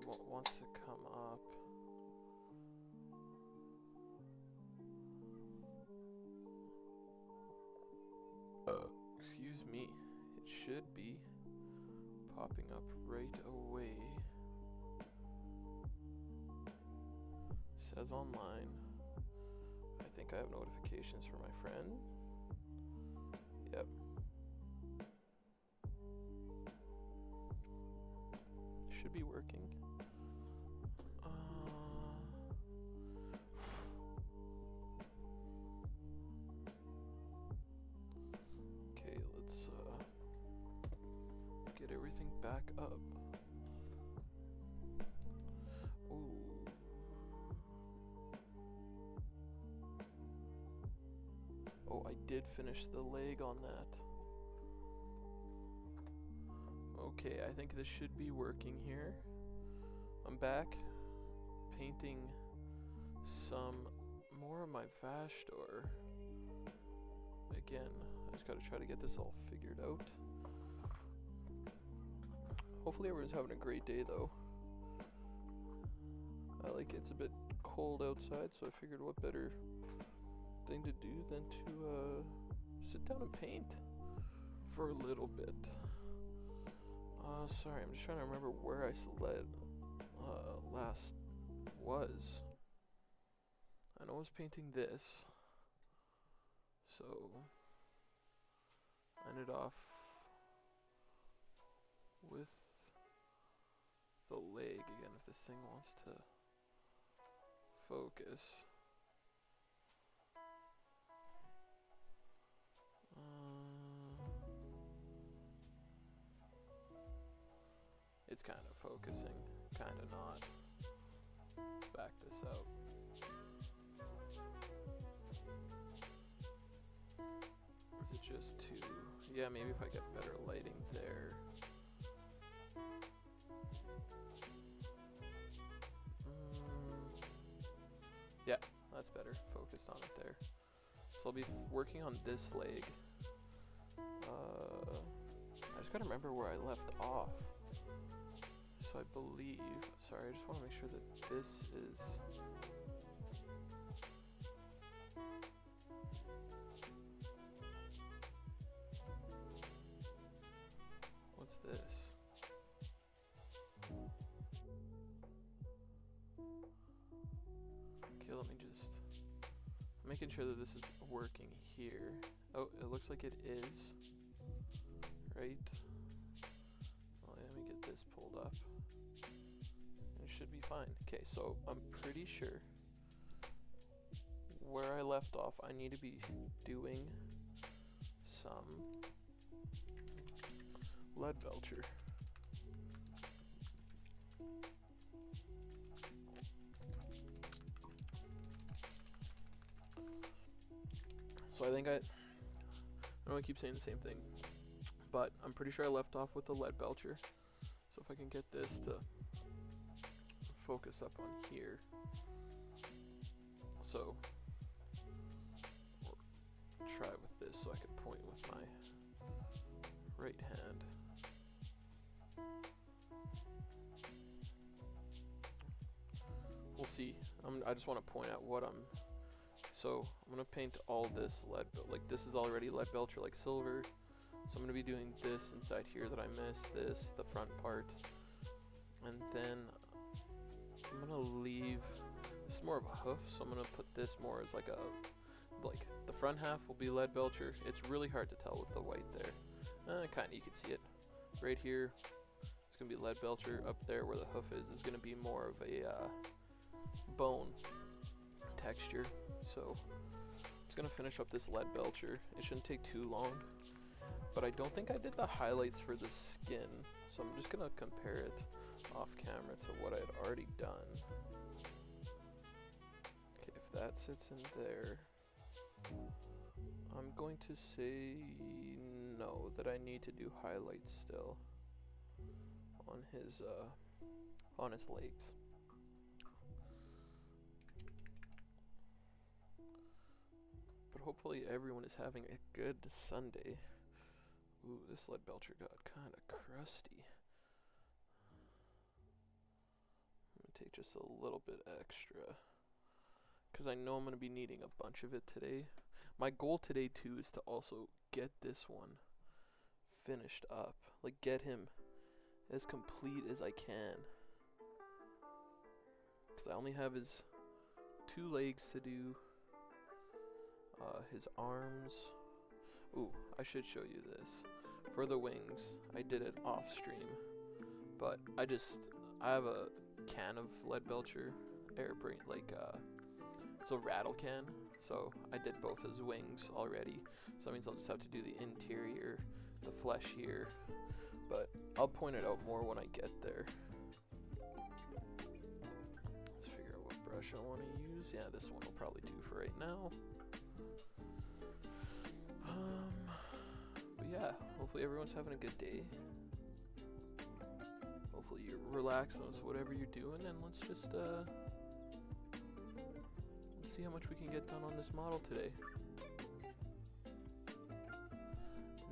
wants to come up. Excuse me. It should be popping up right away. Says online. I think I have notifications for my friend. Yep. Should be working. Okay, let's get everything back up. Ooh. Oh, I did finish the leg on that. Okay, I think this should be working here. I'm back painting some more of my Vashtorr. Again, I just gotta try to get this all figured out. Hopefully everyone's having a great day though. It's a bit cold outside, so I figured what better thing to do than to sit down and paint for a little bit. Sorry, I'm just trying to remember where I last was. I know I was painting this, so I ended off with the leg again. If this thing wants to focus. It's kind of focusing, kind of not. Let's back this out. Is it just too... Yeah, maybe if I get better lighting there. Yeah, that's better. Focused on it there. So I'll be working on this leg. I just gotta remember where I left off. So I believe... Sorry, I just want to make sure that this is... What's this? Okay, let me just... I'm making sure that this is working here. Oh, it looks like it is. Right? Well, let me get this pulled up. And it should be fine. Okay, so I'm pretty sure where I left off, I need to be doing some lead belcher. So I think I know I keep saying the same thing, but I'm pretty sure I left off with the lead belcher. So if I can get this to focus up on here. So we'll try with this so I can point with my right hand. We'll see. I just want to point out what I'm... So I'm gonna paint all this lead, like this is already lead belcher, like silver. So I'm gonna be doing this inside here that I missed, this, the front part, and then I'm gonna leave. This is more of a hoof, so I'm gonna put this more as like the front half will be lead belcher. It's really hard to tell with the white there. Kinda, you can see it right here. It's gonna be lead belcher. Up there where the hoof is gonna be more of a bone texture. So it's gonna finish up this lead belcher. It shouldn't take too long, but I don't think I did the highlights for the skin, so I'm just gonna compare it off camera to what I had already done. Okay, if that sits in there, I'm going to say no, that I need to do highlights still on his legs. But hopefully everyone is having a good Sunday. Ooh, this lead belcher got kind of crusty. just a little bit extra, because I know I'm going to be needing a bunch of it today. My goal today too is to also get this one finished up, like get him as complete as I can, because I only have his 2 legs to do, his arms. Ooh, I should show you this. For the wings, I did it off stream, but I have a can of lead belcher airbrain, like it's a rattle can, so I did both his wings already, so that means I'll just have to do the interior, the flesh here, but I'll point it out more when I get there. Let's figure out what brush I want to use. Yeah, this one will probably do for right now. But yeah, hopefully everyone's having a good day. Hopefully you're relaxing with whatever you're doing, and let's just let's see how much we can get done on this model today.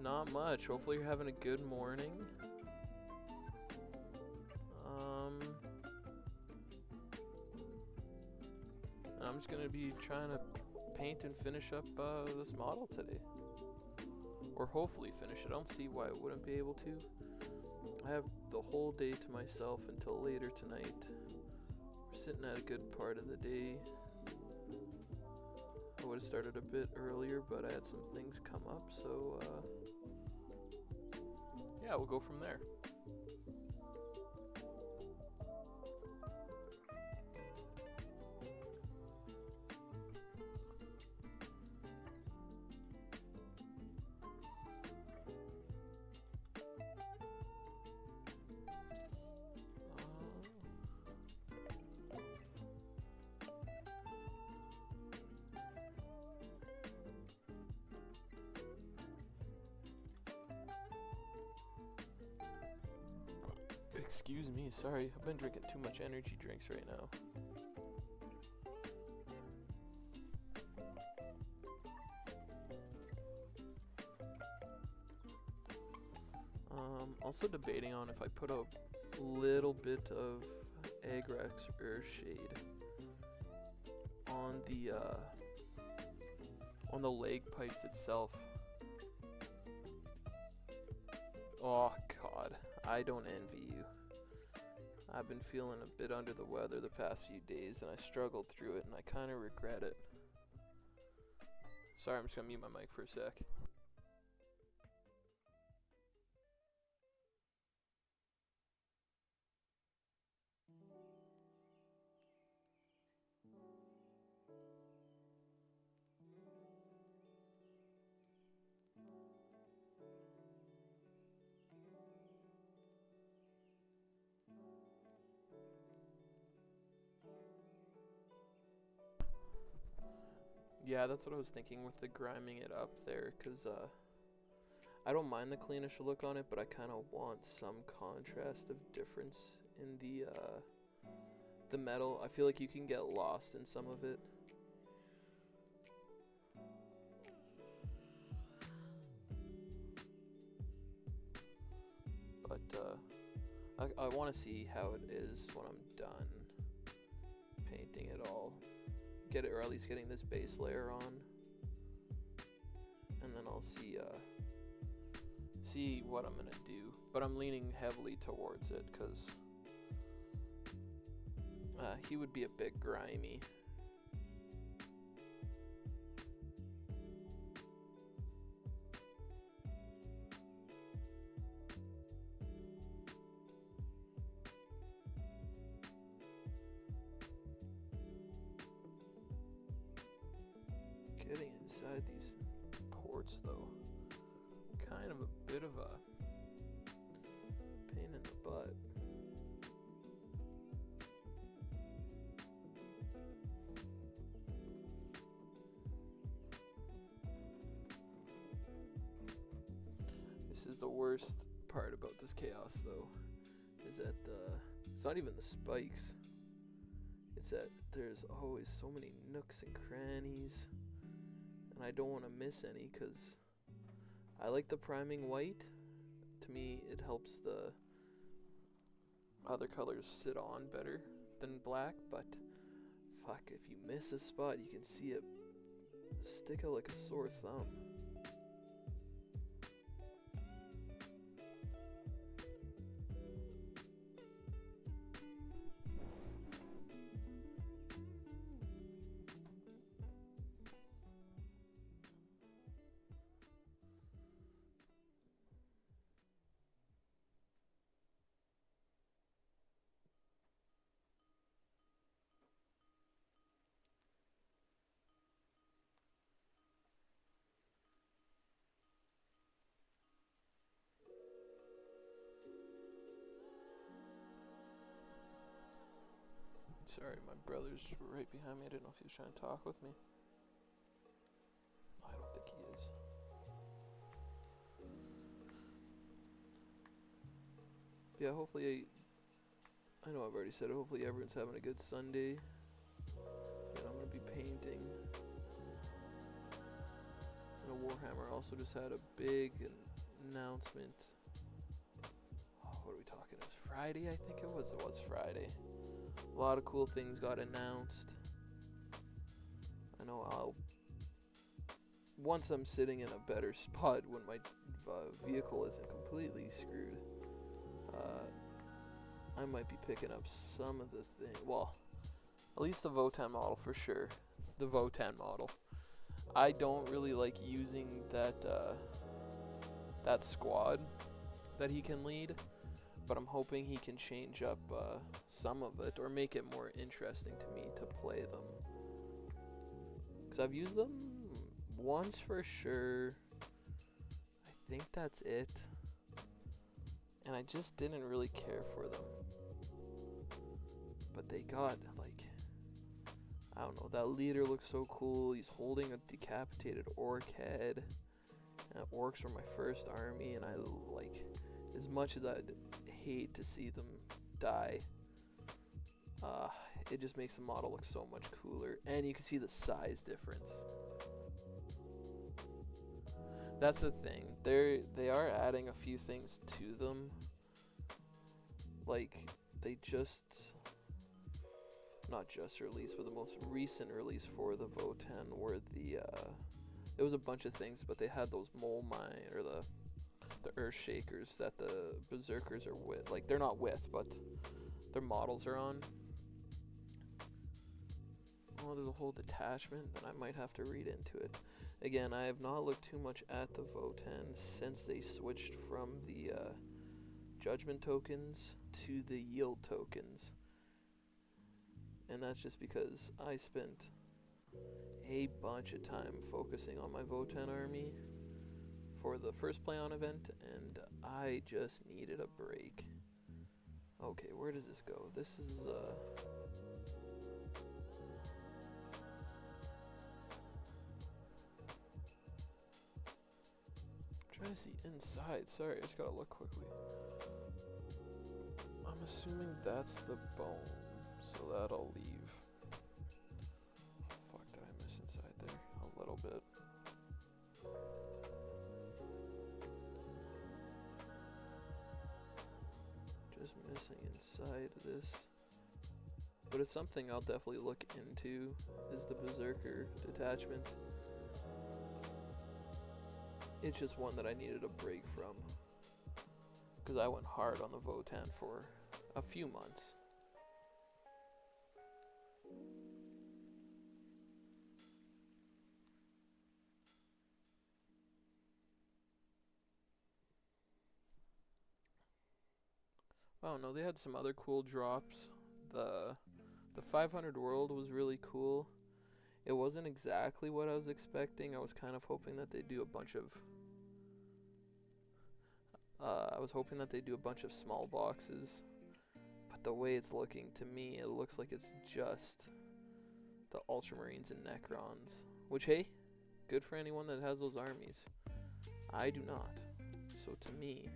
Not much. Hopefully you're having a good morning. And I'm just gonna be trying to paint and finish up this model today, or hopefully finish it. I don't see why I wouldn't be able to. I have the whole day to myself until later tonight. We're sitting at a good part of the day. I would have started a bit earlier, but I had some things come up, so yeah, we'll go from there. Excuse me, sorry, I've been drinking too much energy drinks right now. Also debating on if I put a little bit of Agrex or Shade on the leg pipes itself. Oh god, I don't envy you. I've been feeling a bit under the weather the past few days, and I struggled through it, and I kind of regret it. Sorry, I'm just gonna mute my mic for a sec. Yeah, that's what I was thinking with the griming it up there, because I don't mind the cleanish look on it, but I kind of want some contrast of difference in the metal. I feel like you can get lost in some of it. But I want to see how it is when I'm done painting it all. Get it, or at least getting this base layer on, and then I'll see what I'm gonna do. But I'm leaning heavily towards it because he would be a bit grimy. Getting inside these ports, though, kind of a bit of a pain in the butt. This is the worst part about this chaos, though, is that it's not even the spikes. It's that there's always so many nooks and crannies, and I don't want to miss any because I like the priming white. To me, it helps the other colors sit on better. than black, but fuck, if you miss a spot, you can see it stick out like a sore thumb. Sorry, my brother's right behind me. I didn't know if he was trying to talk with me. I don't think he is. Yeah, hopefully, I know I've already said it, hopefully everyone's having a good Sunday. And I'm going to be painting. And Warhammer also just had a big announcement. Oh, what are we talking? It was Friday, I think it was. It was Friday. A lot of cool things got announced. I know once I'm sitting in a better spot when my vehicle isn't completely screwed, I might be picking up some of the things. Well, at least the Votan model for sure. The Votan model. I don't really like using that squad that he can lead, but I'm hoping he can change up some of it or make it more interesting to me to play them. Because I've used them once for sure. I think that's it. And I just didn't really care for them. But they got, like, I don't know, that leader looks so cool. He's holding a decapitated orc head. And orcs were my first army, and I, like, as much as I'd hate to see them die, it just makes the model look so much cooler. And you can see the size difference. That's the thing. They are adding a few things to them. Like, they just, not just released, but the most recent release for the Votan were it was a bunch of things, but they had those mole mine, or the earth shakers that the berserkers are with. Like, they're not with, but their models are on. Oh, there's a whole detachment that I might have to read into it. Again, I have not looked too much at the Votan since they switched from the judgment tokens to the yield tokens. And that's just because I spent a bunch of time focusing on my Votan army for the first play on event, and I just needed a break. Okay, where does this go? This is I'm trying to see inside. Sorry, I just gotta look quickly. I'm assuming that's the bone, so that'll leave. Fuck, did I miss inside there? A little bit. Just missing inside this. But it's something I'll definitely look into, is the Berserker detachment. It's just one that I needed a break from, because I went hard on the Votan for a few months. Oh no, they had some other cool drops. The 500 world was really cool. It wasn't exactly what I was expecting. I was kind of hoping that they'd do a bunch of small boxes. But the way it's looking to me, it looks like it's just the Ultramarines and Necrons. Which, hey, good for anyone that has those armies. I do not. So to me,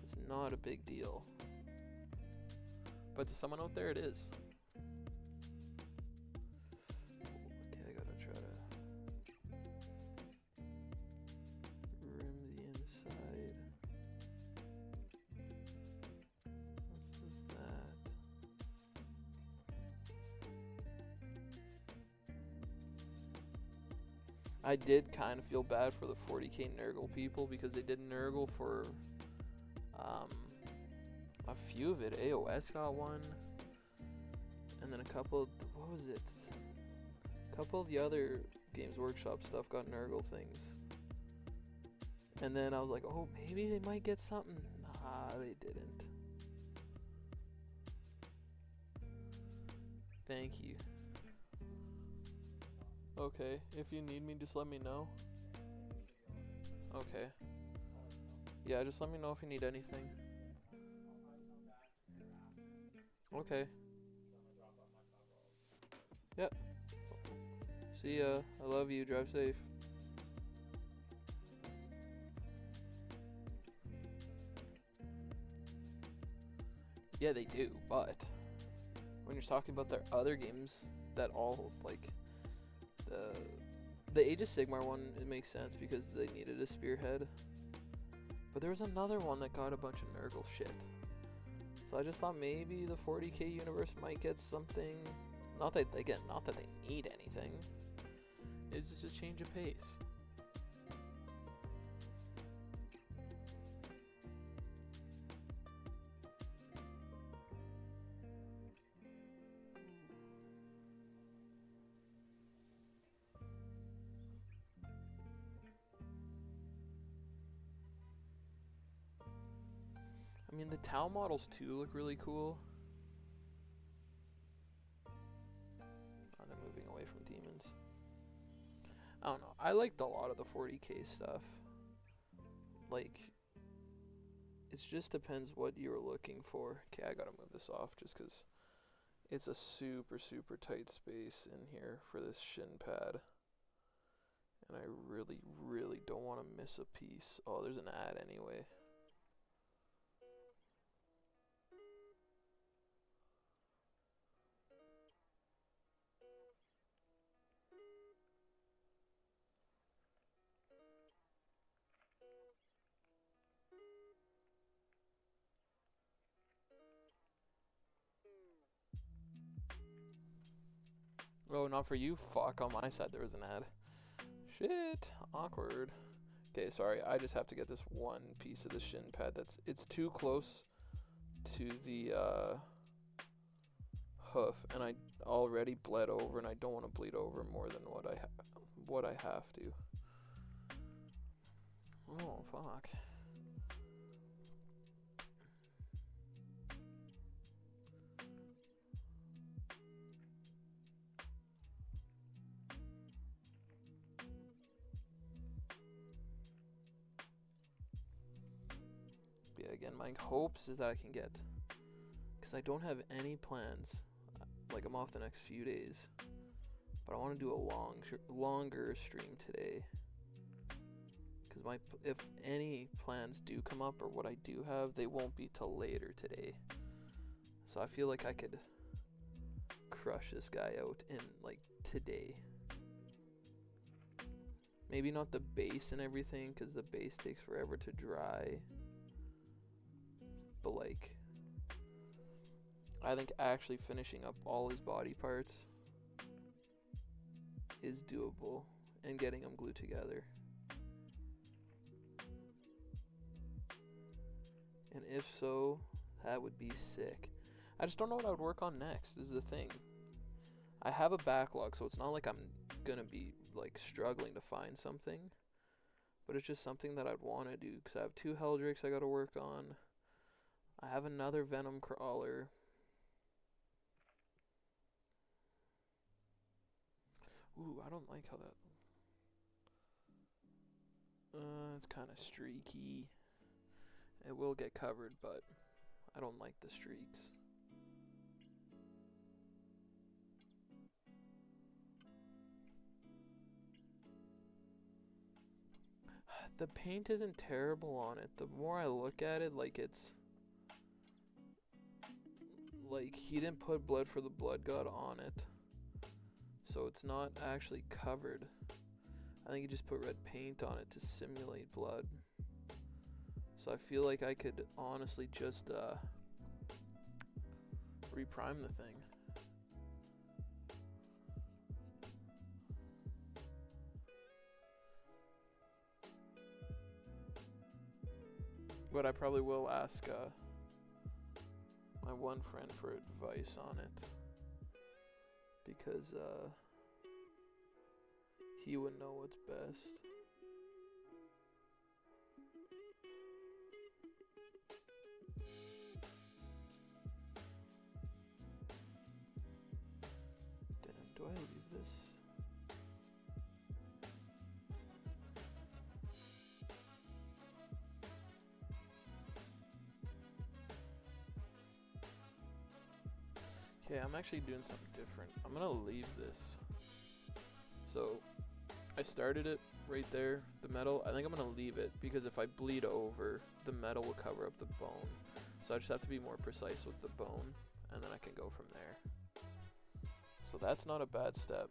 it's not a big deal. But to someone out there, it is. Okay, I gotta try to rim the inside. What's that? I did kind of feel bad for the 40k Nurgle people because they did Nurgle for a few of it. AOS got one, and then a couple. What was it? A couple of the other Games Workshop stuff got Nurgle things. And then I was like, oh, maybe they might get something. Nah, they didn't. Thank you. Okay, if you need me, just let me know. Okay. Yeah, just let me know if you need anything. Okay. Yep. See ya. I love you. Drive safe. Yeah, they do, but when you're talking about their other games that all, like, the Age of Sigmar one, it makes sense because they needed a spearhead. But there was another one that got a bunch of Nurgle shit. So I just thought maybe the 40k universe might get something. Not that they need anything. It's just a change of pace. I mean, the Tau models too look really cool. Oh, they're moving away from demons. I don't know. I liked a lot of the 40k stuff. Like, it just depends what you're looking for. Okay, I gotta move this off just because it's a super, super tight space in here for this shin pad. And I really, really don't want to miss a piece. Oh, there's an ad anyway. Oh, not for you? Fuck, on my side there was an ad. Shit, awkward. Okay, sorry, I just have to get this one piece of the shin pad it's too close to the hoof, and I already bled over, and I don't want to bleed over more than what I have to. Oh, fuck. Yeah, again, my hopes is that I can get, because I don't have any plans. Like, I'm off the next few days, but I want to do a longer stream today. Because if any plans do come up, or what I do have, they won't be till later today. So I feel like I could crush this guy out in, like, today. Maybe not the base and everything, because the base takes forever to dry. But, like, I think actually finishing up all his body parts is doable, and getting them glued together. And if so, that would be sick. I just don't know what I would work on next, is the thing. I have a backlog, so it's not like I'm gonna be, like, struggling to find something. But it's just something that I'd want to do, because I have 2 Heldrakes I gotta work on. I have another Venom Crawler. Ooh, I don't like how that... it's kind of streaky. It will get covered, but I don't like the streaks. The paint isn't terrible on it. The more I look at it, like, it's... like, he didn't put Blood for the Blood God on it. So it's not actually covered. I think he just put red paint on it to simulate blood. So I feel like I could honestly just reprime the thing. But I probably will ask my one friend for advice on it. Because he would know what's best. Damn, do I leave this? Okay, I'm actually doing something different. I'm gonna leave this. So, I started it right there, the metal. I think I'm gonna leave it because if I bleed over, the metal will cover up the bone. So I just have to be more precise with the bone, and then I can go from there. So that's not a bad step.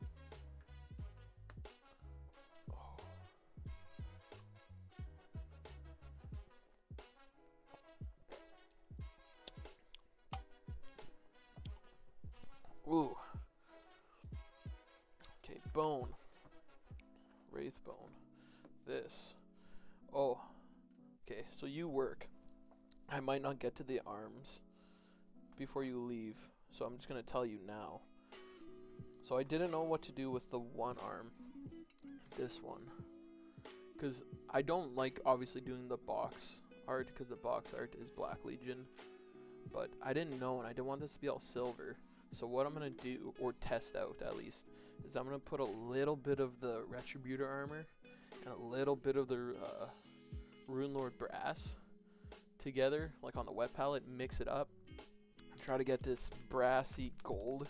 Ooh. Okay, bone. Wraith bone. This. Oh. Okay, so you work. I might not get to the arms before you leave, so I'm just going to tell you now. So I didn't know what to do with the one arm. This one. Because I don't like, obviously, doing the box art, because the box art is Black Legion. But I didn't know, and I didn't want this to be all silver. So what I'm going to do, or test out at least, is I'm going to put a little bit of the Retributor armor and a little bit of the Rune Lord brass together, like on the wet palette, mix it up, and try to get this brassy gold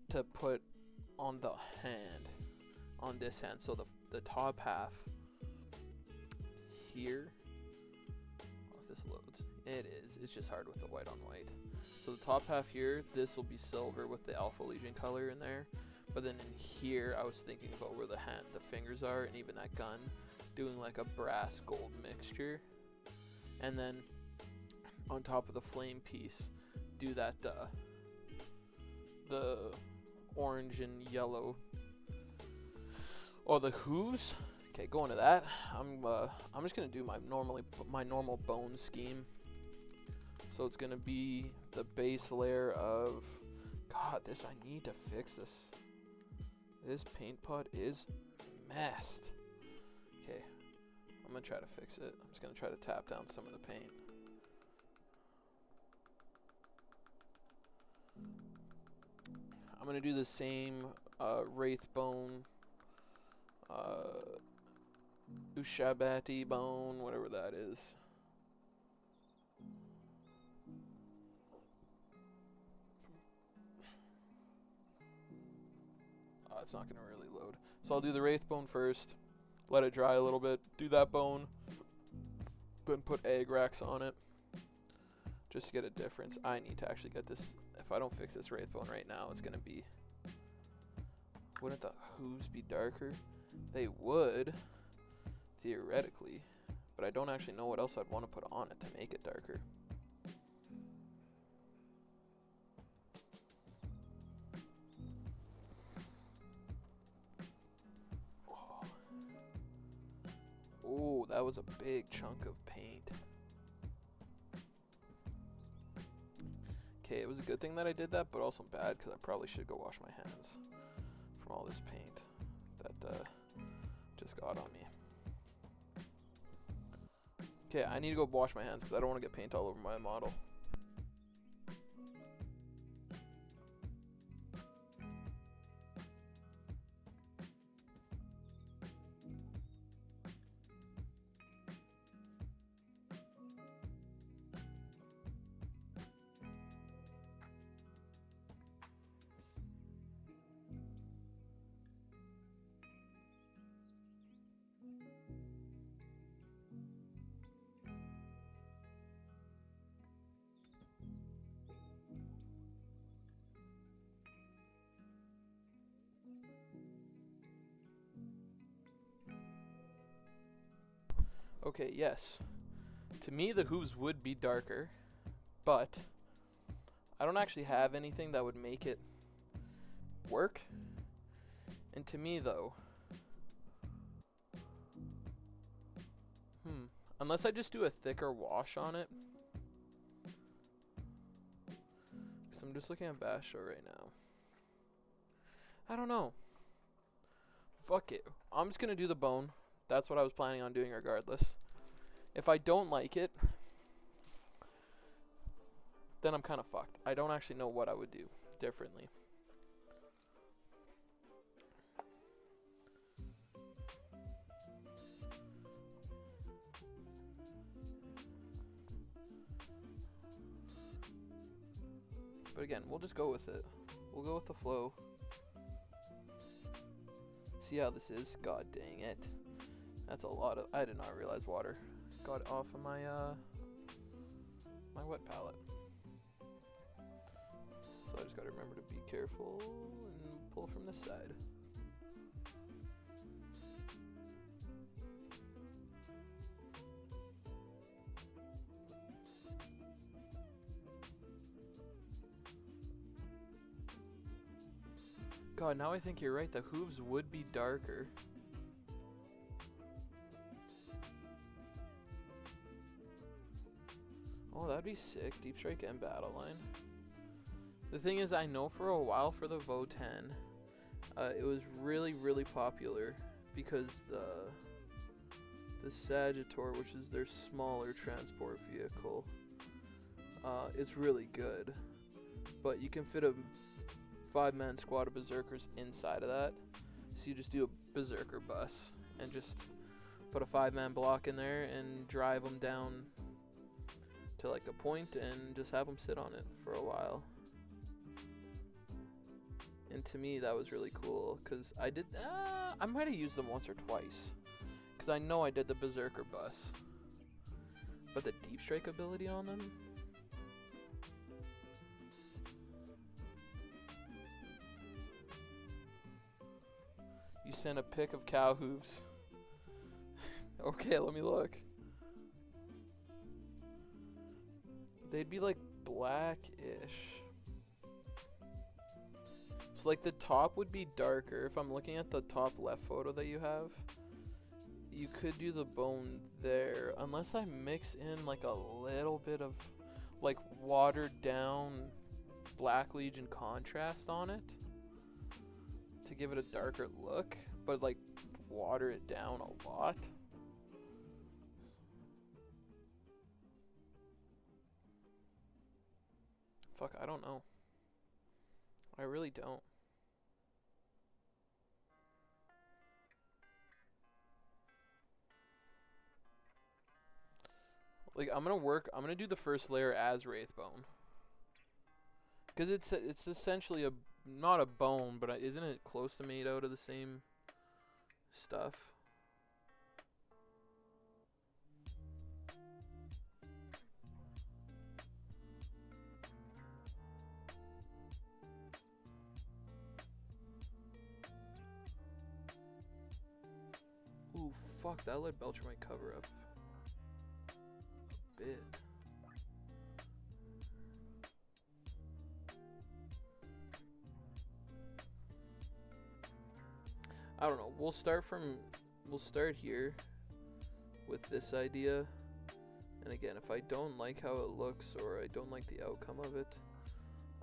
to put on the hand, on this hand. So the top half here, if this loads, it is, it's just hard with the white on white. So the top half here, this will be silver with the Alpha Legion color in there. But then in here, I was thinking about where the fingers are, and even that gun, doing like a brass gold mixture. And then on top of the flame piece, do that the orange and yellow. Oh, the hooves. Okay, going to that. I'm just gonna do my normal bone scheme. So it's gonna be the base layer of, God, this, I need to fix this. This paint pot is messed. Okay, I'm gonna try to fix it. I'm just gonna try to tap down some of the paint. I'm gonna do the same Wraith bone, Ushabati bone, whatever that is. It's not gonna really load. So I'll do the Wraith bone first, let it dry a little bit, do that bone, then put Agrax on it, just to get a difference. I need to actually get this. If I don't fix this Wraith bone right now, it's gonna be, wouldn't the hooves be darker? They would, theoretically, but I don't actually know what else I'd want to put on it to make it darker. Oh, that was a big chunk of paint. Okay, it was a good thing that I did that, but also bad because I probably should go wash my hands from all this paint that just got on me. Okay, I need to go wash my hands because I don't want to get paint all over my model. Okay, yes. To me, the hooves would be darker, but I don't actually have anything that would make it work. And to me, though, Unless I just do a thicker wash on it. Because I'm just looking at Vashtorr right now. I don't know. Fuck it. I'm just going to do the bone. That's what I was planning on doing regardless. If I don't like it, then I'm kind of fucked. I don't actually know what I would do differently. But again, we'll just go with it. We'll go with the flow. See how this is? God dang it. That's a lot of... I did not realize water got off of my my wet palette. So I just gotta remember to be careful and pull from this side. God, now I think you're right. The hooves would be darker. Oh, that'd be sick. Deep Strike and Battle Line. The thing is, I know for a while for the Vo 10, it was really, really popular because the Sagittor, which is their smaller transport vehicle, it's really good. But you can fit a 5-man squad of berserkers inside of that, so you just do a berserker bus and just put a 5-man block in there and drive them down to like a point and just have them sit on it for a while. And to me that was really cool because I did I might have used them once or twice because I know I did the berserker bus, but the deep strike ability on them, you sent a pic of cow hooves. Okay, let me look. They'd be like black-ish. So like the top would be darker. If I'm looking at the top left photo that you have, you could do the bone there. Unless I mix in like a little bit of like watered down Black Legion contrast on it to give it a darker look, but like water it down a lot. Fuck, I don't know. I really don't. Like, I'm gonna do the first layer as Wraithbone. Because it's essentially not a bone, but isn't it close to made out of the same stuff? Ooh, fuck, that lead belcher might cover up a bit. I don't know. We'll start here with this idea. And again, if I don't like how it looks or I don't like the outcome of it,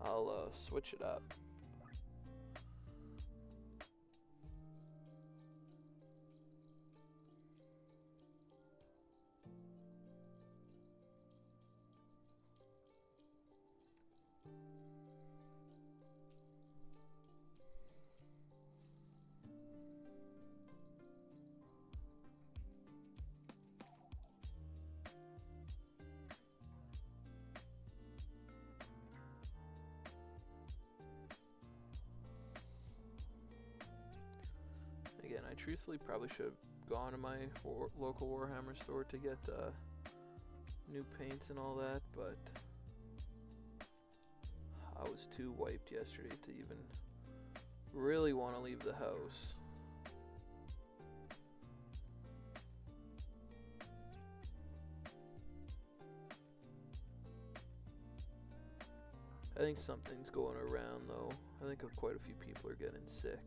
I'll switch it up. Again, I truthfully probably should have gone to my local Warhammer store to get new paints and all that, but I was too wiped yesterday to even really want to leave the house. I think something's going around though. I think quite a few people are getting sick.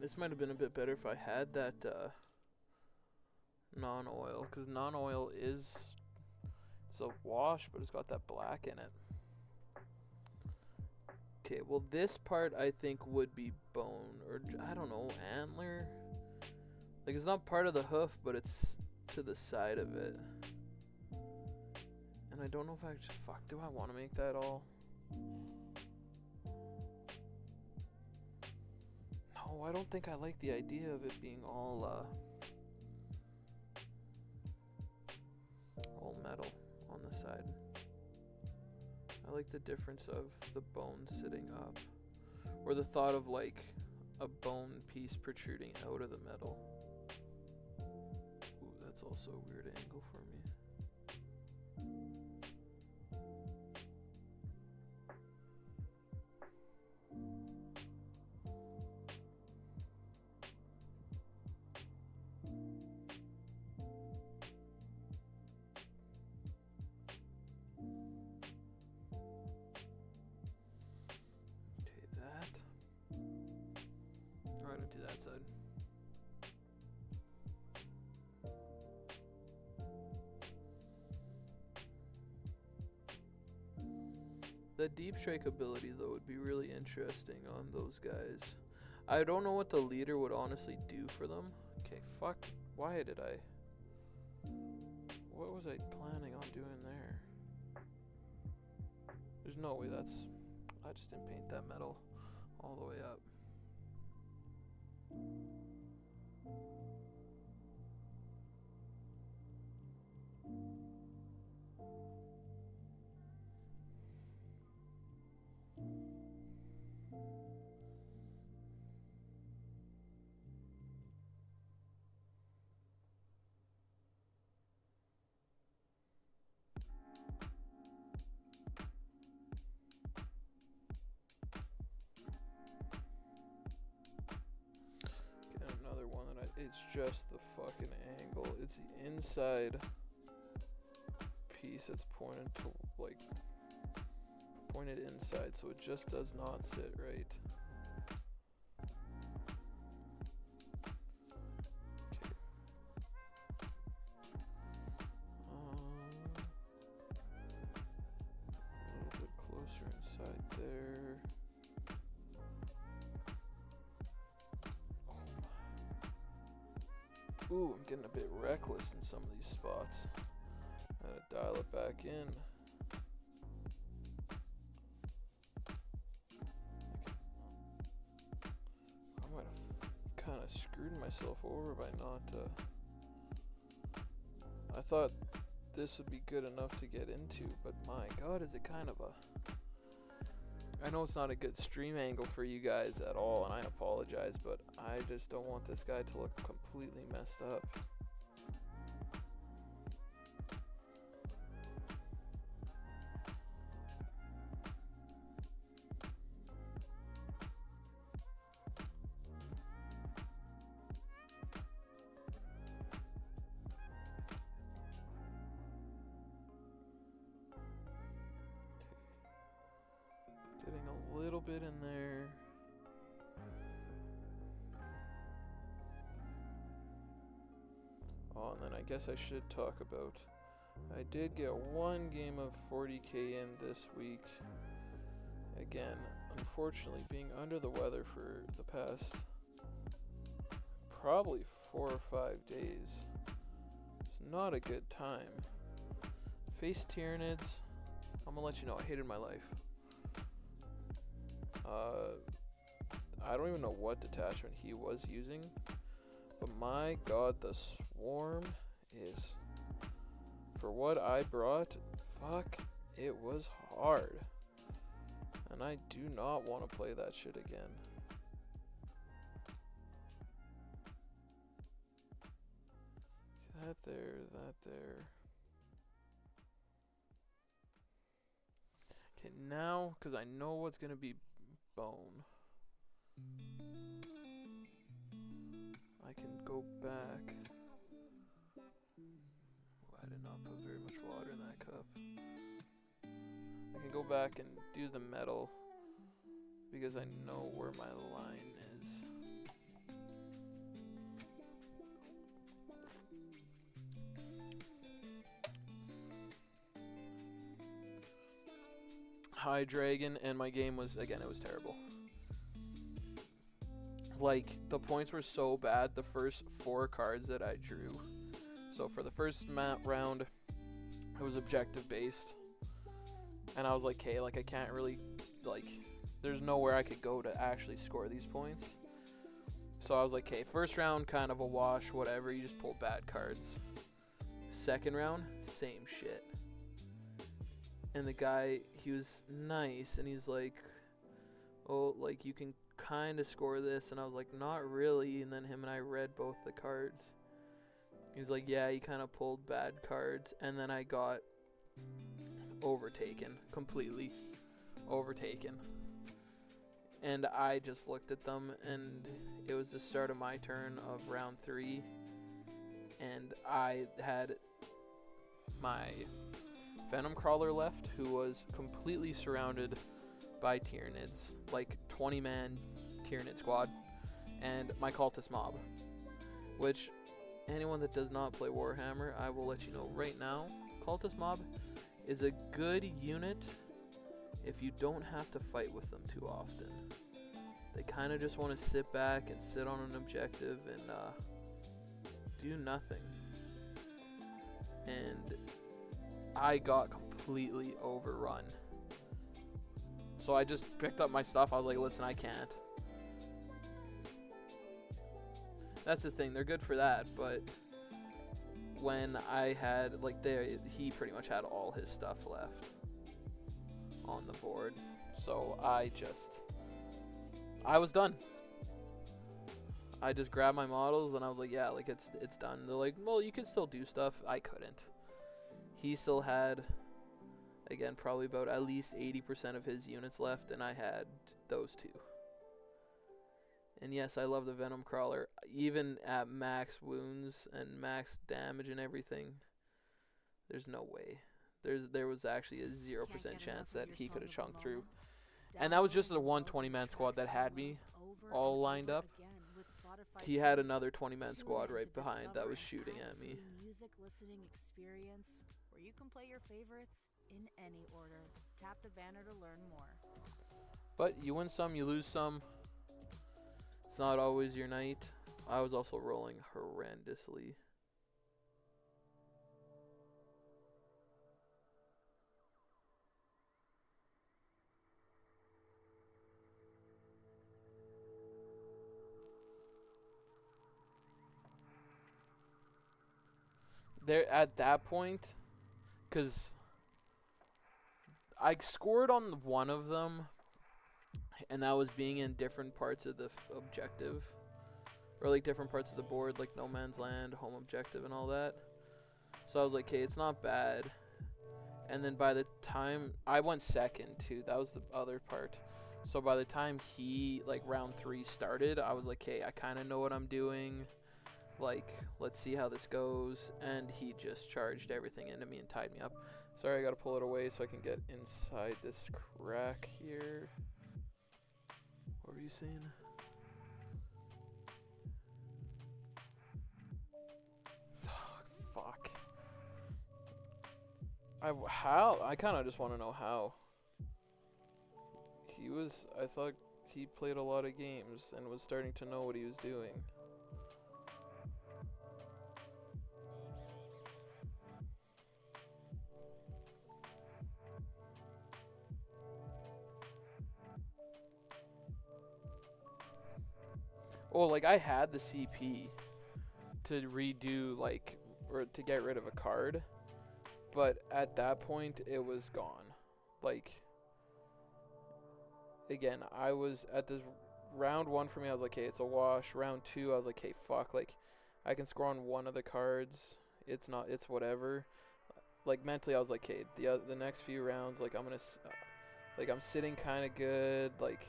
This might have been a bit better if I had that non-oil, because non-oil is, it's a wash, but it's got that black in it. Okay, well this part I think would be bone, or I don't know, antler. Like it's not part of the hoof, but it's to the side of it. And I don't know if I just, fuck, do I want to make that all? No, I don't think I like the idea of it being all metal on the side. I like the difference of the bone sitting up, or the thought of like a bone piece protruding out of the metal. Ooh, that's also a weird angle for me. The deep strike ability though would be really interesting on those guys. I don't know what the leader would honestly do for them. Okay, fuck. Why did I? What was I planning on doing there? There's no way that's... I just didn't paint that metal all the way up. It's just the fucking angle. It's the inside piece that's pointed to, like, pointed inside, so it just does not sit right. Okay. A little bit closer inside there. Ooh, I'm getting a bit reckless in some of these spots. Gotta dial it back in. I might have kind of screwed myself over by not... I thought this would be good enough to get into, but my god, is it kind of a... I know it's not a good stream angle for you guys at all, and I apologize, but I just don't want this guy to look completely messed up. Getting a little bit in there. Oh, and then I guess I should talk about, I did get one game of 40k in this week. Again, unfortunately, being under the weather for the past probably 4 or 5 days. It's not a good time. Face Tyranids, I'm gonna let you know, I hated my life. I don't even know what detachment he was using, but my god, the swarm is, for what I brought, fuck, it was hard. And I do not want to play that shit again. That there, that there. Okay, now, because I know what's going to be bone, I can go back. Oh, I did not put very much water in that cup. I can go back and do the metal because I know where my line is. high dragon, and my game was, again, it was terrible. Like, the points were so bad, the first 4 cards that I drew. So for the first round, it was objective based. And I was like, okay, like I can't really, like, there's nowhere I could go to actually score these points. So I was like, okay, first round, kind of a wash, whatever, you just pull bad cards. Second round, same shit. And the guy, he was nice, and he's like, oh, like, you can kind of score this. And I was like, not really. And then him and I read both the cards. He was like, yeah, he kind of pulled bad cards. And then I got overtaken, completely overtaken. And I just looked at them, and it was the start of my turn of round 3. And I had my Venom Crawler left, who was completely surrounded by Tyranids, like 20-man Tyranid squad, and my Cultist Mob, which anyone that does not play Warhammer, I will let you know right now, Cultist Mob is a good unit if you don't have to fight with them too often. They kind of just want to sit back and sit on an objective and do nothing. And I got completely overrun. So I just picked up my stuff. I was like, listen, I can't. That's the thing. They're good for that, but when I had, like, he pretty much had all his stuff left on the board. So I was done. I just grabbed my models and I was like, yeah, like, it's done. They're like, well, you can still do stuff. I couldn't. He still had, again, probably about at least 80% of his units left, and I had those 2. And yes, I love the Venom Crawler. Even at max wounds and max damage and everything, there's no way. There was actually a 0% chance that he could have chunked through. And that was just the one 20-man squad that had me all lined up. He had another 20-man squad right behind that was shooting at me. Music listening experience where you can play your favorites in any order. Tap the banner to learn more. But you win some, you lose some. It's not always your night. I was also rolling horrendously. There at that point, because I scored on one of them, and that was being in different parts of the objective, or like different parts of the board, like no man's land, home objective, and all that. So I was like, okay, it's not bad. And then by the time I went second too, that was the other part. So by the time he, like, round 3 started, I was like, okay, I kind of know what I'm doing. Like, let's see how this goes. And he just charged everything into me and tied me up. Sorry, I gotta pull it away so I can get inside this crack here. What were you saying? Oh, fuck. How? I kind of just want to know how. I thought he played a lot of games and was starting to know what he was doing. Oh, like, I had the CP to redo, like, or to get rid of a card, but at that point, it was gone. Like, again, I was at this round 1 for me, I was like, hey, it's a wash. Round 2, I was like, hey, fuck, like, I can score on one of the cards. It's whatever. Like, mentally, I was like, hey, the next few rounds, like, I'm sitting kind of good, like,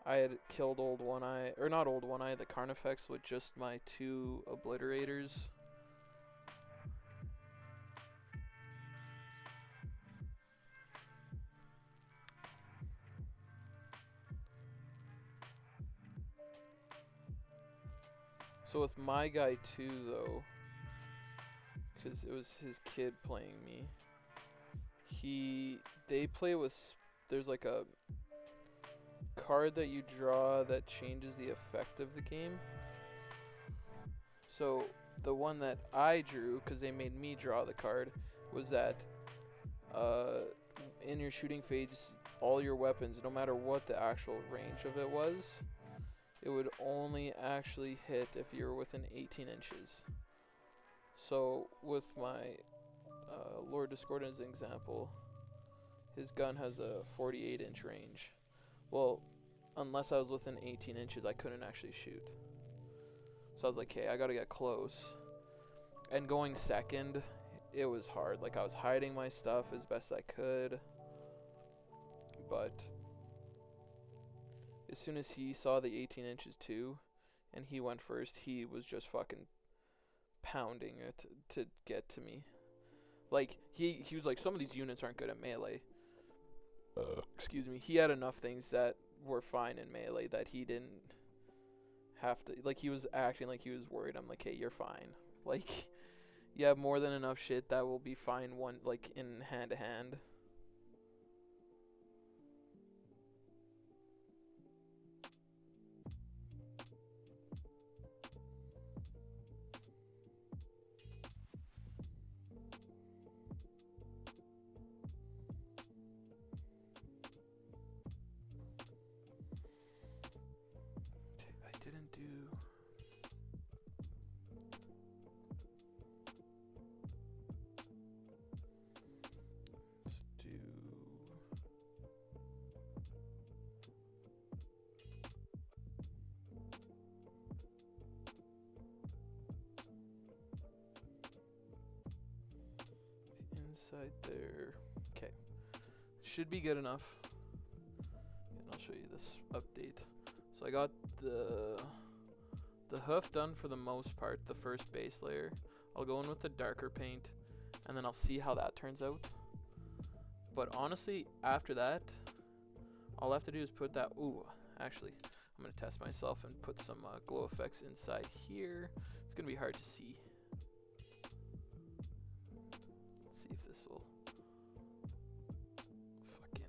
I had killed Old One Eye, or not Old One Eye, the Carnifex with just my 2 obliterators. So with my guy too, though, because it was his kid playing me, they play with there's like a card that you draw that changes the effect of the game. So the one that I drew, because they made me draw the card, was that in your shooting phase, all your weapons, no matter what the actual range of it was, it would only actually hit if you were within 18 inches. So with my Lord Discord as an example, his gun has a 48-inch range. Well, unless I was within 18 inches, I couldn't actually shoot. So I was like, okay, I gotta get close. And going second, it was hard. Like, I was hiding my stuff as best I could. But as soon as he saw the 18 inches too, and he went first, he was just fucking pounding it to get to me. Like, he was like, some of these units aren't good at melee. Excuse me. He had enough things that were fine in melee that he didn't have to, like, he was acting like he was worried. I'm like, hey, you're fine. Like, you have more than enough shit that will be fine like, in hand to hand. Inside there. Okay. Should be good enough. And I'll show you this update. So I got the hoof done for the most part, the first base layer. I'll go in with the darker paint, and then I'll see how that turns out. But honestly, after that, all I have to do is put that... Ooh, actually, I'm going to test myself and put some glow effects inside here. It's going to be hard to see. Let's see if this will... Fucking...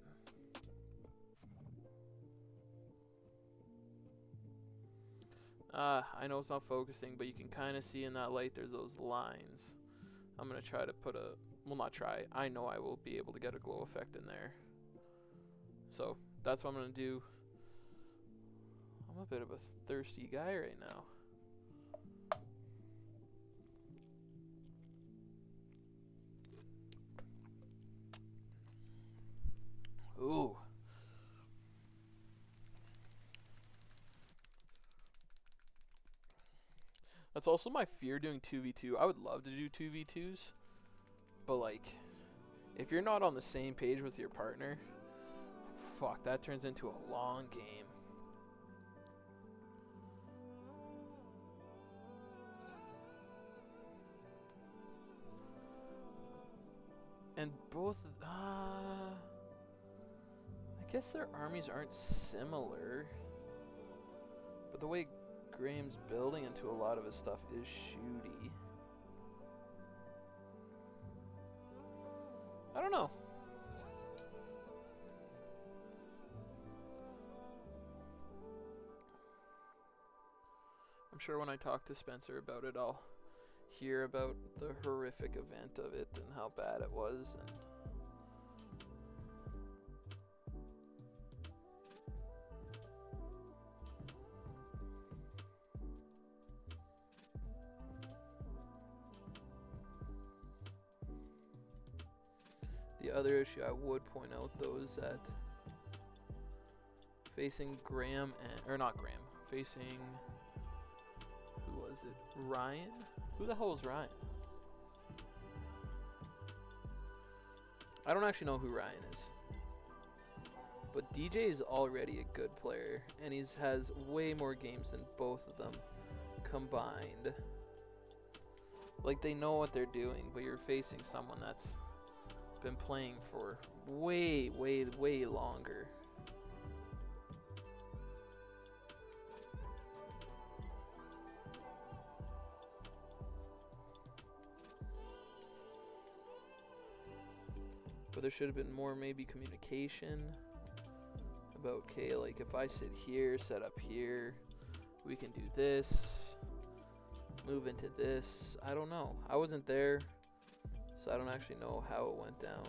I know it's not focusing, but you can kind of see in that light there's those lines. I'm going to try to put a... Well, not try. I know I will be able to get a glow effect in there. So, that's what I'm going to do. I'm a bit of a thirsty guy right now. Ooh. That's also my fear doing 2v2. I would love to do 2v2s. But, like, if you're not on the same page with your partner, fuck, that turns into a long game. And both, I guess their armies aren't similar. But the way Graham's building into a lot of his stuff is shooty. I don't know. I'm sure when I talk to Spencer about it, I'll hear about the horrific event of it and how bad it was. And the other issue I would point out, though, is that facing Graham and, or not Graham, facing, who was it? Ryan? Who the hell is Ryan? I don't actually know who Ryan is. But DJ is already a good player, and he has way more games than both of them combined. Like, they know what they're doing, but you're facing someone that's been playing for way, way, way longer. But there should have been more, maybe, communication. about, okay, like if I sit here, set up here, we can do this, move into this. I don't know. I wasn't there, so I don't actually know how it went down.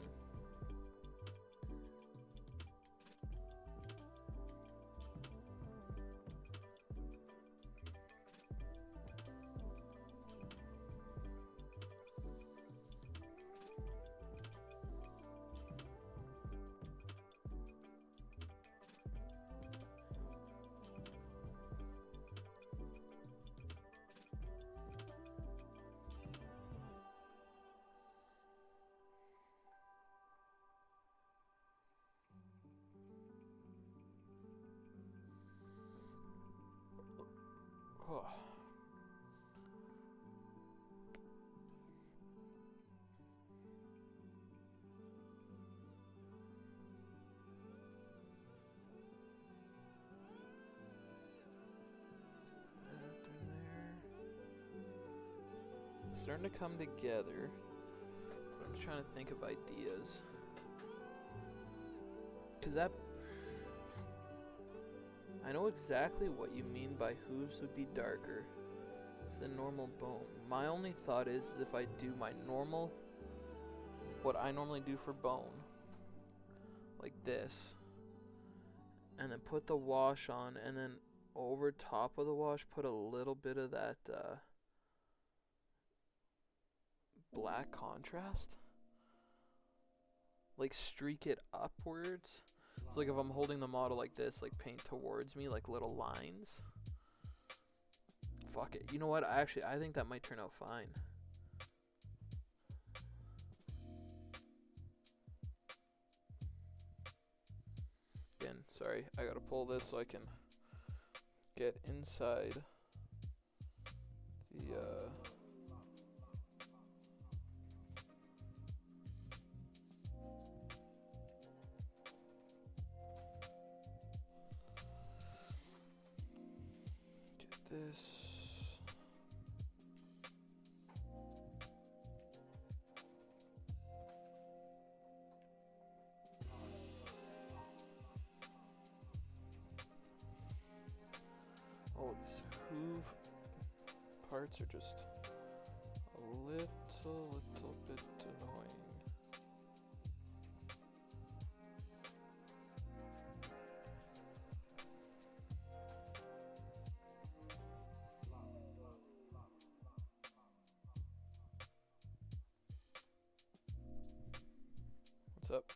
Oh. It's starting to come together. But I'm trying to think of ideas. Cause that, I know exactly what you mean by hooves would be darker than normal bone. My only thought is if I do my normal, what I normally do for bone, like this, and then put the wash on, and then over top of the wash put a little bit of that black contrast, like streak it upwards. So like if I'm holding the model like this, like paint towards me like little lines. Fuck it. You know what? I think that might turn out fine. Again, sorry, I gotta pull this so I can get inside the this. Oh, these hoof parts are just a little bit annoying. What's up?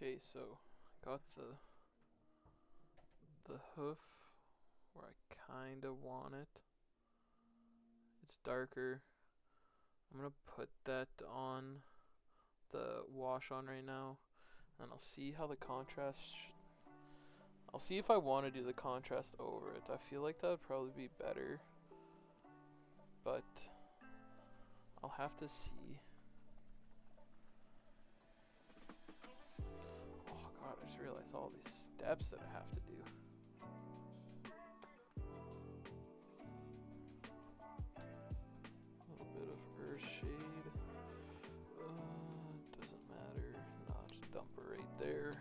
Okay, so got the hoof where I kind of want it. It's darker. I'm gonna put that on the wash on right now, and I'll see how the contrast. I'll see if I want to do the contrast over it. I feel like that would probably be better, but I'll have to see. God, I just realized all these steps that I have to do. A little bit of earth shade. there.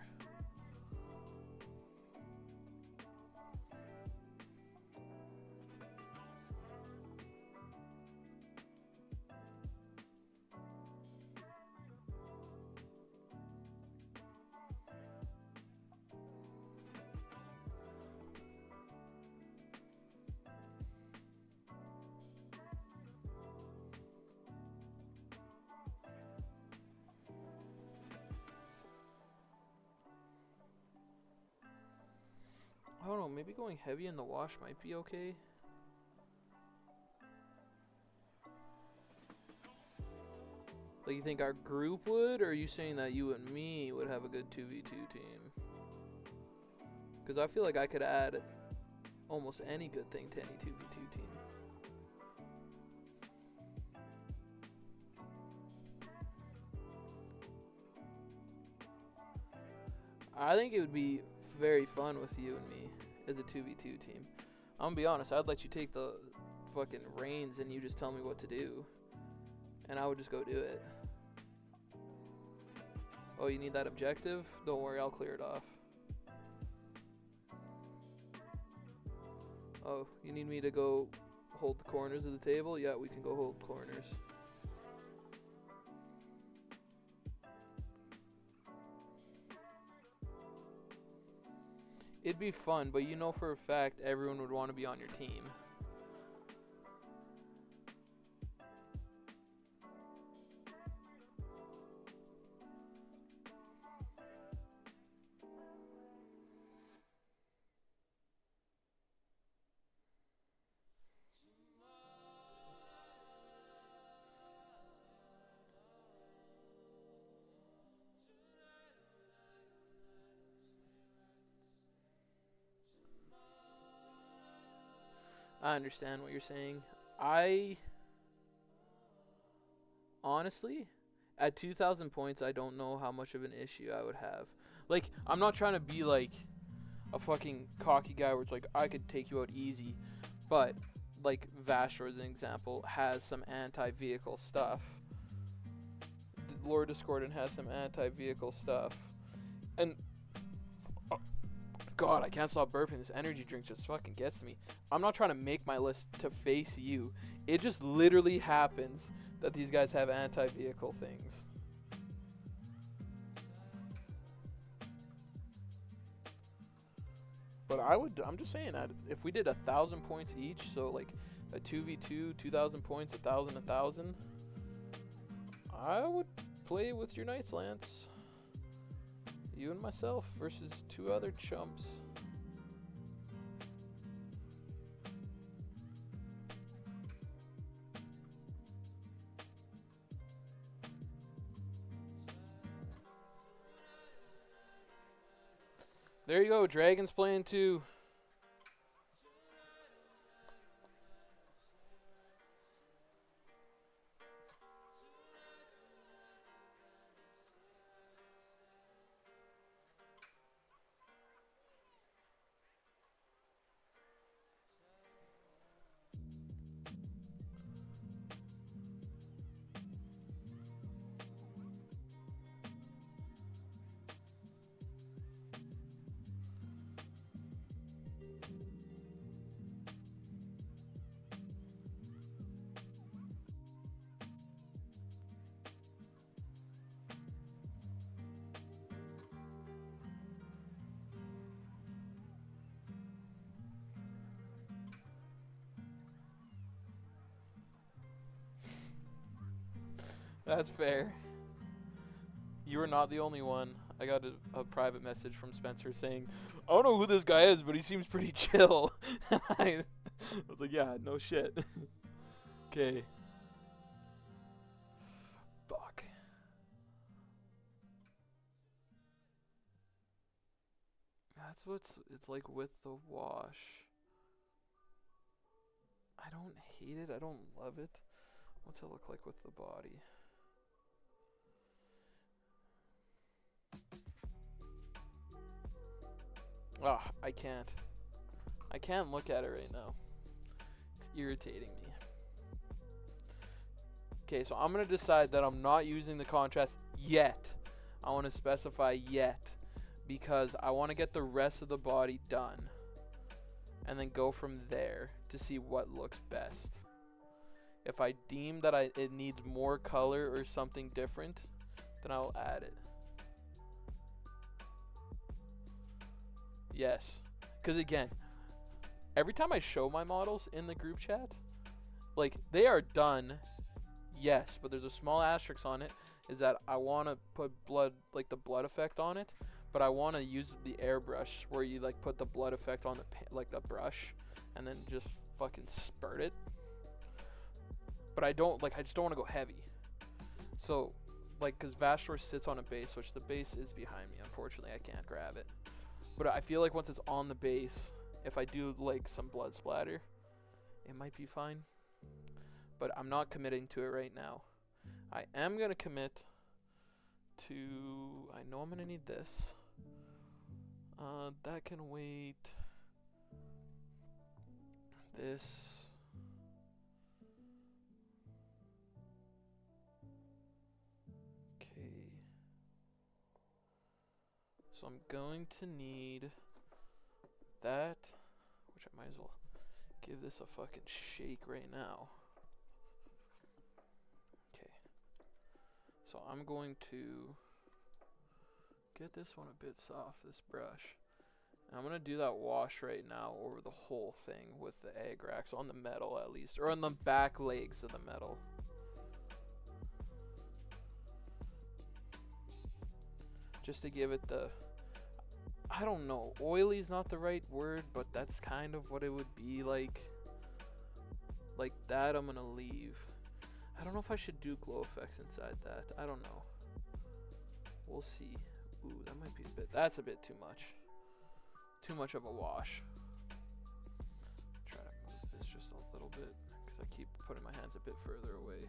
I don't know, maybe going heavy in the wash might be okay. Like, you think our group would, or are you saying that you and me would have a good 2v2 team? Because I feel like I could add almost any good thing to any 2v2 team. I think it would be very fun with you and me as a 2v2 team. I'm gonna be honest, I'd let you take the fucking reins and you just tell me what to do. And I would just go do it. Oh, you need that objective? Don't worry, I'll clear it off. Oh, you need me to go hold the corners of the table? Yeah, we can go hold corners. It'd be fun, but you know for a fact everyone would want to be on your team. I understand what you're saying. I honestly, at 2,000 points, I don't know how much of an issue I would have. Like, I'm not trying to be like a fucking cocky guy where it's like, I could take you out easy. But, like, Vashtorr, as an example, has some anti-vehicle stuff. Lord Discordant has some anti-vehicle stuff. And God, I can't stop burping. This energy drink just fucking gets to me. I'm not trying to make my list to face you. It just literally happens that these guys have anti-vehicle things. But I'm just saying that if we did 1,000 points each, so like a 2v2, 2,000 points, 1,000, 1,000, I would play with your Knights Lance. You and myself versus two other chumps. There you go, Dragon's playing too. That's fair. You are not the only one. I got a private message from Spencer saying, I don't know who this guy is, but he seems pretty chill. I was like, yeah, no shit. Okay. Fuck. That's it's like with the wash. I don't hate it. I don't love it. What's it look like with the body? Ah, I can't. I can't look at it right now. It's irritating me. Okay, so I'm going to decide that I'm not using the contrast yet. I want to specify yet, because I want to get the rest of the body done and then go from there to see what looks best. If I deem that it needs more color or something different, then I'll add it. Yes, because again, every time I show my models in the group chat, like, they are done, yes, but there's a small asterisk on it, is that I want to put blood, like the blood effect on it, but I want to use the airbrush where you like put the blood effect on the like the brush and then just fucking spurt it. But I just don't want to go heavy. So, like, because Vashtorr sits on a base, which the base is behind me. Unfortunately, I can't grab it. But I feel like once it's on the base, if I do, like, some blood splatter, it might be fine. But I'm not committing to it right now. I am going to commit to... I know I'm going to need this. That can wait. This... So I'm going to need that, which I might as well give this a fucking shake right now. Okay. So I'm going to get this one a bit soft, this brush. And I'm going to do that wash right now over the whole thing with the Agrax, on the metal at least, or on the back legs of the metal. Just to give it the... I don't know, oily is not the right word, but that's kind of what it would be like. Like that I'm gonna leave. I don't know if I should do glow effects inside that. I don't know. We'll see. Ooh, that might be a bit, that's a bit too much. Too much of a wash. Try to move this just a little bit, because I keep putting my hands a bit further away.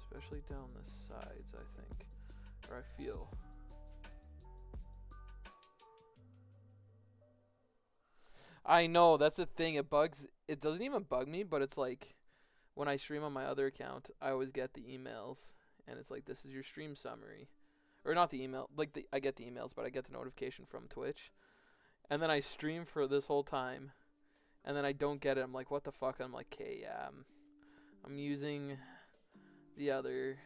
Especially down the sides, I think. Or I feel. I know, that's the thing. It doesn't even bug me, but it's like when I stream on my other account, I always get the emails, and it's like, this is your stream summary. Or not the email, like I get the emails, but I get the notification from Twitch. And then I stream for this whole time, and then I don't get it. I'm like, what the fuck? I'm like, okay, yeah, I'm using the other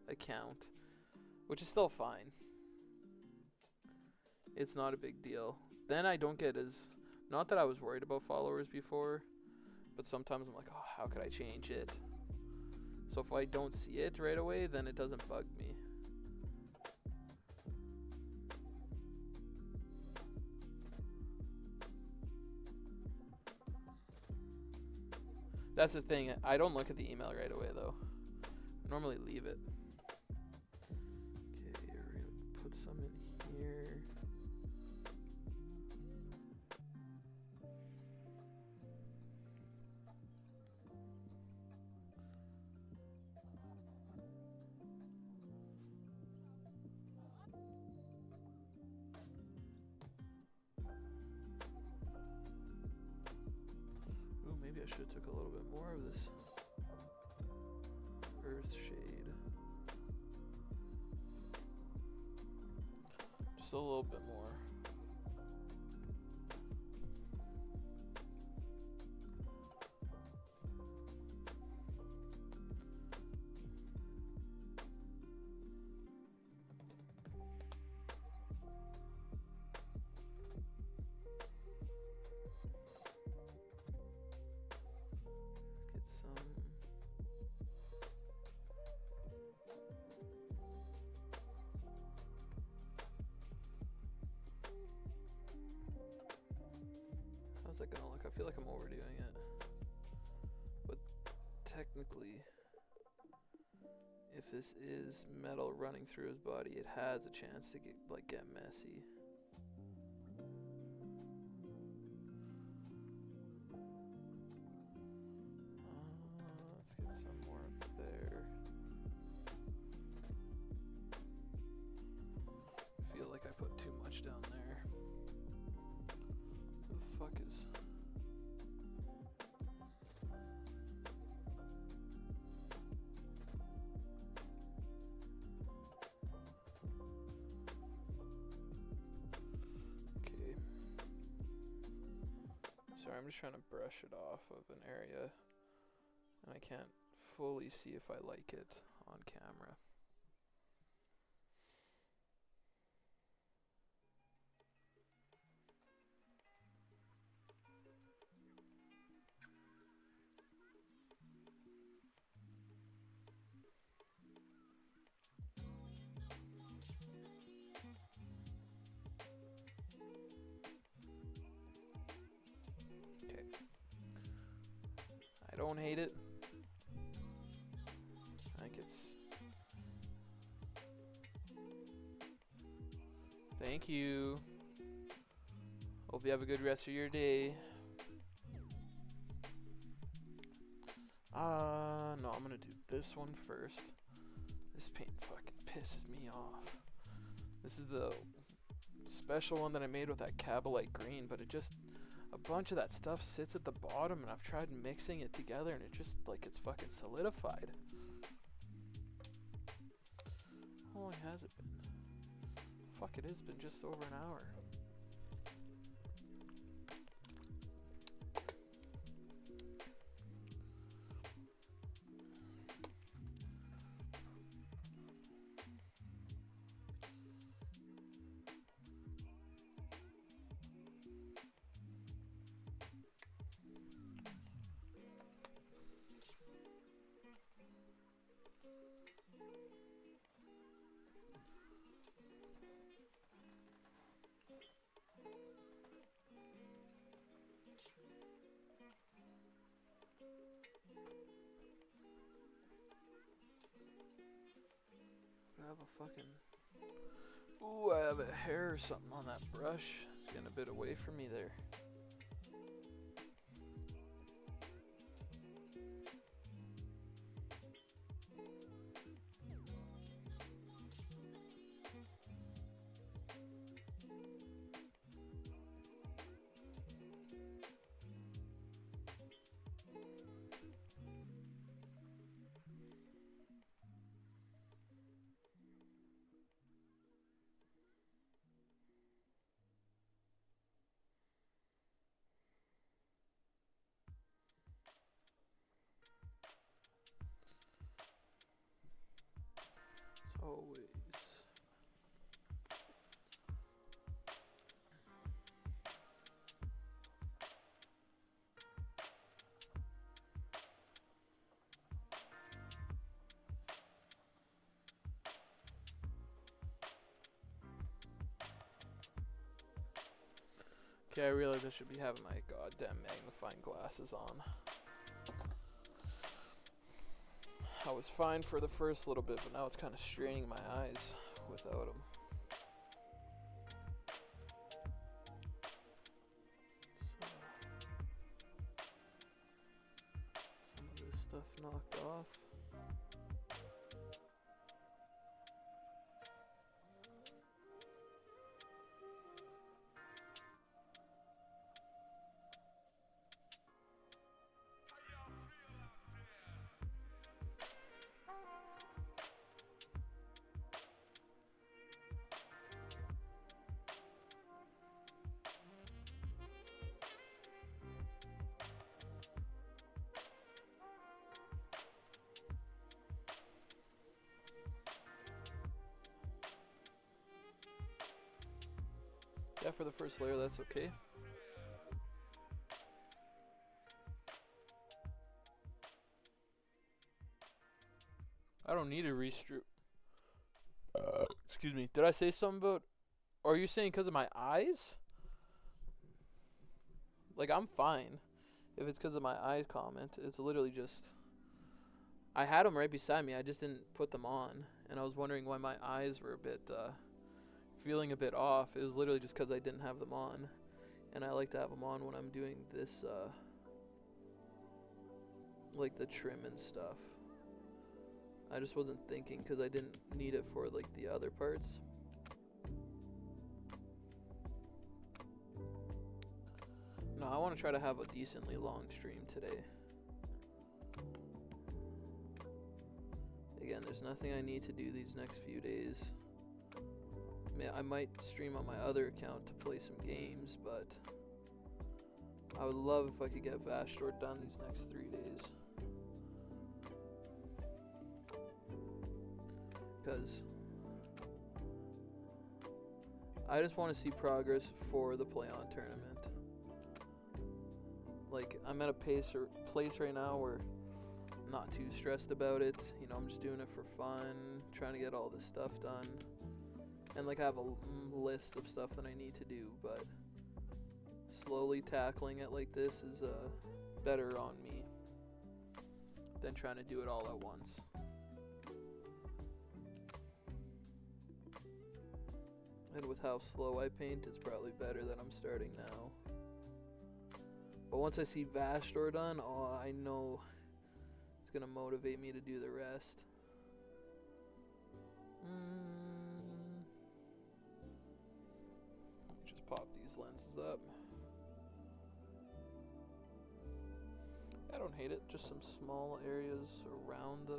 account, which is still fine. It's not a big deal. Then I don't get as, not that I was worried about followers before, but sometimes I'm like, oh, how could I change it? So if I don't see it right away, then it doesn't bug me. That's the thing. I don't look at the email right away, though. I normally leave it. Okay, we're going to put some in here. Ooh, maybe I should have took a little bit more of this earth shade. Just a little bit more. How's that gonna look? I feel like I'm overdoing it. But technically, if this is metal running through his body, it has a chance to get messy. Let's get some more up there. I feel like I put too much down there. Who the fuck is... just trying to brush it off of an area, and I can't fully see if I like it on camera. I don't hate it. I think it's... Thank you. Hope you have a good rest of your day. No, I'm gonna do this one first. This paint fucking pisses me off. This is the special one that I made with that Cabalite green, but it just... A bunch of that stuff sits at the bottom, and I've tried mixing it together, and it just, like, it's fucking solidified. How long has it been? Fuck, it has been just over an hour. I have a fucking... Ooh, I have a hair or something on that brush. It's getting a bit away from me there. Always. Okay, I realize I should be having my goddamn magnifying glasses on. I was fine for the first little bit, but now it's kind of straining my eyes without them. So, some of this stuff knocked off. Yeah, for the first layer, that's okay. I don't need a restru... excuse me. Did I say something about... Are you saying because of my eyes? Like, I'm fine. If it's because of my eye comment, it's literally just... I had them right beside me. I just didn't put them on. And I was wondering why my eyes were a bit... feeling a bit off. It was literally just because I didn't have them on, and I like to have them on when I'm doing this like the trim and stuff. I just wasn't thinking because I didn't need it for like the other parts. No, I want to try to have a decently long stream today. Again, there's nothing I need to do these next few days. I might stream on my other account to play some games, but I would love if I could get Vashtorr done these next 3 days. Because I just want to see progress for the play-on tournament. Like, I'm at a place right now where I'm not too stressed about it. You know, I'm just doing it for fun, trying to get all this stuff done. And, like, I have a list of stuff that I need to do, but slowly tackling it like this is better on me than trying to do it all at once. And with how slow I paint, it's probably better that I'm starting now. But once I see Vashtorr done, oh, I know it's going to motivate me to do the rest. Let me just pop these lenses up. I don't hate it, just some small areas around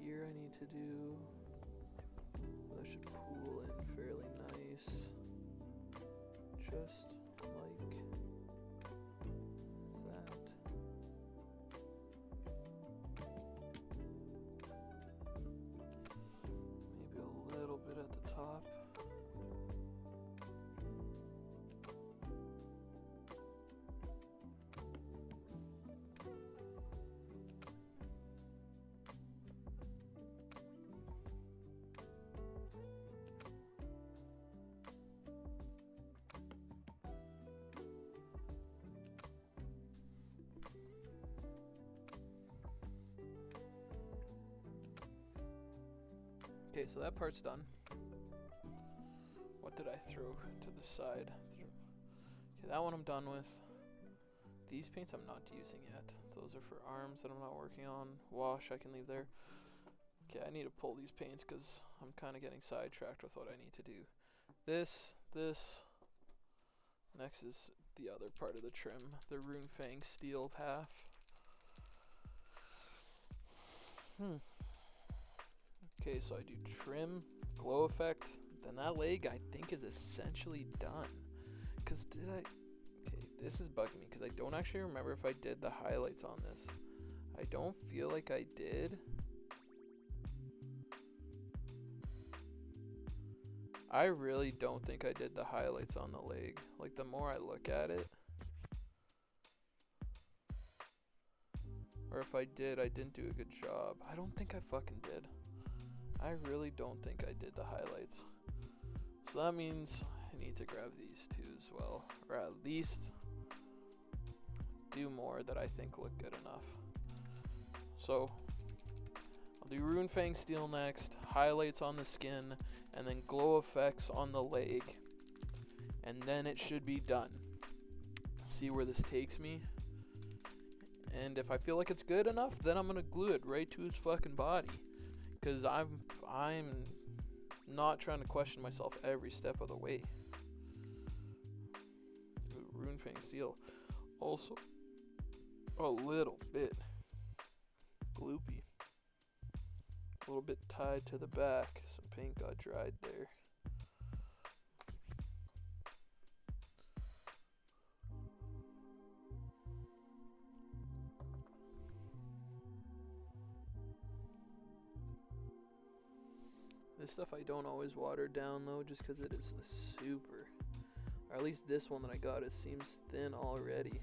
here I need to do. That should pool in fairly nice. Just like that. Maybe a little bit at the top. Okay, so that part's done. What did I throw to the side? Okay, that one I'm done with. These paints I'm not using yet. Those are for arms that I'm not working on. Wash I can leave there. Okay, I need to pull these paints because I'm kind of getting sidetracked with what I need to do. This. Next is the other part of the trim, the Runefang steel half. Okay, so I do trim, glow effect, then that leg I think is essentially done. Cause okay, this is bugging me because I don't actually remember if I did the highlights on this. I don't feel like I did. I really don't think I did the highlights on the leg. Like, the more I look at it, or if I did, I didn't do a good job. I don't think I fucking did. I really don't think I did the highlights. So that means I need to grab these two as well. Or at least do more that I think look good enough. So I'll do Runefang steel next, highlights on the skin, and then glow effects on the leg. And then it should be done. See where this takes me. And if I feel like it's good enough, then I'm gonna glue it right to his fucking body. Because I'm not trying to question myself every step of the way. Runefang steel. Also, a little bit gloopy. A little bit tied to the back. Some paint got dried there. This stuff I don't always water down though, just because it is super, or at least this one that I got, it seems thin already.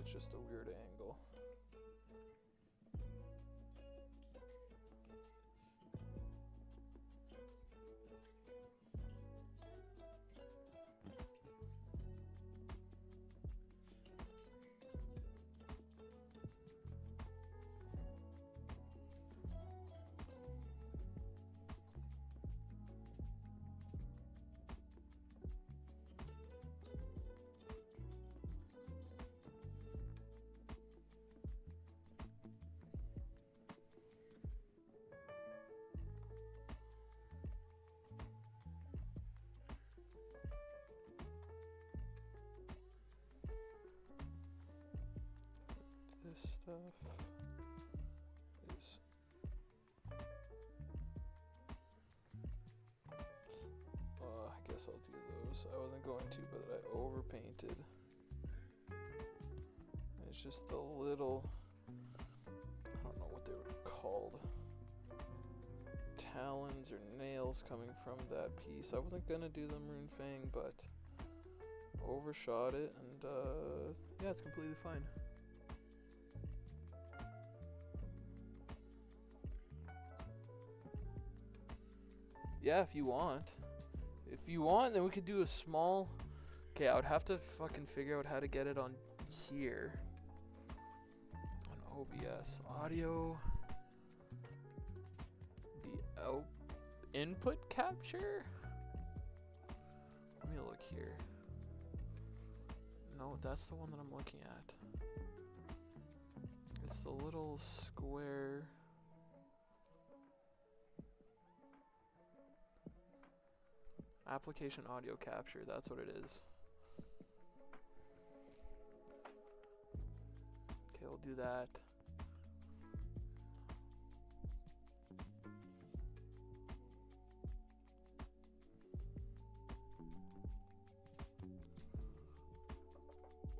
it's just a weird angle. This stuff is I guess I'll do those. I wasn't going to, but I overpainted. It's just the little, I don't know what they were called, talons or nails coming from that piece. I wasn't gonna do the Maroon Fang, but overshot it, and yeah, it's completely fine. Yeah, if you want. If you want, then we could do a small... Okay, I would have to fucking figure out how to get it on here. On OBS. Audio... The out... Input capture? Let me look here. No, that's the one that I'm looking at. It's the little square... Application audio capture, that's what it is. Okay, we'll do that.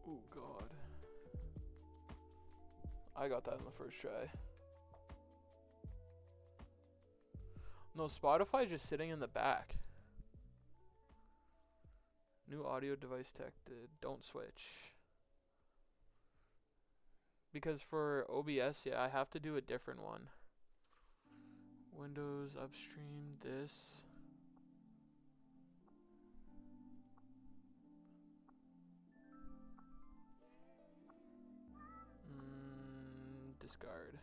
Oh God. I got that in the first try. No, Spotify's just sitting in the back. New audio device detected. Don't switch. Because for OBS, yeah, I have to do a different one. Windows, upstream, this. Discard.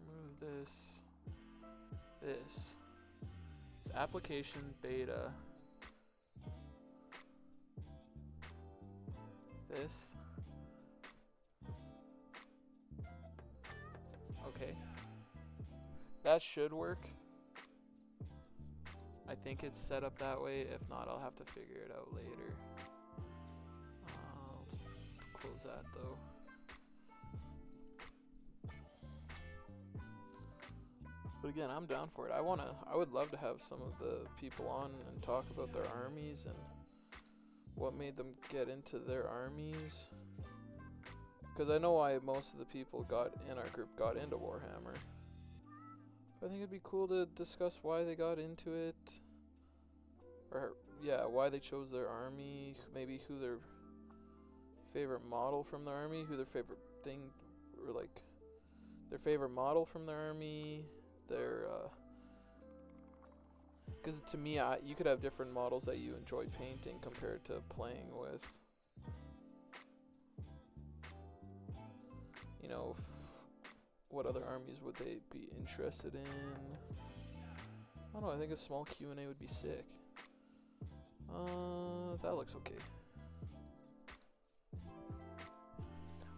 Remove this. This. It's application beta. This. Okay. That should work. I think it's set up that way. If not, I'll have to figure it out later. I'll close that though. But again, I'm down for it. I would love to have some of the people on and talk about their armies and what made them get into their armies. Because I know why most of the people in our group got into Warhammer. I think it'd be cool to discuss why they got into it. Or, yeah, why they chose their army. Maybe who their favorite model from their army. Who their favorite thing, or like, their favorite model from their army. Because to me, you could have different models that you enjoy painting compared to playing with. You know, what other armies would they be interested in? I don't know, I think a small Q&A would be sick. That looks okay.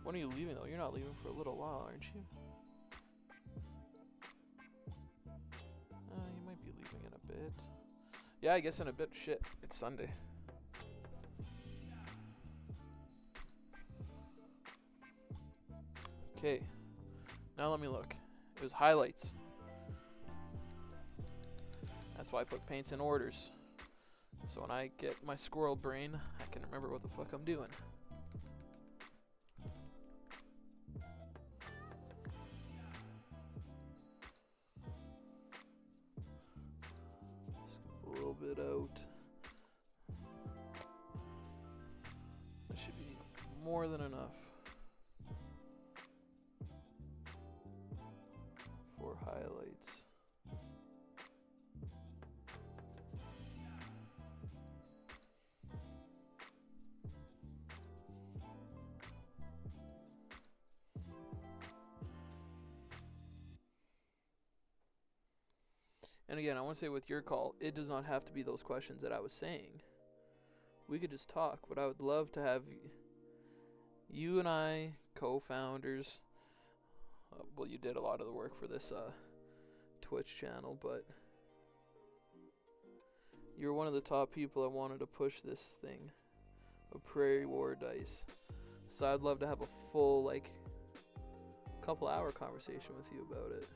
When are you leaving though? You're not leaving for a little while, aren't you? You might be leaving in a bit. Yeah, I guess in a bit. Shit, it's Sunday. Okay, now let me look. It was highlights. That's why I put paints in orders. So when I get my squirrel brain, I can remember what the fuck I'm doing. A little bit out. more than enough for highlights. And again, I want to say with your call, it does not have to be those questions that I was saying. We could just talk, but I would love to have you and I, co-founders. Well, you did a lot of the work for this Twitch channel, but you're one of the top people I wanted to push this thing of Prairie War Dice. So I'd love to have a full, like, couple hour conversation with you about it.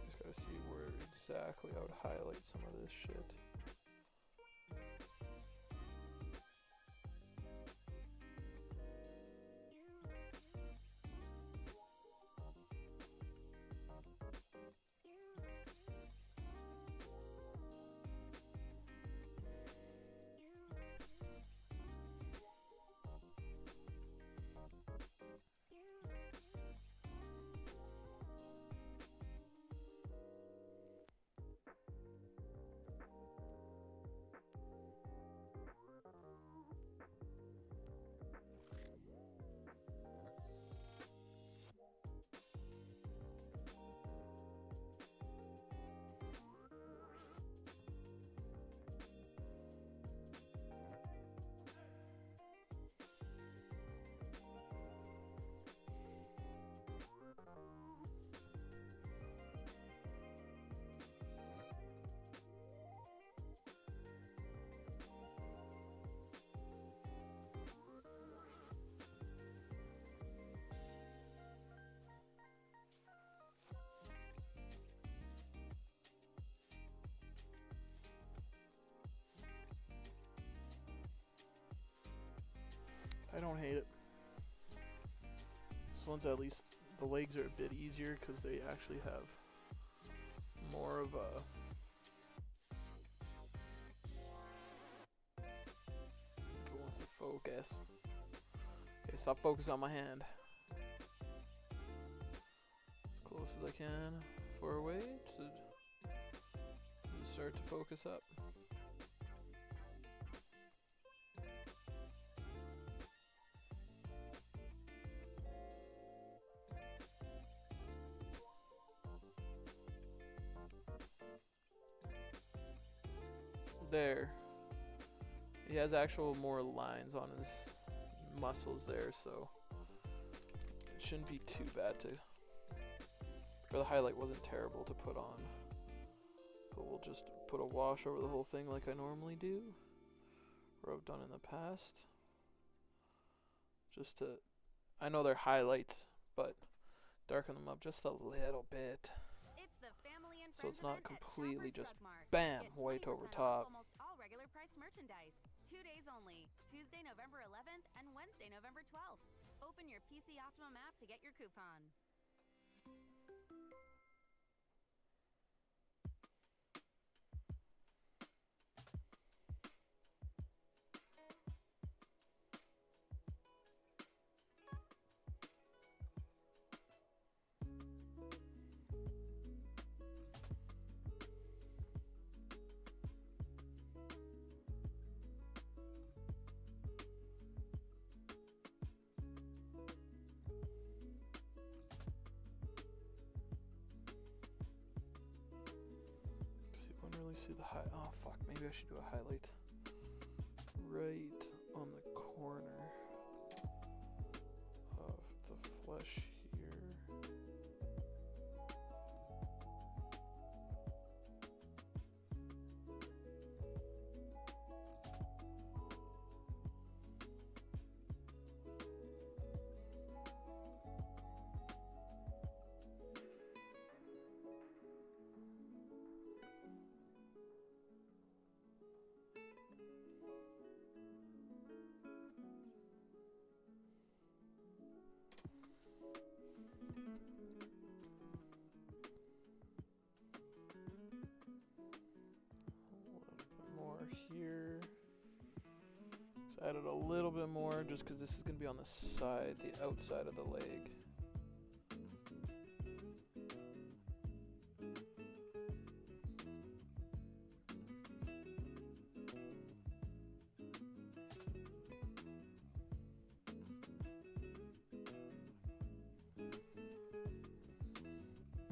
Just gotta see where exactly I would highlight some of this shit. I don't hate it. This one's at least, the legs are a bit easier because they actually have more of a if it wants to focus. Okay, stop focusing on my hand. As close as I can, far away to start to focus up. There. He has actual more lines on his muscles there, so it shouldn't be too bad to, or the highlight wasn't terrible to put on. But we'll just put a wash over the whole thing like I normally do, or I've done in the past. Just to, I know they're highlights, but darken them up just a little bit. So it's not completely just bam, white over top. Almost all regular priced merchandise. 2 days only. Tuesday, November 11th and Wednesday, November 12th. Open your PC Optimum app to get your coupon. Really see the high. Oh fuck, maybe I should do a highlight right on the corner of the flesh here. Here. So added a little bit more just because this is going to be on the side, the outside of the leg.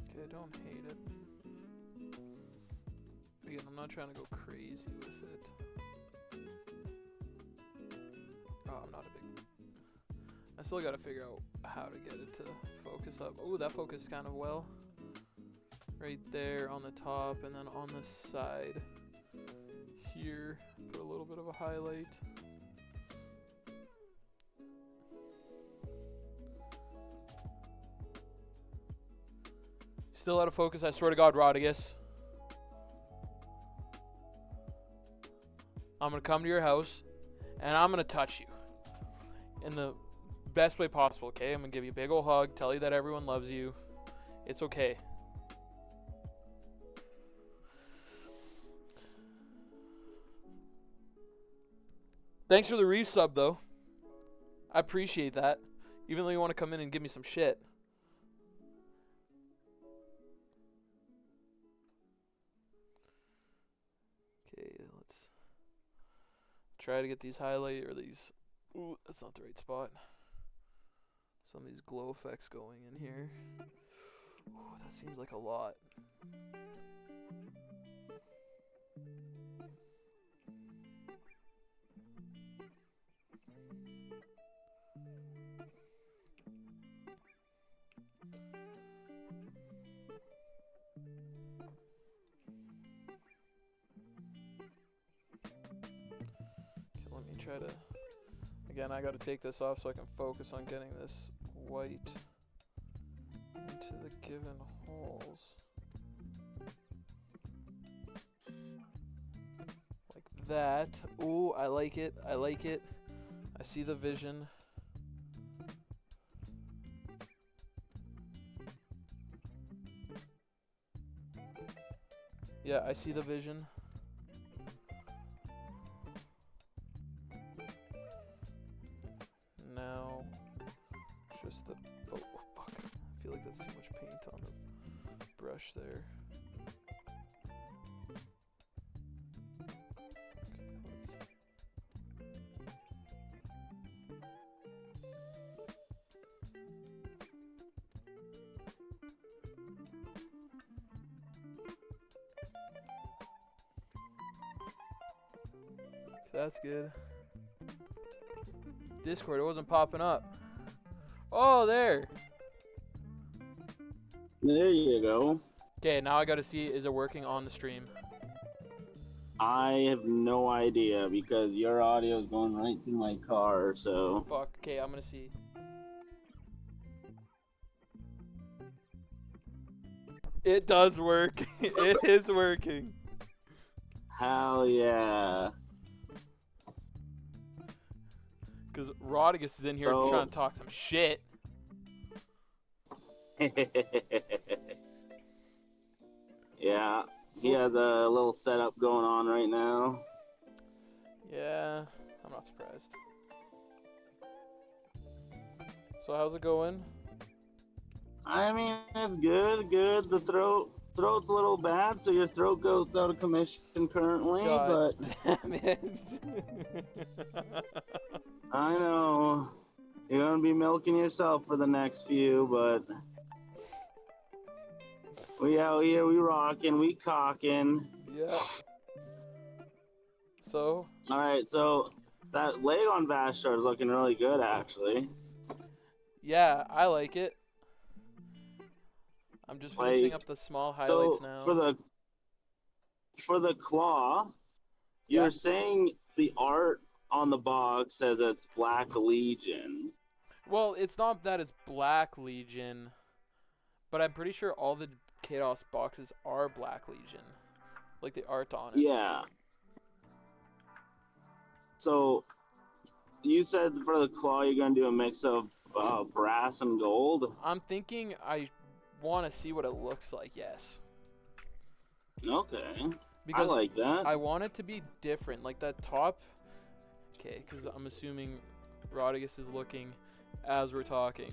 Okay, I don't hate it. Again, I'm not trying to go crazy with it. Oh, I'm not a big... I still gotta figure out how to get it to focus up. Oh, that focused kind of well. Right there on the top, and then on the side here, put a little bit of a highlight. Still out of focus, I swear to God, Rodigus. I'm going to come to your house, and I'm going to touch you in the best way possible, okay? I'm going to give you a big old hug, tell you that everyone loves you. It's okay. Thanks for the resub, though. I appreciate that, even though you want to come in and give me some shit. Okay, let's try to get these highlight or these... Ooh, that's not the right spot. Some of these glow effects going in here. Ooh, that seems like a lot. Okay, let me try to... Again, I gotta take this off so I can focus on getting this white into the given holes. Like that. Ooh, I like it. I like it. I see the vision. Yeah, I see the vision. Now, just the... Oh, fuck. I feel like that's too much paint on the brush there. That's good. Discord, it wasn't popping up. Oh, there. There you go. Okay, now I gotta see, is it working on the stream? I have no idea because your audio is going right through my car, so... Fuck, okay, I'm gonna see. It does work. It is working. Hell yeah. Because Rodigus is in here trying to talk some shit. Yeah, he has a little setup going on right now. Yeah, I'm not surprised. So how's it going? I mean, it's good. The throat's a little bad, so your throat goat's out of commission currently, God but... damn it. I know. You're gonna be milking yourself for the next few, but... We out here, we rocking, we cocking. Yeah. So? Alright, so That leg on Vashtorr is looking really good, actually. Yeah, I like it. I'm just finishing Like, up the small highlights so now. for the claw, you Yeah. were saying the art on the box says it's Black Legion. Well, it's not that it's Black Legion, but I'm pretty sure all the Chaos boxes are Black Legion. Like the art on it. Yeah. So you said for the claw you're gonna do a mix of brass and gold. I'm thinking I want to see what it looks like, yes. Okay, I Because like that. I want it to be different. Like that top. Okay, because I'm assuming Rodigus is looking as we're talking.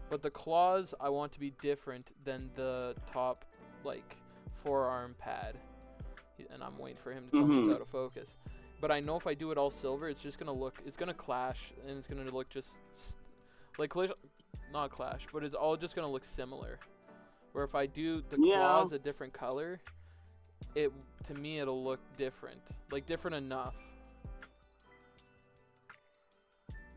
But the claws I want to be different than the top, like, forearm pad. And I'm waiting for him to tell me it's out of focus. But I know if I do it all silver, it's just going to look, it's going to clash, and it's going to look just, like, not clash, but it's all just going to look similar. Where if I do the claws a different color, to me it'll look different. Like, different enough.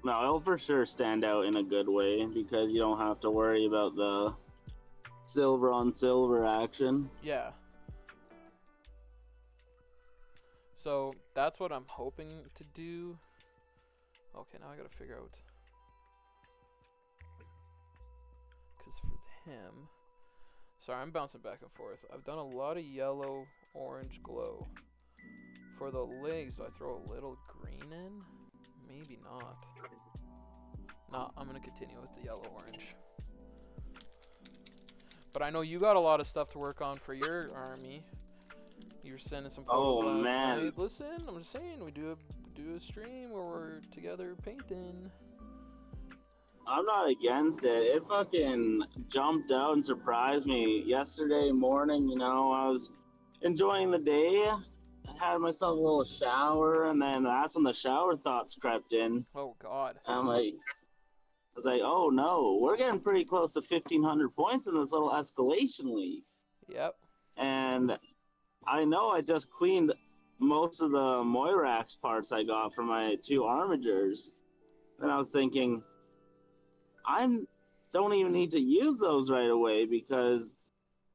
No, it'll for sure stand out in a good way because you don't have to worry about the silver on silver action. Yeah. So that's what I'm hoping to do. Okay, now I gotta figure out. Because for him. Sorry, I'm bouncing back and forth. I've done a lot of yellow, orange glow. For the legs, do I throw a little green in? Maybe not. Nah, I'm gonna continue with the yellow, orange. But I know you got a lot of stuff to work on for your army. You were sending some photos last night. Listen, I'm just saying, we do a stream where we're together painting. I'm not against it. It fucking jumped out and surprised me yesterday morning. You know, I was enjoying the day. I had myself a little shower, and then that's when the shower thoughts crept in. Oh God. I'm like, I was like, oh no, we're getting pretty close to 1,500 points in this little escalation league. Yep. And I know I just cleaned most of the Moirax parts I got from my 2 armigers. And I was thinking, I don't even need to use those right away because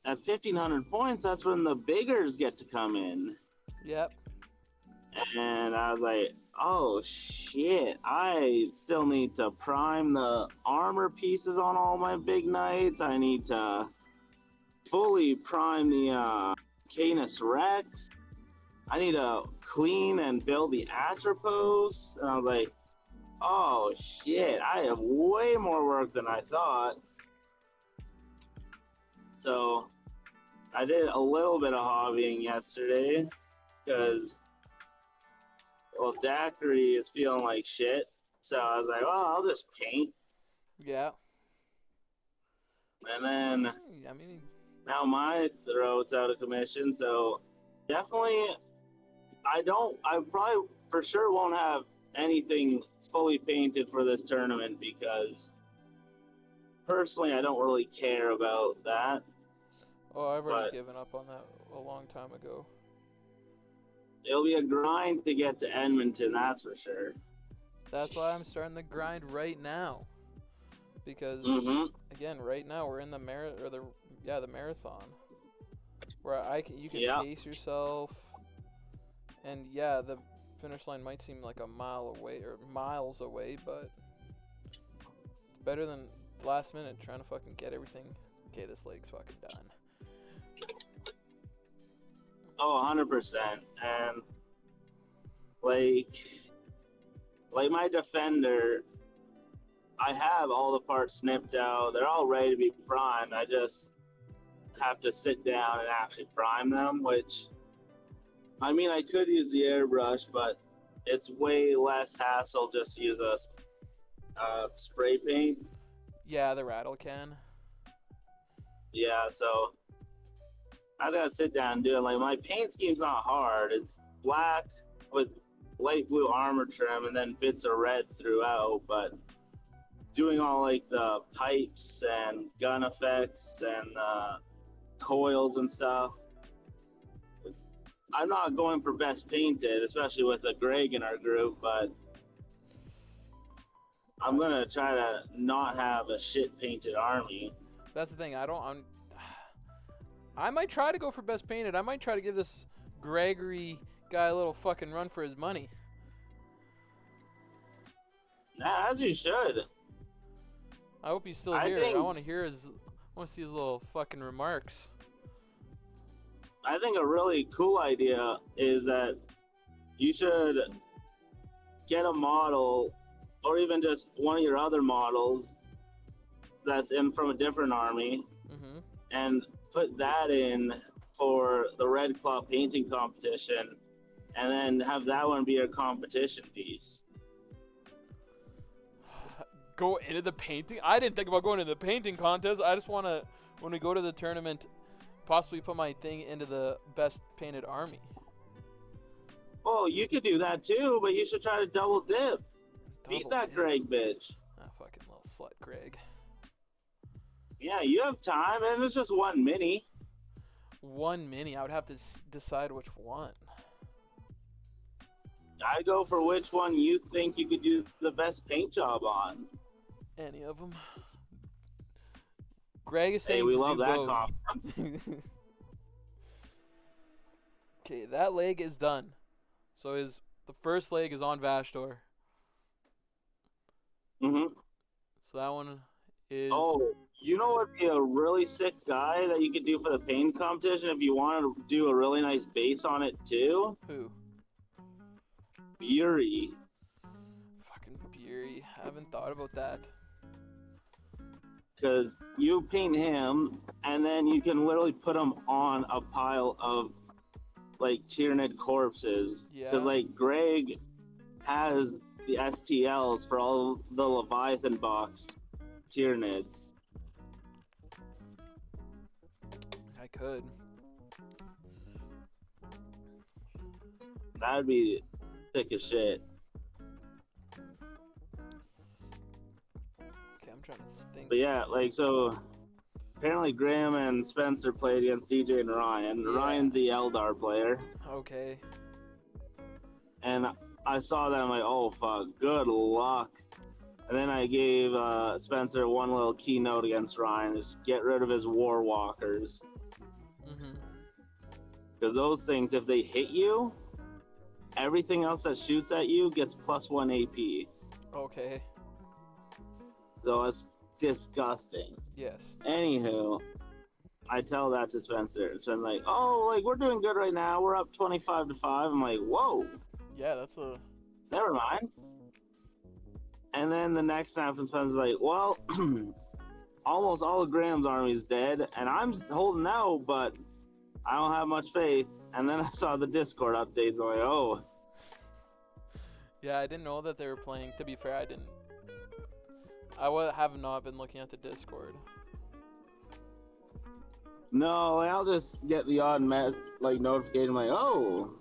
at 1,500 points, that's when the biggers get to come in. Yep. And I was like, oh shit, I still need to prime the armor pieces on all my big knights. I need to fully prime the Canis Rex. I need to clean and build the Atropos. And I was like, oh shit, I have way more work than I thought. So I did a little bit of hobbying yesterday because, well, Daiquiri is feeling like shit. So I was like, well, I'll just paint. Yeah. And then I mean, now my throat's out of commission. So definitely, I probably for sure won't have anything fully painted for this tournament because personally, I don't really care about that. oh, I've already given up on that a long time ago. It'll be a grind to get to Edmonton, that's for sure. That's why I'm starting the grind right now. Because again, right now we're in the marathon, where you can pace yourself, and yeah, the finish line might seem like a mile away or miles away, but it's better than last minute trying to fucking get everything. Okay, this leg's fucking done. Oh, 100%. And like my defender, I have all the parts snipped out. They're all ready to be primed. I just have to sit down and actually prime them, which, I mean, I could use the airbrush, but it's way less hassle just to use a spray paint. Yeah, the rattle can. Yeah, so I gotta sit down and do it. Like, my paint scheme's not hard. It's black with light blue armor trim and then bits of red throughout, but doing all like the pipes and gun effects and coils and stuff, I'm not going for best painted, especially with a Greg in our group, but I'm gonna try to not have a shit painted army. That's the thing. I might try to go for best painted. I might try to give this Gregory guy a little fucking run for his money. Nah, as you should. I hope he's still here. I want to hear his. I want to see his little fucking remarks. I think a really cool idea is that you should get a model, or even just one of your other models that's in from a different army, and put that in for the Red Claw painting competition, and then have that one be your competition piece. Go into the painting? I didn't think about going into the painting contest. I just want to, when we go to the tournament, possibly put my thing into the best painted army. Oh, you could do that too, but you should try to double dip. Beat that Greg bitch. Ah, fucking little slut Greg. Yeah, you have time, and it's just one mini. One mini? I would have to decide which one. I'd go for which one you think you could do the best paint job on. Any of them. Greg is saying hey, we to love do that both. conference. Okay, that leg is done. So the first leg is on Vashtorr. So that one is. Oh, you know what would be a really sick guy that you could do for the paint competition if you wanted to do a really nice base on it too? Who? Fury. Fucking Fury. I haven't thought about that. Because you paint him, and then you can literally put him on a pile of like Tyrannid corpses. Yeah. Because like Greg has the STLs for all the Leviathan box Tyrannids. I could. That'd be sick as shit. Okay, I'm trying to think. But yeah, like, so apparently Graham and Spencer played against DJ and Ryan. Yeah. Ryan's the Eldar player. Okay. And I saw that, I'm like, oh fuck, good luck. And then I gave Spencer one little keynote against Ryan, just get rid of his War Walkers. Because those things, if they hit you, everything else that shoots at you gets +1 AP. Okay. So it's disgusting. Yes. Anywho, I tell that to Spencer. Spencer's like, oh, like, we're doing good right now. We're up 25-5. I'm like, whoa. Yeah, that's a... Never mind. And then the next time from Spencer's like, well, almost all of Graham's army is dead, and I'm holding out, but I don't have much faith. And then I saw the Discord updates. I'm like, oh. Yeah, I didn't know that they were playing. To be fair, I didn't. Have not been looking at the Discord. No, I'll just get the odd notification like, oh,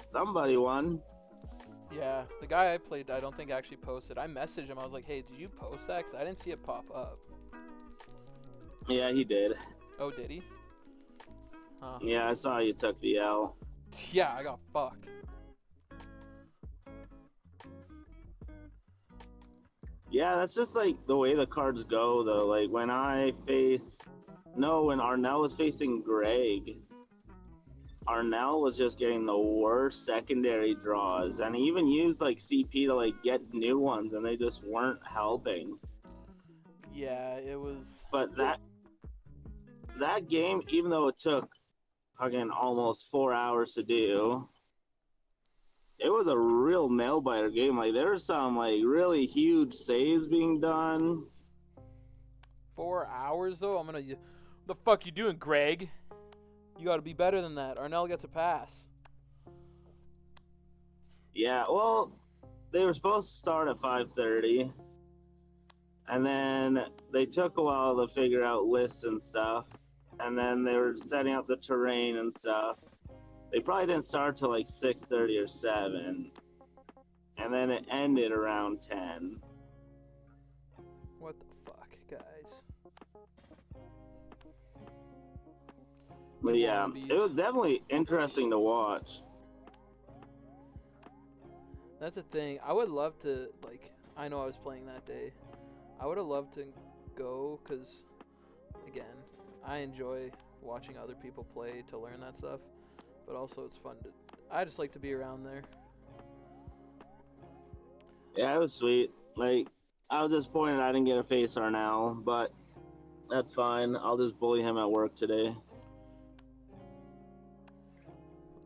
somebody won. Yeah, the guy I played, I don't think actually posted. I messaged him. I was like, hey, did you post that? Because I didn't see it pop up. Yeah, he did. Oh, did he? Huh. Yeah, I saw you took the L. Yeah, I got fucked. Yeah, that's just like the way the cards go, though. Like when when Arnell was facing Greg, Arnell was just getting the worst secondary draws, and he even used like CP to like get new ones, and they just weren't helping. Yeah, it was. But that game, even though it took fucking almost 4 hours to do, it was a real nail biter game. Like there were some like really huge saves being done. 4 hours though? What the fuck you doing, Greg? You gotta be better than that. Arnell gets a pass. Yeah, well, they were supposed to start at 5:30, and then they took a while to figure out lists and stuff, and then they were setting up the terrain and stuff. They probably didn't start till like 6:30 or 7, and then it ended around 10. What the fuck, guys? But yeah, it was definitely interesting to watch. That's the thing. I would love to, like, I know I was playing that day. I would have loved to go because, again, I enjoy watching other people play to learn that stuff. But also it's fun to... I just like to be around there. Yeah, it was sweet. Like, I was disappointed I didn't get a face Arnell, but that's fine. I'll just bully him at work today.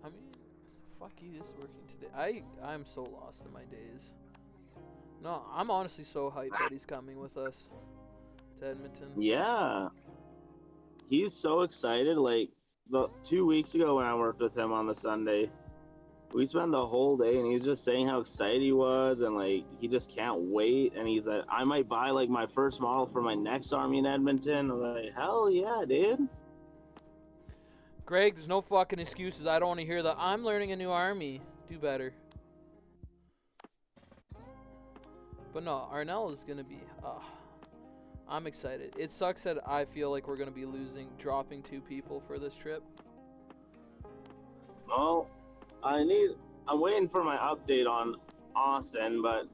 I mean, fuck, he is working today. I'm so lost in my days. No, I'm honestly so hyped that he's coming with us to Edmonton. Yeah. He's so excited. Like, 2 weeks ago when I worked with him on the Sunday, we spent the whole day and he was just saying how excited he was and like he just can't wait. And he's like, I might buy like my first model for my next army in Edmonton. I'm like, hell yeah, dude. Greg, there's no fucking excuses. I don't want to hear that. I'm learning a new army. Do better. But no, Arnell is going to be... I'm excited. It sucks that I feel like we're going to be dropping 2 people for this trip. Well, I'm waiting for my update on Austin, but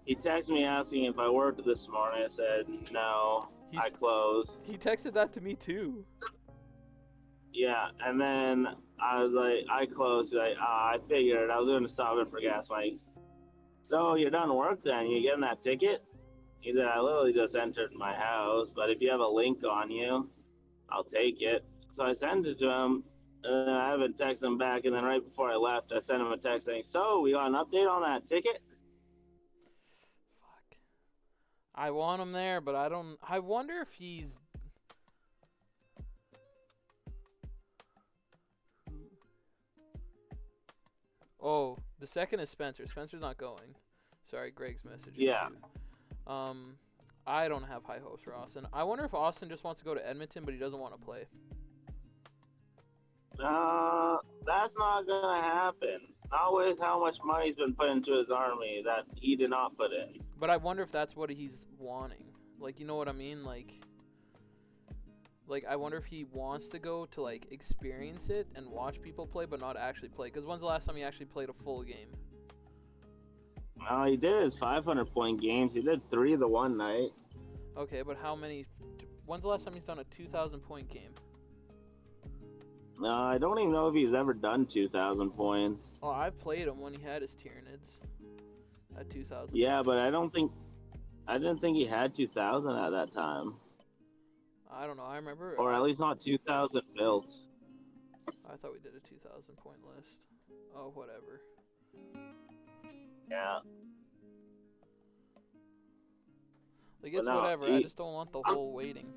he texted me asking if I worked this morning. I said, no, I closed. He texted that to me too. Yeah, and then I was like, I closed. Like, I figured I was going to stop it for gas. Like, so you're done work then? You getting that ticket? He said, I literally just entered my house, but if you have a link on you, I'll take it. So I sent it to him, and then I haven't texted him back. And then right before I left, I sent him a text saying, so we got an update on that ticket? Fuck. I want him there, but I wonder if he's... Oh, the second is Spencer. Spencer's not going. Sorry, Greg's messaging Yeah. too. I don't have high hopes for Austin. I wonder if Austin just wants to go to Edmonton, but he doesn't want to play. That's not gonna happen. Not with how much money's been put into his army that he did not put in. But I wonder if that's what he's wanting. Like, you know what I mean? Like I wonder if he wants to go to, like, experience it and watch people play, but not actually play. Because when's the last time he actually played a full game? He did his 500-point games. He did 3 the one night. Okay, but how many... When's the last time he's done a 2,000-point game? I don't even know if he's ever done 2,000 points. Oh, I've played him when he had his Tyranids at 2,000. Yeah, but I didn't think he had 2,000 at that time. I don't know. I remember... Or at least not 2,000 built. I thought we did a 2,000-point list. Oh, whatever. Yeah. Like, it's whatever. I just don't want the whole waiting.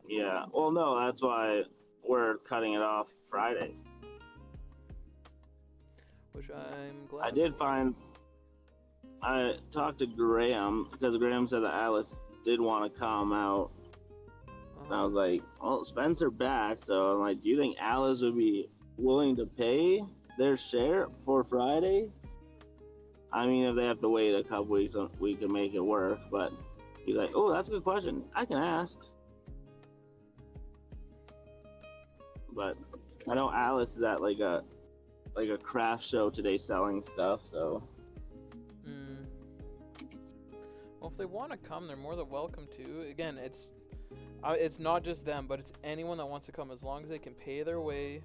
Yeah. Well, no, that's why we're cutting it off Friday. Which I'm glad. I did find... I talked to Graham, because Graham said that Alice did want to come out. And I was like, well, Spencer back, so I'm like, do you think Alice would be willing to pay their share for Friday? I mean, if they have to wait a couple weeks, we can make it work. But he's like, oh, that's a good question. I can ask. But I know Alice is at like a craft show today selling stuff, so. Well, if they want to come, they're more than welcome to. Again, it's not just them, but it's anyone that wants to come. As long as they can pay their way,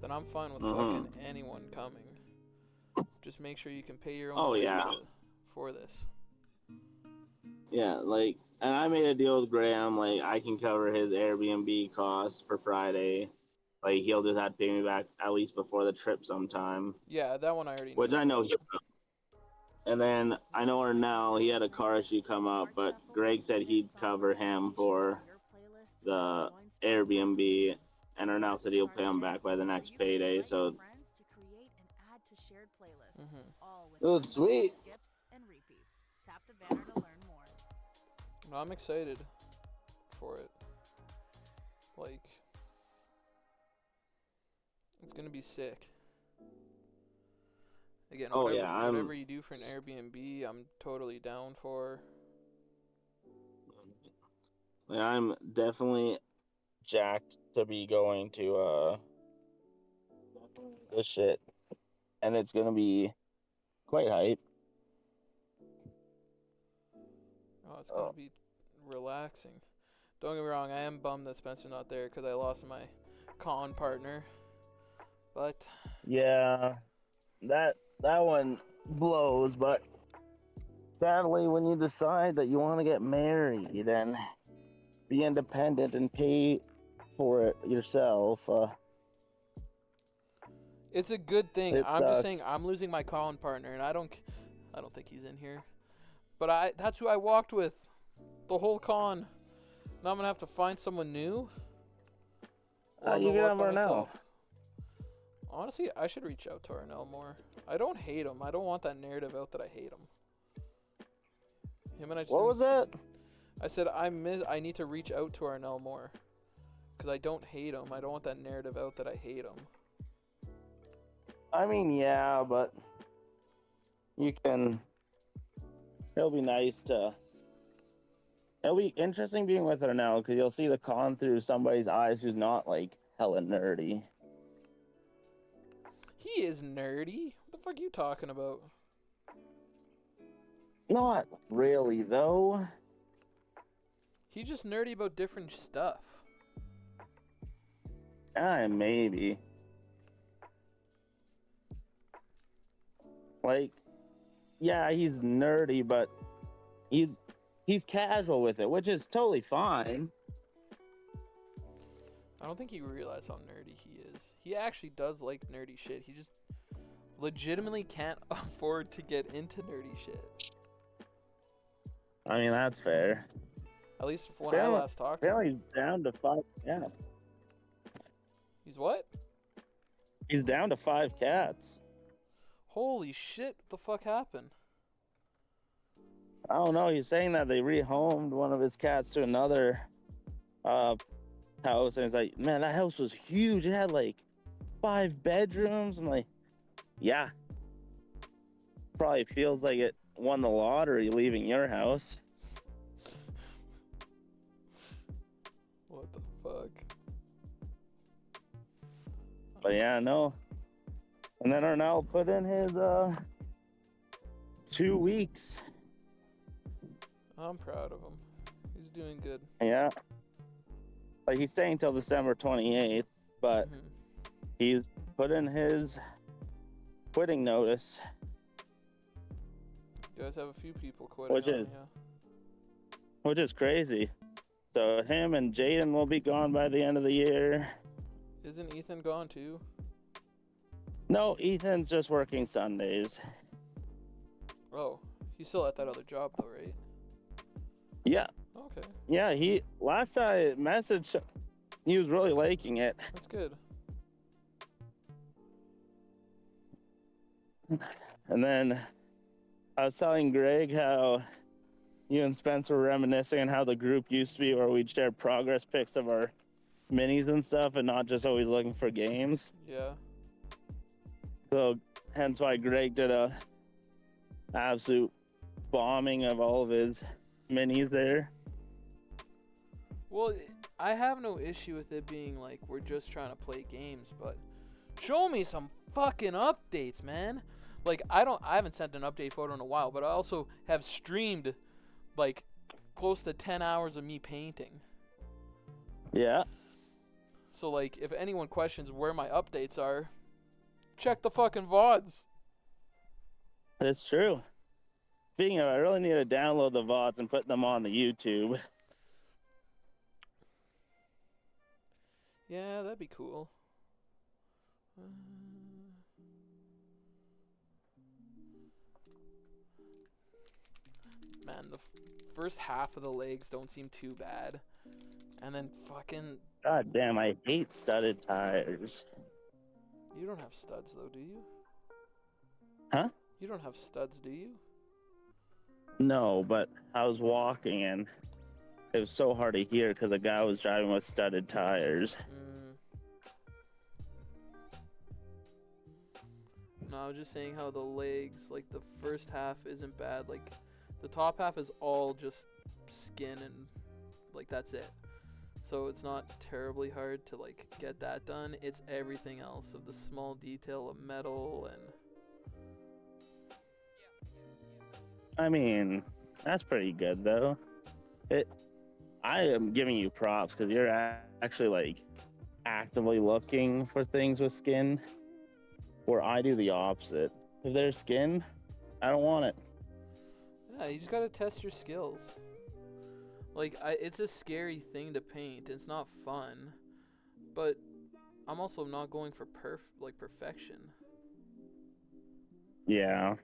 then I'm fine with fucking anyone coming. Just make sure you can pay your own way for this. Yeah, like, and I made a deal with Graham, like, I can cover his Airbnb costs for Friday. Like, he'll just have to pay me back at least before the trip sometime. Yeah, that one I already knew. Which I know he will. And then I know Arnell, he had a car issue come up, but Greg said he'd cover him for the Airbnb, and Arnell said he'll pay him back by the next payday, so... Oh, sweet. No, I'm excited for it. Like, it's gonna be sick. Again, whatever you do for an Airbnb, I'm totally down for. Yeah, I'm definitely jacked to be going to this shit, and it's gonna be quite hype. Oh, it's gonna be relaxing. Don't get me wrong, I am bummed that Spencer's not there because I lost my con partner. But Yeah, that one blows, but sadly, when you decide that you want to get married and be independent and pay for it yourself, it's a good thing. it I'm just saying sucks. I'm losing my con partner, and I don't think he's in here. But that's who I walked with the whole con. Now I'm gonna have to find someone new. Or I'm You gonna can walk have by Arnell. myself. Honestly, I should reach out to Arnell more. I don't hate him. I don't want that narrative out that I hate him. Him and I just What was that? I said I need to reach out to Arnell more. Because I don't hate him. I don't want that narrative out that I hate him. I mean, yeah, but you can. It'll be nice to. It'll be interesting being with her now because you'll see the con through somebody's eyes who's not like hella nerdy. He is nerdy. What the fuck are you talking about? Not really, though. He's just nerdy about different stuff. Maybe. Like, yeah, he's nerdy, but he's casual with it, which is totally fine. I don't think you realize how nerdy he is. He actually does like nerdy shit. He just legitimately can't afford to get into nerdy shit. I mean, that's fair. At least when I last talked to him. Apparently, he's down to 5 cats. He's what? He's down to 5 cats. Holy shit, what the fuck happened? I don't know. He's saying that they rehomed one of his cats to another house, and he's like, man, that house was huge. It had like 5 bedrooms. I'm like, yeah. Probably feels like it won the lottery leaving your house. What the fuck? But yeah, no. And then Arnell put in his 2 weeks. I'm proud of him. He's doing good. Yeah. Like he's staying till December 28th, but he's put in his quitting notice. You guys have a few people quitting. Which is crazy. So him and Jaden will be gone by the end of the year. Isn't Ethan gone too? No, Ethan's just working Sundays. Oh, he's still at that other job though, right? Yeah. Okay. Yeah, last I messaged, he was really liking it. That's good. And then I was telling Greg how you and Spence were reminiscing on how the group used to be where we'd share progress pics of our minis and stuff and not just always looking for games. Yeah. So hence why Greg did a absolute bombing of all of his minis there. Well, I have no issue with it being like we're just trying to play games, but show me some fucking updates, man. Like I haven't sent an update photo in a while, but I also have streamed like close to 10 hours of me painting. Yeah. So like if anyone questions where my updates are, check the fucking VODs. That's true. Speaking of, I really need to download the VODs and put them on the YouTube. Yeah, that'd be cool. Man, the first half of the legs don't seem too bad. And then fucking... God damn, I hate studded tires. You don't have studs though, do you? Huh? You don't have studs, do you? No, but I was walking and it was so hard to hear because the guy was driving with studded tires. No, I was just saying how the legs, like the first half isn't bad. Like the top half is all just skin and like that's it. So it's not terribly hard to like get that done. It's everything else of the small detail of metal and... I mean, That's pretty good though. It. I am giving you props because you're actually like actively looking for things with skin, where I do the opposite. If there's skin, I don't want it. Yeah, you just gotta test your skills. Like, it's a scary thing to paint. It's not fun, but I'm also not going for perfection. Yeah.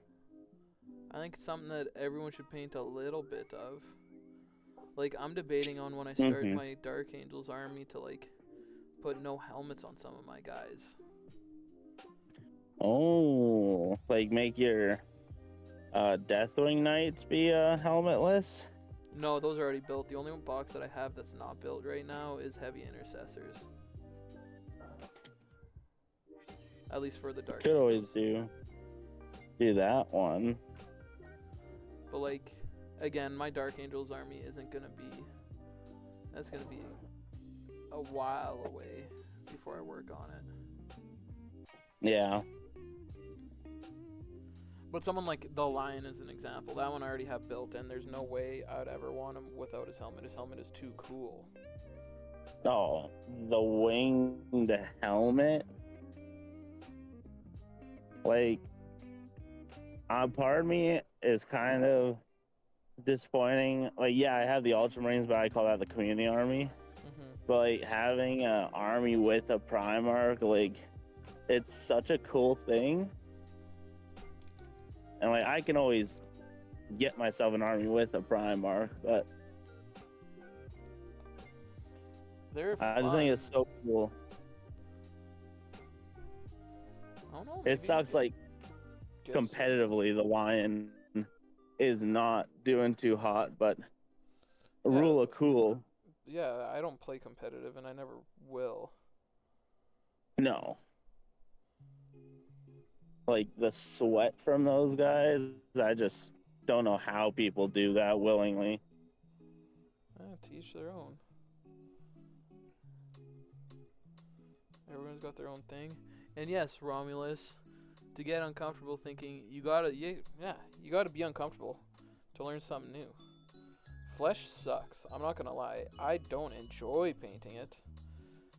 I think it's something that everyone should paint a little bit of. Like, I'm debating on when I start Mm-hmm. my Dark Angels army to, like, put no helmets on some of my guys. Oh, like make your Deathwing Knights be helmetless? No, those are already built. The only box that I have that's not built right now is Heavy Intercessors. At least for the Dark Could always Angels. do that one. But, like, again, my Dark Angels army isn't gonna be... That's gonna be a while away before I work on it. Yeah. But someone like the Lion is an example. That one I already have built, and there's no way I'd ever want him without his helmet. His helmet is too cool. Oh, the winged helmet. Like, part of me is kind of disappointing. Like, yeah, I have the Ultramarines, but I call that the community army. Mm-hmm. But like having an army with a Primarch, like, it's such a cool thing. And like, I can always get myself an army with a Primarch, but They're I fun. just think it's so cool. I don't know. It sucks like competitively the Lion is not doing too hot, but rule of cool. Yeah, I don't play competitive, and I never will. No. Like the sweat from those guys, I just don't know how people do that willingly. To each their own. Everyone's got their own thing. And yes, Romulus, to get uncomfortable thinking, you gotta be uncomfortable to learn something new. Flesh sucks. I'm not gonna lie. I don't enjoy painting it,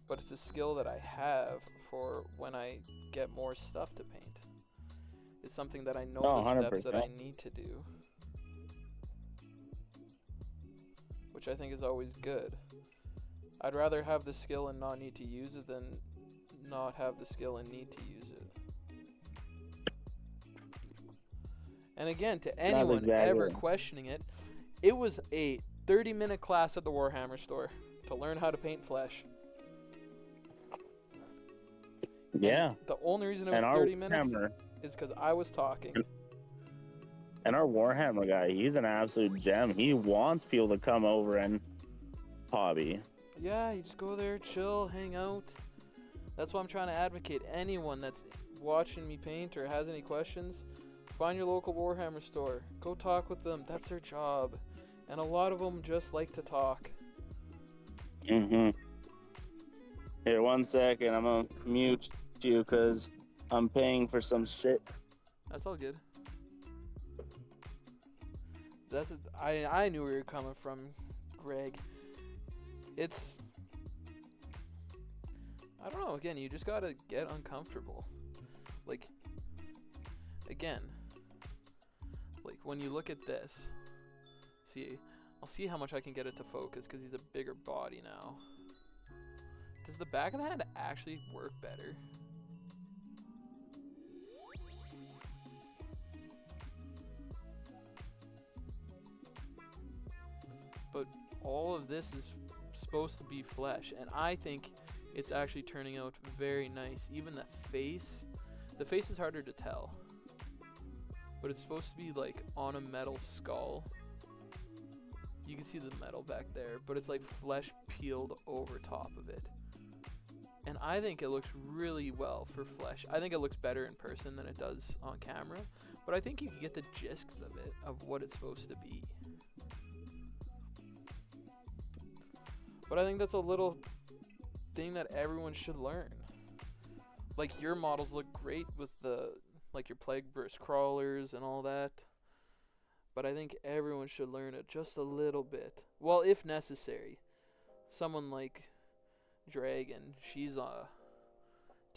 but it's a skill that I have for when I get more stuff to paint. It's something that I know the steps that I need to do, which I think is always good. I'd rather have the skill and not need to use it than not have the skill and need to use it. And again, to anyone ever questioning it, it was a 30-minute class at the Warhammer store to learn how to paint flesh. Yeah. And the only reason it was 30 minutes is because I was talking. And our Warhammer guy, he's an absolute gem. He wants people to come over and hobby. Yeah, you just go there, chill, hang out. That's why I'm trying to advocate. Anyone that's watching me paint or has any questions, find your local Warhammer store. Go talk with them. That's their job. And a lot of them just like to talk. Mm-hmm. Here, 1 second. I'm going to mute you because I'm paying for some shit. That's all good. I knew where you're coming from, Greg. It's... I don't know, again, you just gotta get uncomfortable. Like, again, like when you look at this, I'll see how much I can get it to focus because he's a bigger body now. Does the back of the hand actually work better? But all of this is supposed to be flesh, and I think it's actually turning out very nice. Even the face is harder to tell, but it's supposed to be like on a metal skull. You can see the metal back there, but it's like flesh peeled over top of it. And I think it looks really well for flesh. I think it looks better in person than it does on camera, but I think you can get the gist of it, of what it's supposed to be. But I think that's a little thing that everyone should learn. Like, your models look great with the, like, your plague burst crawlers and all that. but I think everyone should learn it just a little bit. Well, if necessary. Someone like Dragon, she's a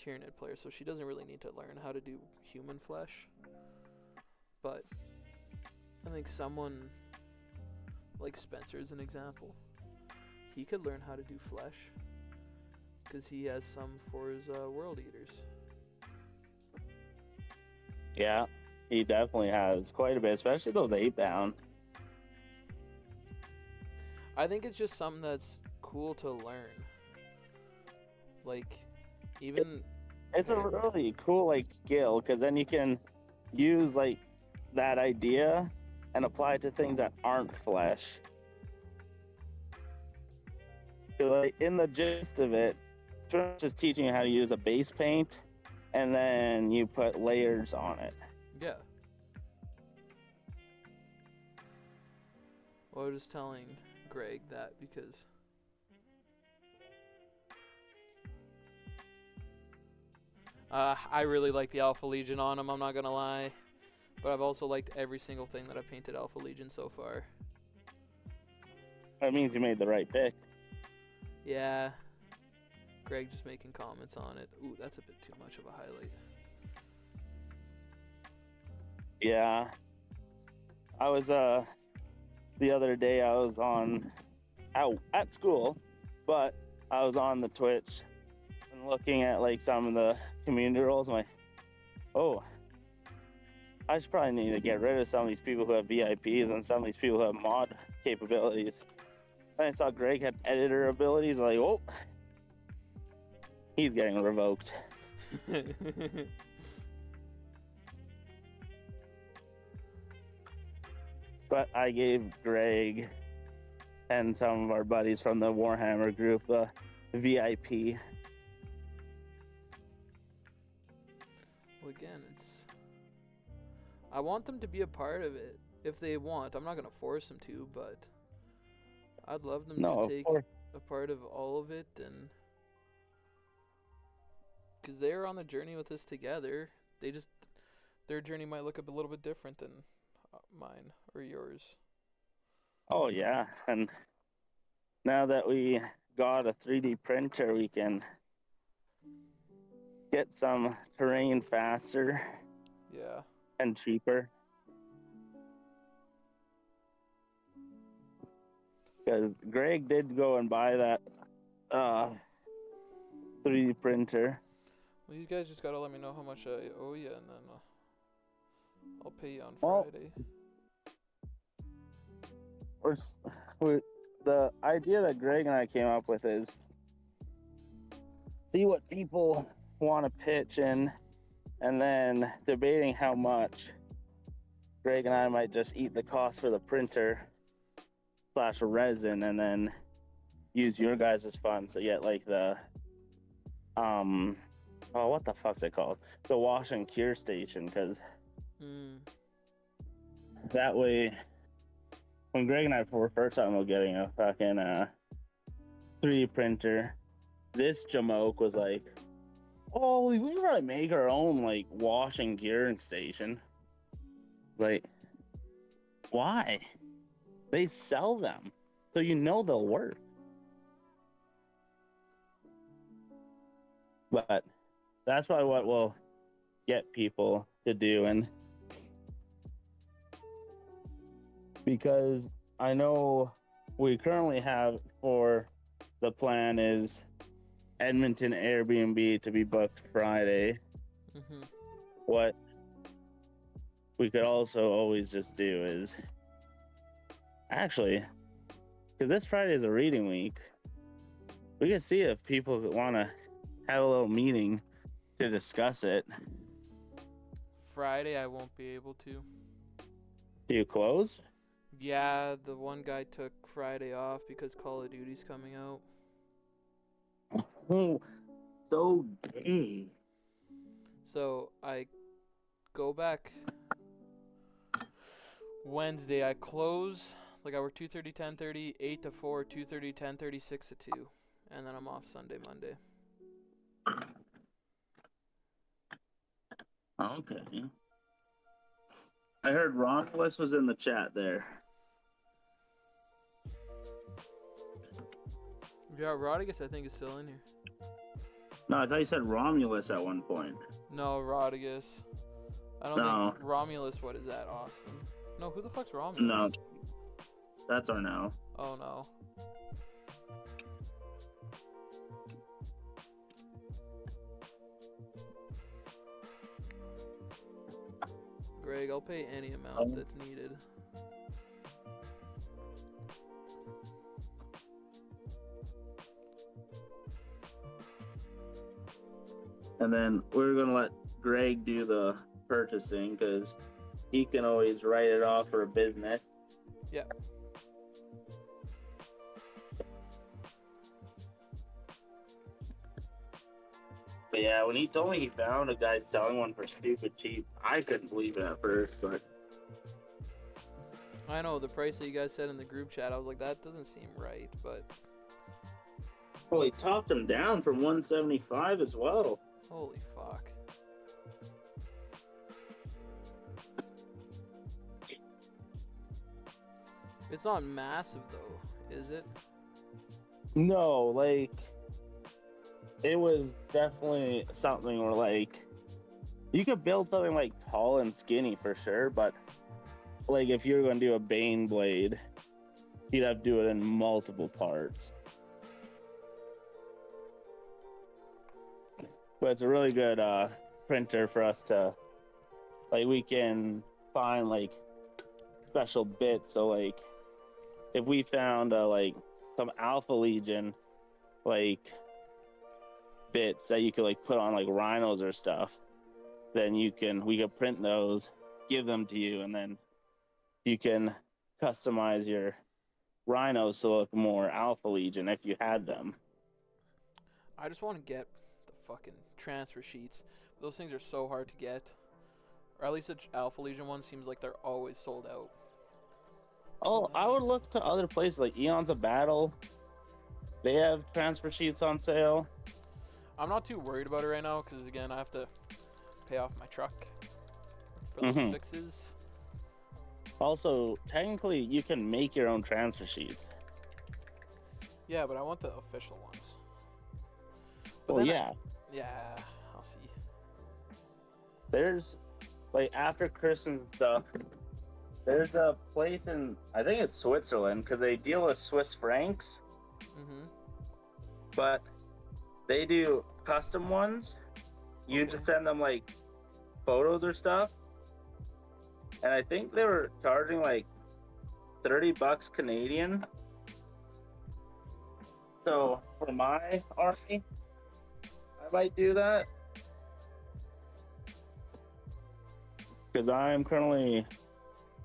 Tyranid player, so she doesn't really need to learn how to do human flesh. But I think someone like Spencer is an example. He could learn how to do flesh because he has some for his World Eaters. Yeah, he definitely has quite a bit, especially those 8-pound. I think it's just something that's cool to learn. Like, even It's a really cool like skill because then you can use like that idea and apply it to things that aren't flesh. So, like, in the gist of it, it's just teaching you how to use a base paint, and then you put layers on it. yeah. Well, I was just telling Greg that because I really like the Alpha Legion on him, I'm not gonna lie. But I've also liked every single thing that I painted Alpha Legion so far. That means you made the right pick. Yeah. Greg just making comments on it. Ooh, that's a bit too much of a highlight. Yeah. I was the other day I was on out at school, but I was on the Twitch and looking at like some of the community roles. I'm like, oh, I should probably need to get rid of some of these people who have VIPs and some of these people who have mod capabilities. And I saw Greg had editor abilities. I'm like, oh, he's getting revoked. But I gave Greg and some of our buddies from the Warhammer group a VIP. Well, again, I want them to be a part of it if they want. I'm not gonna force them to, but I'd love them to take a part of all of it, and because they're on the journey with us together, their journey might look a little bit different than mine or yours. Oh yeah, and now that we got a 3D printer, we can get some terrain faster. Yeah. And cheaper. Because Greg did go and buy that 3D printer. Well, you guys just gotta let me know how much I owe you, and then I'll pay you on Friday. The idea that Greg and I came up with is see what people want to pitch in, and then debating how much. Greg and I might just eat the cost for the printer / resin, and then use your guys' funds to get like the what the fuck's it called? The wash and cure station, because that way, when Greg and I were first talking about getting a fucking 3D printer, this jamoke was like, oh, we could probably make our own like wash and curing station. Like, why? They sell them, so you know they'll work. But that's probably what will get people to do, and because I know we currently have for the plan is Edmonton Airbnb to be booked Friday. Mm-hmm. What we could also always just do is actually, because this Friday is a reading week, we can see if people want to have a little meeting to discuss it. Friday I won't be able to. Do you close? Yeah, the one guy took Friday off because Call of Duty's coming out. Oh, so gay. So I go back Wednesday. I close, like I work 2:30, 10:30, 8 to 4, 2:30, 10:30, 6 to 2. And then I'm off Sunday, Monday. Okay. I heard Romulus was in the chat there. Yeah, Rodigus I think is still in here. No, I thought you said Romulus at one point. No, Rodigus. I don't No. think Romulus. What is that, Austin? No, who the fuck's Romulus? No, that's Arnell. Oh no. Greg, I'll pay any amount that's needed. And then we're gonna let Greg do the purchasing because he can always write it off for a business. Yeah. But yeah, when he told me he found a guy selling one for stupid cheap, I couldn't believe it at first. But I know the price that you guys said in the group chat. I was like, that doesn't seem right, but well, he topped him down from 175 as well. holy fuck. It's not massive though, is it? No, like it was definitely something where like you could build something like tall and skinny for sure, but like if you're going to do a Bane blade, you'd have to do it in multiple parts. But it's a really good printer for us to like we can find like special bits. So like if we found like some Alpha Legion like bits that you could like put on like rhinos or stuff, then we could print those, give them to you, and then you can customize your rhinos to look more Alpha Legion if you had them. I just want to get the fucking transfer sheets. Those things are so hard to get. Or at least the Alpha Legion one seems like they're always sold out. Oh, I would look to other places like Eons of Battle. They have transfer sheets on sale. I'm not too worried about it right now because again I have to pay off my truck for those fixes. Also, technically, you can make your own transfer sheets. Yeah, but I want the official ones. But Well, then yeah. Yeah, I'll see. There's, like, after Christmas and stuff, there's a place in, I think it's Switzerland, because they deal with Swiss francs. Mm-hmm. But they do custom ones. You just send them, like, photos or stuff. And I think they were charging, like, $30 Canadian. So, for my army, I might do that. Because I'm currently,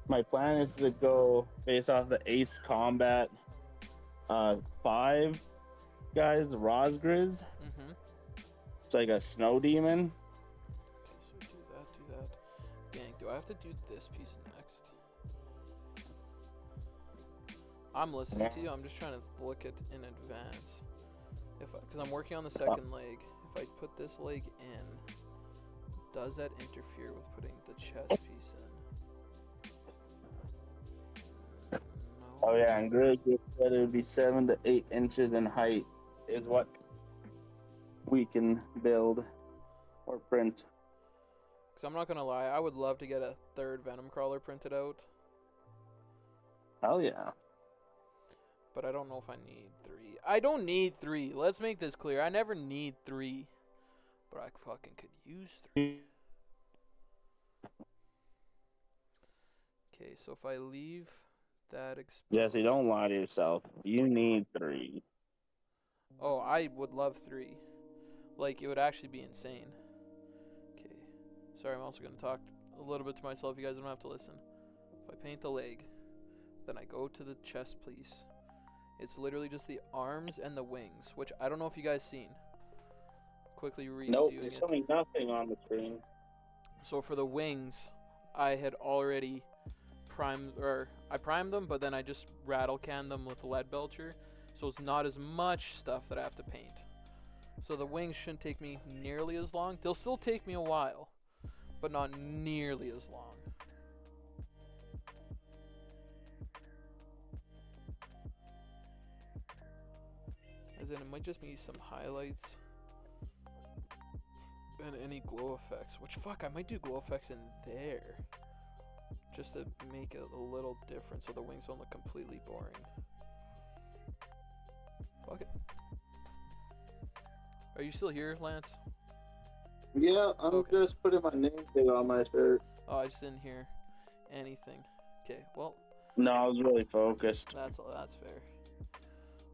my plan is to go based off the Ace Combat 5 guys, Rosgriz. Mm-hmm. It's like a snow demon. Okay, so do that. Dang, do I have to do this piece next? I'm listening to you. I'm just trying to look at in advance. Because I'm working on the second leg. If I put this leg in, does that interfere with putting the chest piece in? No. Oh yeah, and Greg said it would be 7 to 8 inches in height is what we can build or print. Because I'm not going to lie, I would love to get a third Venom Crawler printed out. Hell yeah. But I don't know if I need 3. I don't need 3. Let's make this clear. I never need 3. But I fucking could use 3. Okay, so if I leave that exposed... Jesse, don't lie to yourself. You need 3. Oh, I would love 3. Like, it would actually be insane. Okay. Sorry, I'm also going to talk a little bit to myself. You guys don't have to listen. If I paint the leg, then I go to the chest piece. It's literally just the arms and the wings, which I don't know if you guys seen. Quickly redoing Nope, it. there's showing nothing on the screen. So for the wings, I had already I primed them, but then I just rattle canned them with lead belcher, so it's not as much stuff that I have to paint. So the wings shouldn't take me nearly as long. They'll still take me a while, but not nearly as long. As in, it might just be some highlights and any glow effects. Which, fuck, I might do glow effects in there. Just to make it a little different so the wings don't look completely boring. Fuck it. Are you still here, Lance? Yeah, I'm just putting my name tag on my shirt. Oh, I just didn't hear anything. Okay, well. No, I was really focused. That's fair.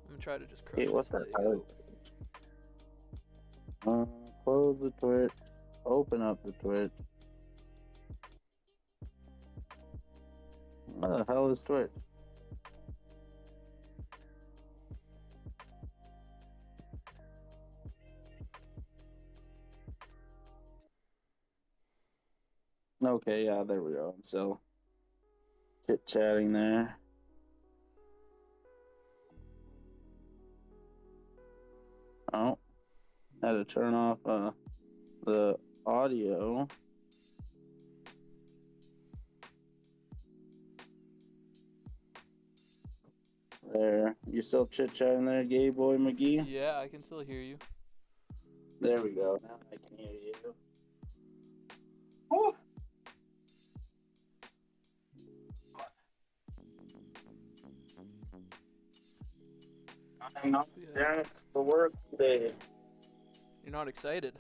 I'm gonna try to just crush Hey, what this the Lego. hell? Close the Twitch. Open up the Twitch. What the hell is Twitch? Okay, yeah, there we go. I'm still chit-chatting there. Oh, had to turn off the audio. There. You still chit-chatting there, gay boy McGee? Yeah, I can still hear you. There we go. Now I can hear you. Oh. I'm not down for work today. You're not excited?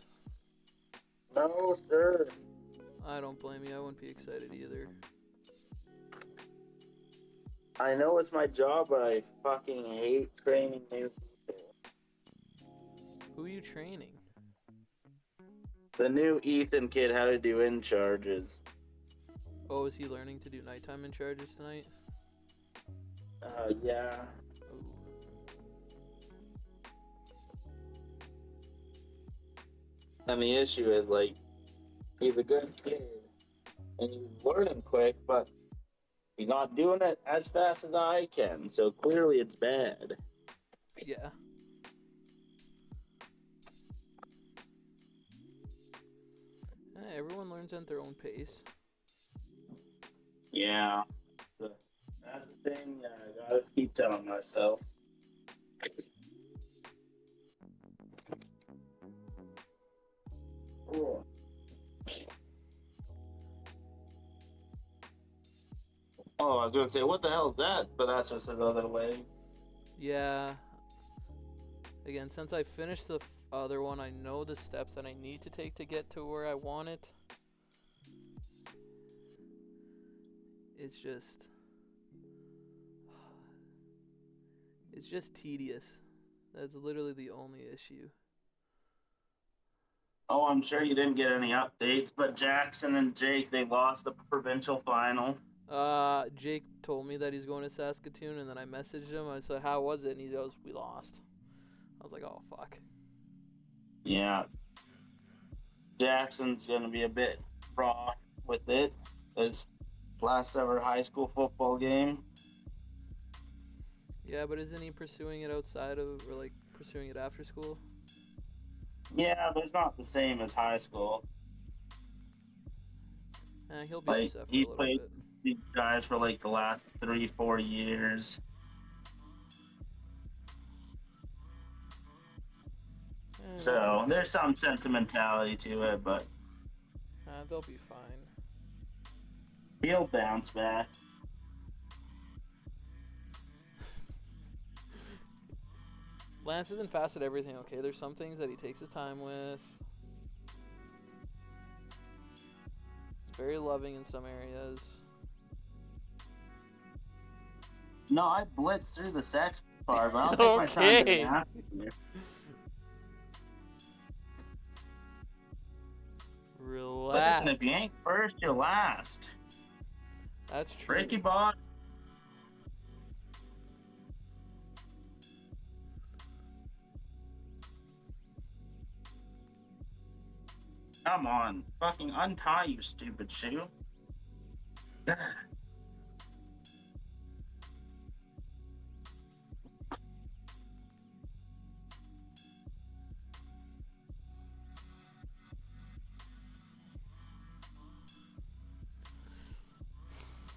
No, sir. I don't blame you. I wouldn't be excited either. I know it's my job, but I fucking hate training new people. Who are you training? The new Ethan kid how to do in charges. Oh, is he learning to do nighttime in charges tonight? Yeah. Ooh. And the issue is, like, he's a good kid, and he's learning quick, but he's not doing it as fast as I can, so clearly it's bad. Yeah. Everyone learns at their own pace. Yeah. That's the thing I gotta keep telling myself. Oh. Oh, I was gonna say, what the hell is that? But that's just another way. Yeah. Again, since I finished the other one, I know the steps that I need to take to get to where I want it. It's just tedious. That's literally the only issue. Oh, I'm sure you didn't get any updates, but Jackson and Jake, they lost the provincial final. Jake told me that he's going to Saskatoon, and then I messaged him. I said, "How was it?" And he goes, "We lost." I was like, "Oh fuck." Yeah. Jackson's gonna be a bit raw with it. His last ever high school football game. Yeah, but isn't he pursuing it outside of, or like pursuing it after school? Yeah, but it's not the same as high school. He'll be Like, upset for a he's little played bit. these guys for like the last 3-4 years. So Okay. there's some sentimentality to it, but They'll be fine. he'll bounce back. Lance isn't fast at everything, okay? There's some things that he takes his time with. He's very loving in some areas. No, I blitzed through the sex part, but I'll take my time doing that. Relax. Listen, if you ain't first, you're last. That's true. Ricky Bot. Come on. Fucking untie, you stupid shoe.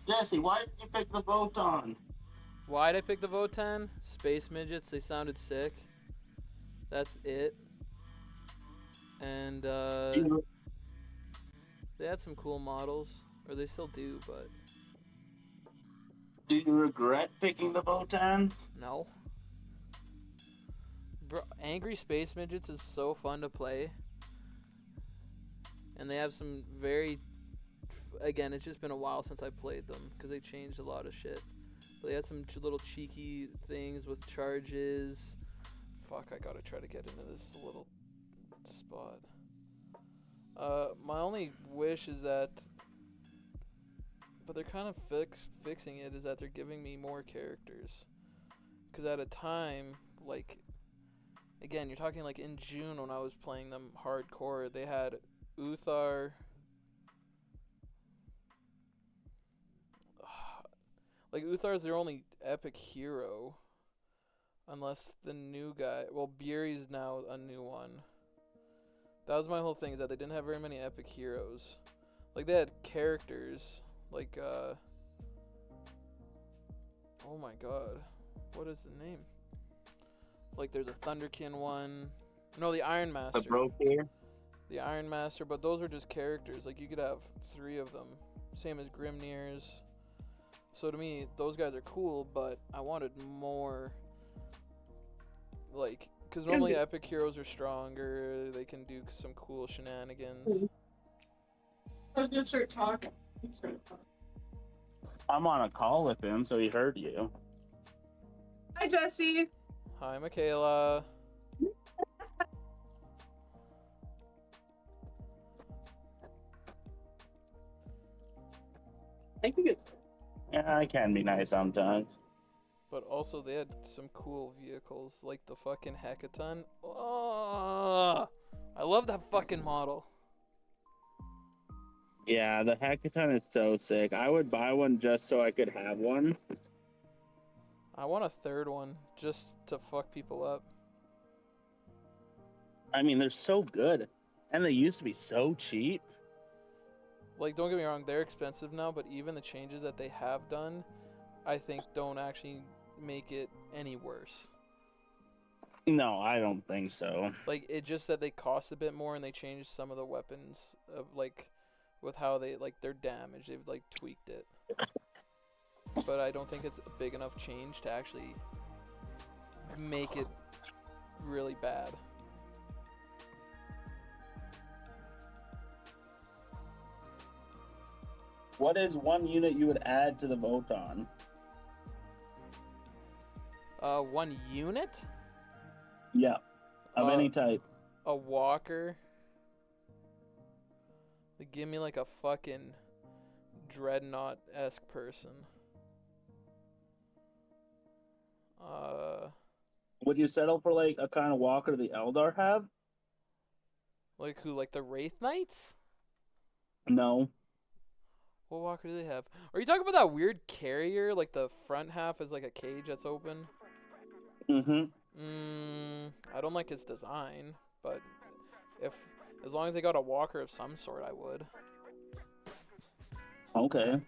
Jesse, why did you pick the Voton? Why'd I pick the Votan? Space midgets, they sounded sick. That's it. And Do they had some cool models, or they still do, but you regret picking the Votan? no. Bro, Angry Space Midgets is so fun to play. And they have some very... Again, it's just been a while since I played them, because they changed a lot of shit. But they had some little cheeky things with charges. Fuck, I gotta try to get into this little spot. My only wish is that... But they're kind of fixing it, is that they're giving me more characters. Because at a time, like... Again, you're talking like in June when I was playing them hardcore, they had Uthar. Like, Uthar's their only epic hero. Unless the new guy... Well, Buri's now a new one. That was my whole thing, is that they didn't have very many epic heroes. Like, they had characters. Like, oh my god. What is the name? Like, there's a Thunderkin one. No, the Iron Master. The broke here? The Iron Master, but those are just characters. Like, you could have 3 of them. Same as Grimnir's. So to me, those guys are cool, but I wanted more. Like, because normally epic heroes are stronger. They can do some cool shenanigans. I was gonna start talking. I'm on a call with him, so he heard you. Hi, Jesse. Hi, Michaela. Thank you. Yeah, I can be nice sometimes. But also, they had some cool vehicles, like the fucking Hecaton. Oh, I love that fucking model. Yeah, the Hackathon is so sick. I would buy one just so I could have one. I want a 3rd one, just to fuck people up. I mean, they're so good. And they used to be so cheap. Like, don't get me wrong, they're expensive now, but even the changes that they have done, I think don't actually make it any worse. No, I don't think so. Like, it just that they cost a bit more and they changed some of the weapons, like, with how they, like, their damage. They've, like, tweaked it. But I don't think it's a big enough change to actually make it really bad. What is one unit you would add to the Voton? 1 unit? Yeah, of any type. A walker. Like, give me like a fucking dreadnought-esque person. Would you settle for like a kind of walker the Eldar have? Like who? Like the Wraith Knights? No. What walker do they have? Are you talking about that weird carrier? Like the front half is like a cage that's open? Mm-hmm. I don't like its design, but as long as they got a walker of some sort, I would. Okay.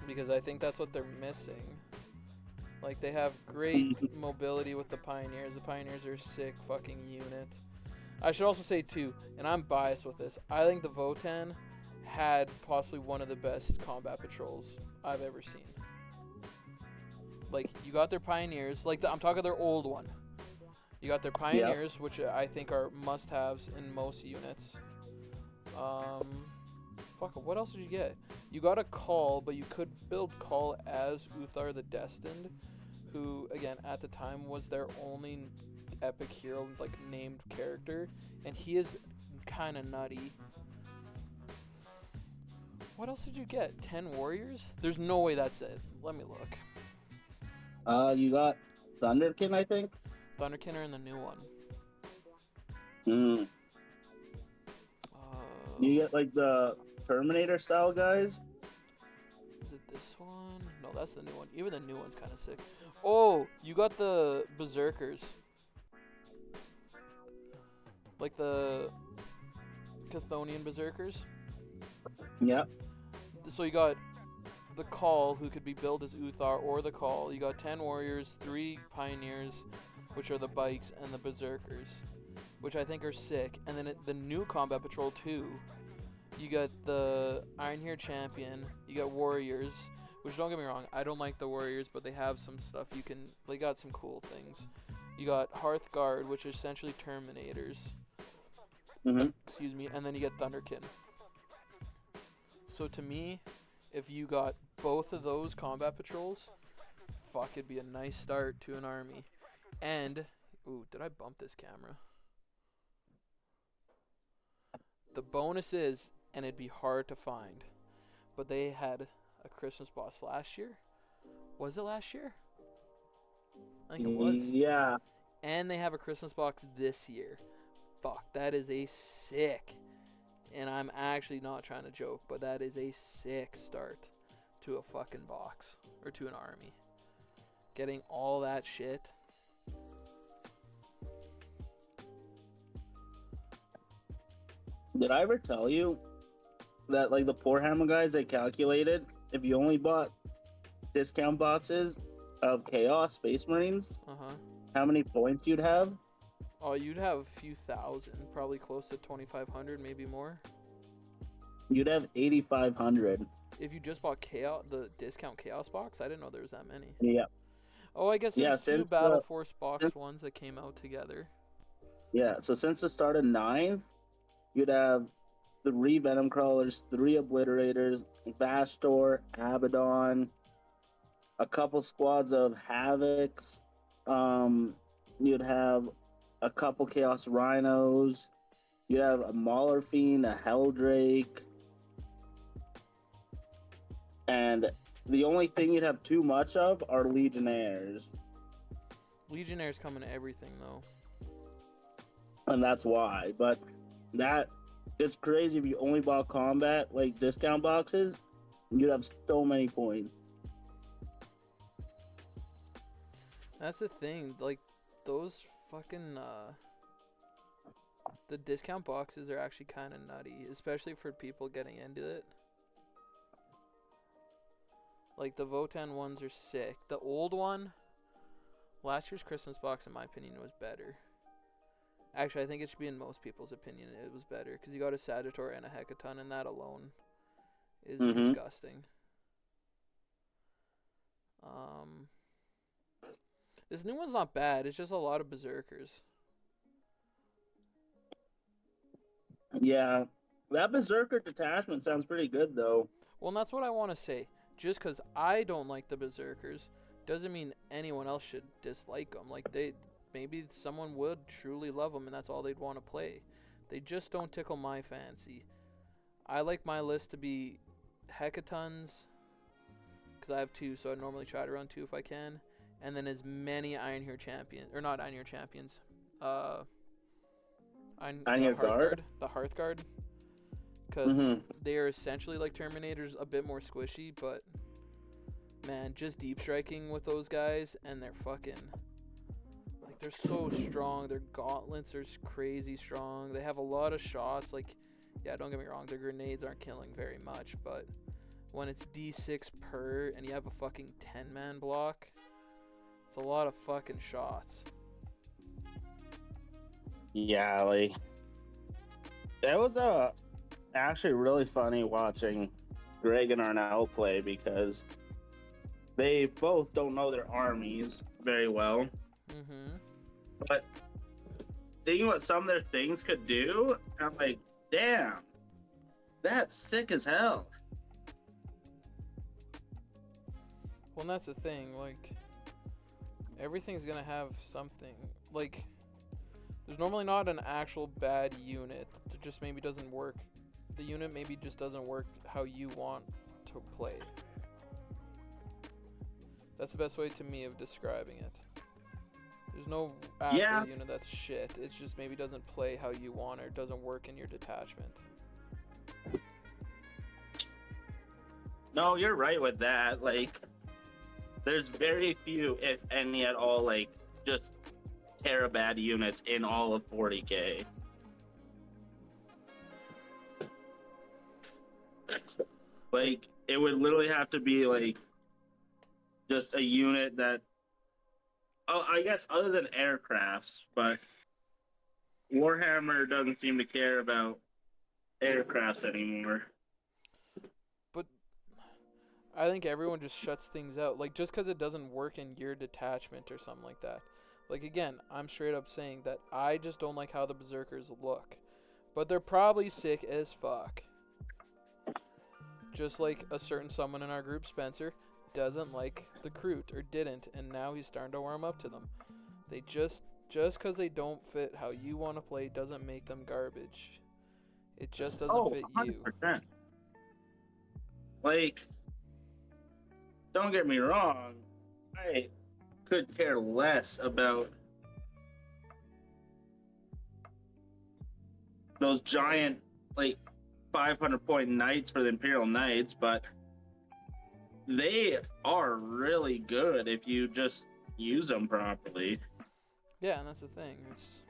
Because I think that's what they're missing. Like, they have great mobility with the Pioneers. The Pioneers are a sick fucking unit. I should also say, too, and I'm biased with this, I think the Votan had possibly one of the best combat patrols I've ever seen. Like, you got their Pioneers. Like, I'm talking their old one. You got their Pioneers, which I think are must-haves in most units. Fuck, what else did you get? You got a Call, but you could build Call as Uthar the Destined, who, again, at the time was their only epic hero, like, named character, and he is kind of nutty. What else did you get? 10 warriors? There's no way that's it. Let me look. You got Thunderkin, I think? Thunderkin are in the new one. You get, like, the Terminator style guys? Is it this one? No, that's the new one. Even the new one's kind of sick. Oh, you got the Berserkers. Like the Chthonian Berserkers. Yep. So you got the Call, who could be billed as Uthar or the Call. You got 10 Warriors, 3 Pioneers, which are the Bikes, and the Berserkers, which I think are sick. And then the new Combat Patrol 2, you got the Iron Hair Champion, you got Warriors, which, don't get me wrong, I don't like the Warriors, but they have some stuff they got some cool things. You got Hearth Guard, which are essentially Terminators. Excuse me, and then you get Thunderkin. So to me, if you got both of those combat patrols, fuck, it'd be a nice start to an army. And, ooh, did I bump this camera? The bonus is, and it'd be hard to find, but they had a Christmas box last year. Was it last year? I think it was. Yeah. And they have a Christmas box this year. Fuck, that is a sick, and I'm actually not trying to joke, but that is a sick start to a fucking box, or to an army. Getting all that shit. Did I ever tell you that, like, the Poor Hammer guys, they calculated if you only bought discount boxes of Chaos Space Marines, how many points you'd have? Oh, you'd have a few thousand, probably close to 2,500, maybe more. You'd have 8,500. If you just bought the discount Chaos box, I didn't know there was that many. Yeah. Oh, I guess there's two Battle Force box ones that came out together. Yeah, so since the start of 9th, you'd have 3 Venom Crawlers, 3 Obliterators, Vashtorr, Abaddon, a couple squads of Havocs. You'd have a couple Chaos Rhinos. You'd have a Mauler Fiend, a Helldrake. And the only thing you'd have too much of are Legionnaires. Legionnaires come in everything, though. And that's why. But it's crazy if you only bought combat, like, discount boxes, you'd have so many points. That's the thing, like, those fucking, the discount boxes are actually kind of nutty, especially for people getting into it. Like, the Votan ones are sick. The old one, last year's Christmas box, in my opinion, was better. Actually, I think it should be in most people's opinion it was better, because you got a Sagittor and a Hecaton, and that alone is disgusting. This new one's not bad, it's just a lot of Berserkers. Yeah, that Berserker detachment sounds pretty good, though. Well, and that's what I want to say. Just because I don't like the Berserkers doesn't mean anyone else should dislike them. Like, maybe someone would truly love them and that's all they'd want to play. They just don't tickle my fancy. I like my list to be Hecatons, because I have 2, so I normally try to run 2 if I can. And then as many Iron Hair Champions, or not Iron Hair Champions, Iron Hair Guard? The Hearth Guard. Because they are essentially like Terminators, a bit more squishy, but man, just deep striking with those guys, and they're fucking, like, they're so strong. Their gauntlets are crazy strong. They have a lot of shots. Like, yeah, don't get me wrong, their grenades aren't killing very much, but when it's D6 per and you have a fucking 10-man block, it's a lot of fucking shots. Yeah, like, that was actually really funny watching Greg and Arnell play, because they both don't know their armies very well. But seeing what some of their things could do, I'm like, damn, that's sick as hell. Well, and that's the thing, like, everything's gonna have something. Like, there's normally not an actual bad unit. It just maybe doesn't work. The unit maybe just doesn't work how you want to play. That's the best way to me of describing it. There's no actual unit that's shit. It just maybe doesn't play how you want, or it doesn't work in your detachment. No, you're right with that. Like, there's very few, if any at all, like, just Terabad units in all of 40k. Like, it would literally have to be like just a unit that, oh, I guess other than aircrafts, but Warhammer doesn't seem to care about aircrafts anymore. But I think everyone just shuts things out. Like, just because it doesn't work in your detachment or something like that. Like, again, I'm straight up saying that I just don't like how the Berserkers look. But they're probably sick as fuck. Just like a certain someone in our group, Spencer, doesn't like the Kroot, or didn't, and now he's starting to warm up to them. They just because they don't fit how you want to play doesn't make them garbage. It just doesn't fit you. 100%. Like, don't get me wrong, I could care less about those giant, like, 500-point knights for the Imperial Knights, but they are really good if you just use them properly. Yeah, and that's the thing. It's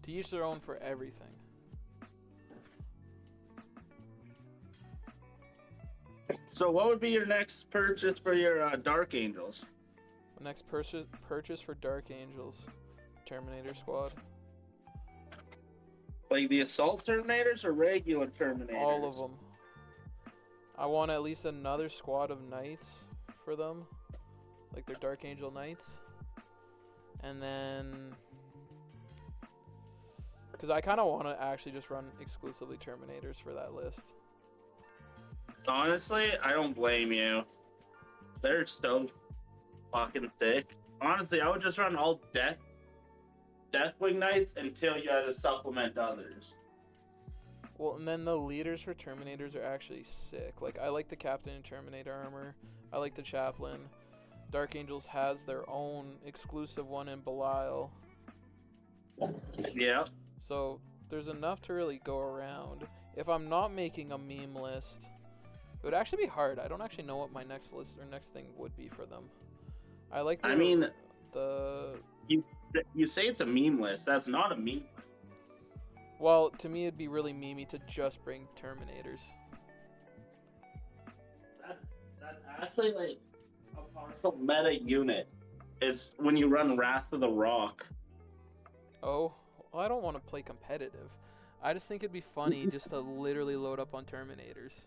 to each their own for everything. So what would be your next purchase for your Dark Angels? The next purchase for Dark Angels, Terminator Squad. Like the Assault Terminators or regular Terminators? All of them. I want at least another squad of Knights for them. Like their Dark Angel Knights. And then... because I kind of want to actually just run exclusively Terminators for that list. Honestly, I don't blame you. They're so fucking thick. Honestly, I would just run all Deathwing Knights until you had to supplement others. Well, and then the leaders for Terminators are actually sick. Like, I like the Captain and Terminator armor. I like the Chaplain. Dark Angels has their own exclusive one in Belial. Yeah. So, there's enough to really go around. If I'm not making a meme list, it would actually be hard. I don't actually know what my next list or next thing would be for them. I like the... I mean... the... You say it's a meme list. That's not a meme list. Well, to me, it'd be really memey to just bring Terminators. That's actually like a partial meta unit. It's when you run Wrath of the Rock. Oh, well, I don't want to play competitive. I just think it'd be funny just to literally load up on Terminators.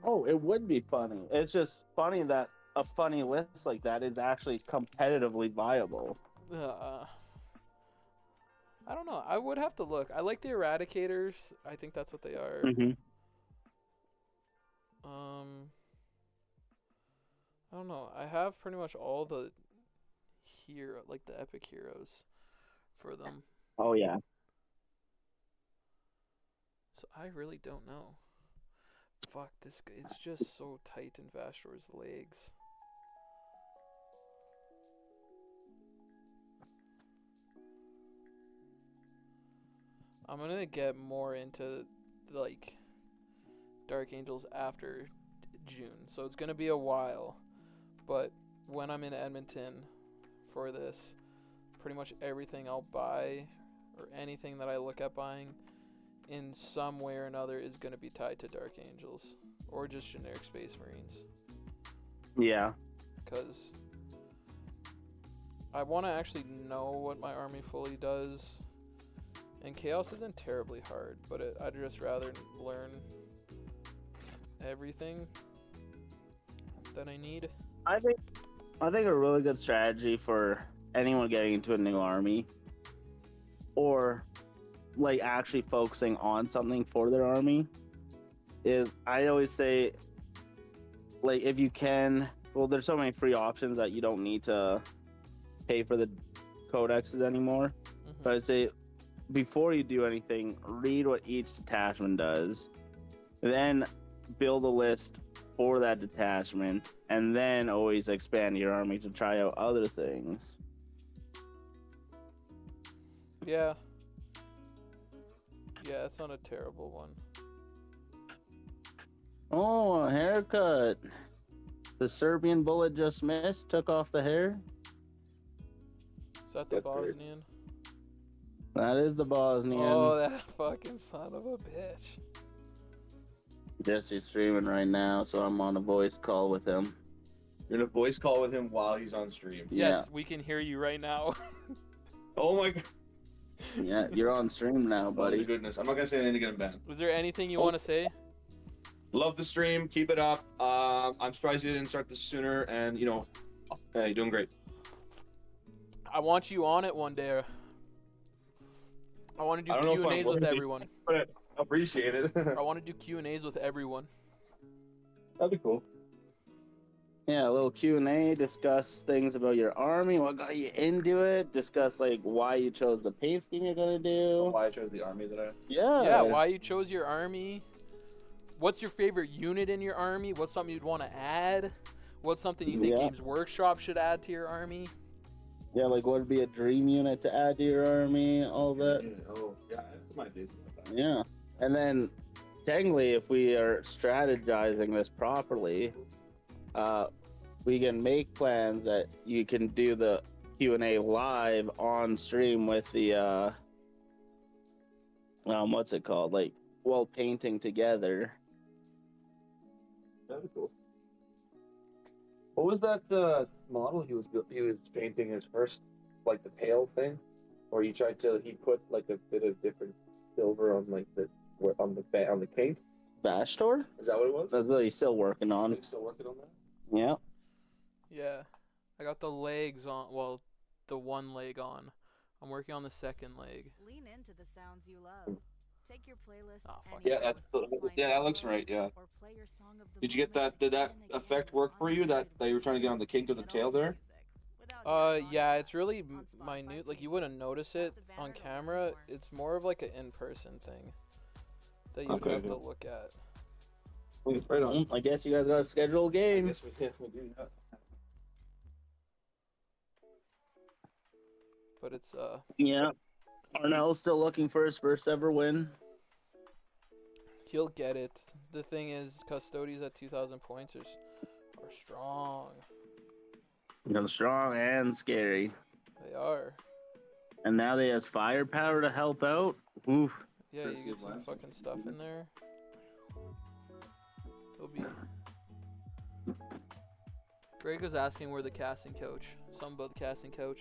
Oh, it would be funny. It's just funny that a funny list like that is actually competitively viable. I don't know. I would have to look. I like the Eradicators. I think that's what they are. Mm-hmm. I don't know. I have pretty much all the like the epic heroes for them. Oh yeah. So I really don't know. Fuck this guy. It's just so tight in Vashtorr's legs. I'm gonna get more into like Dark Angels after June, so it's gonna be a while. But when I'm in Edmonton for this, pretty much everything I'll buy or anything that I look at buying in some way or another is gonna be tied to Dark Angels or just generic Space Marines. Yeah. Because I want to actually know what my army fully does. And Chaos isn't terribly hard, but I'd just rather learn everything that I need. I think a really good strategy for anyone getting into a new army, or like actually focusing on something for their army, is I always say, like, if you can, well, there's so many free options that you don't need to pay for the codexes anymore. Mm-hmm. But I'd say before you do anything, read what each detachment does, then build a list for that detachment, and then always expand your army to try out other things. Yeah. Yeah, it's not a terrible one. Oh, a haircut. The Serbian bullet just missed, took off the hair. Is that the Bosnian? That is the Bosnian. Oh, that fucking son of a bitch. Jesse's streaming right now, so I'm on a voice call with him. You're in a voice call with him while he's on stream. Yes, we can hear you right now. Oh my god. Yeah, you're on stream now, Oh, buddy. goodness. I'm not gonna say anything to get him banned. Was there anything you Oh. want to say? Love the stream. Keep it up. I'm surprised you didn't start this sooner, and you know, you're doing great. I want you on it one day. I want to I do don't know if I'm Q&As with worthy. everyone. But I appreciate it. I want to do Q&As with everyone. That'd be cool. Yeah, a little Q&A, discuss things about your army, what got you into it, discuss like why you chose the paint scheme you're gonna do. Why I chose the army that I. Yeah, why you chose your army. What's your favorite unit in your army? What's something you'd want to add? What's something you think Yeah. Games Workshop should add to your army? Yeah, like what would be a dream unit to add to your army, all that. Oh, yeah, that's my ideas about that. Yeah. And then technically if we are strategizing this properly, we can make plans that you can do the Q&A live on stream with the what's it called? Like while painting together. That'd be cool. What was that model he was painting his first, like the tail thing, or he put like a bit of different silver on like on the cake? Vashtorr? Is that what it was? That's what he's still working on. He's still working on that. Yeah. Yeah. I got the legs on, well, the one leg on. I'm working on the second leg. Lean into the sounds you love. Take your playlist. Oh, fuck Yeah, that looks right. Yeah. Did you get that? Did that effect work for you? That you were trying to get on the kink of the tail there? Yeah, it's really minute. Like, you wouldn't notice it on camera. It's more of like an in-person thing that you would Okay. have to look at. Right on. I guess you guys got to schedule a I game. guess we do that. But it's, Yeah. Arnell's still looking for his first ever win. he'll get it. The thing is, Custodies at 2,000 points are strong. They're strong and scary. They are. And now they has firepower to help out. Oof. Yeah, First you get the some last fucking one's stuff good. in there. It'll be... Greg was asking where the casting couch. Something about the casting couch.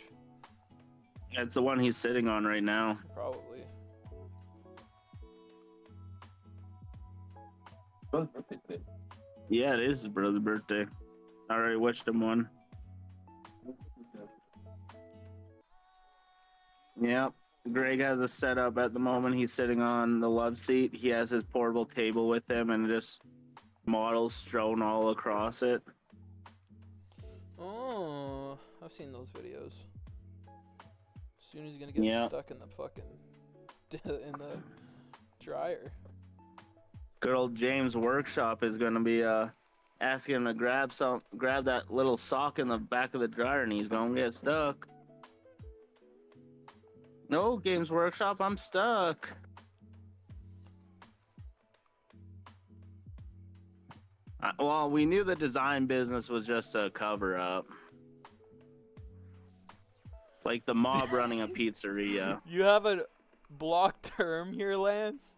That's the one he's sitting on right now. Probably. Oh, birthday today. Yeah, it is his brother's birthday. I already wished him one. Yep. Greg has a setup at the moment. He's sitting on the love seat. He has his portable table with him and just models strewn all across it. Oh, I've seen those videos. As soon as he's gonna get Yeah. stuck in the fucking in the dryer. Good old James Workshop is gonna be asking him to grab that little sock in the back of the dryer, and he's gonna get stuck. No, Games Workshop, I'm stuck. Well, we knew the design business was just a cover up. Like the mob running a pizzeria. You have a block term here, Lance?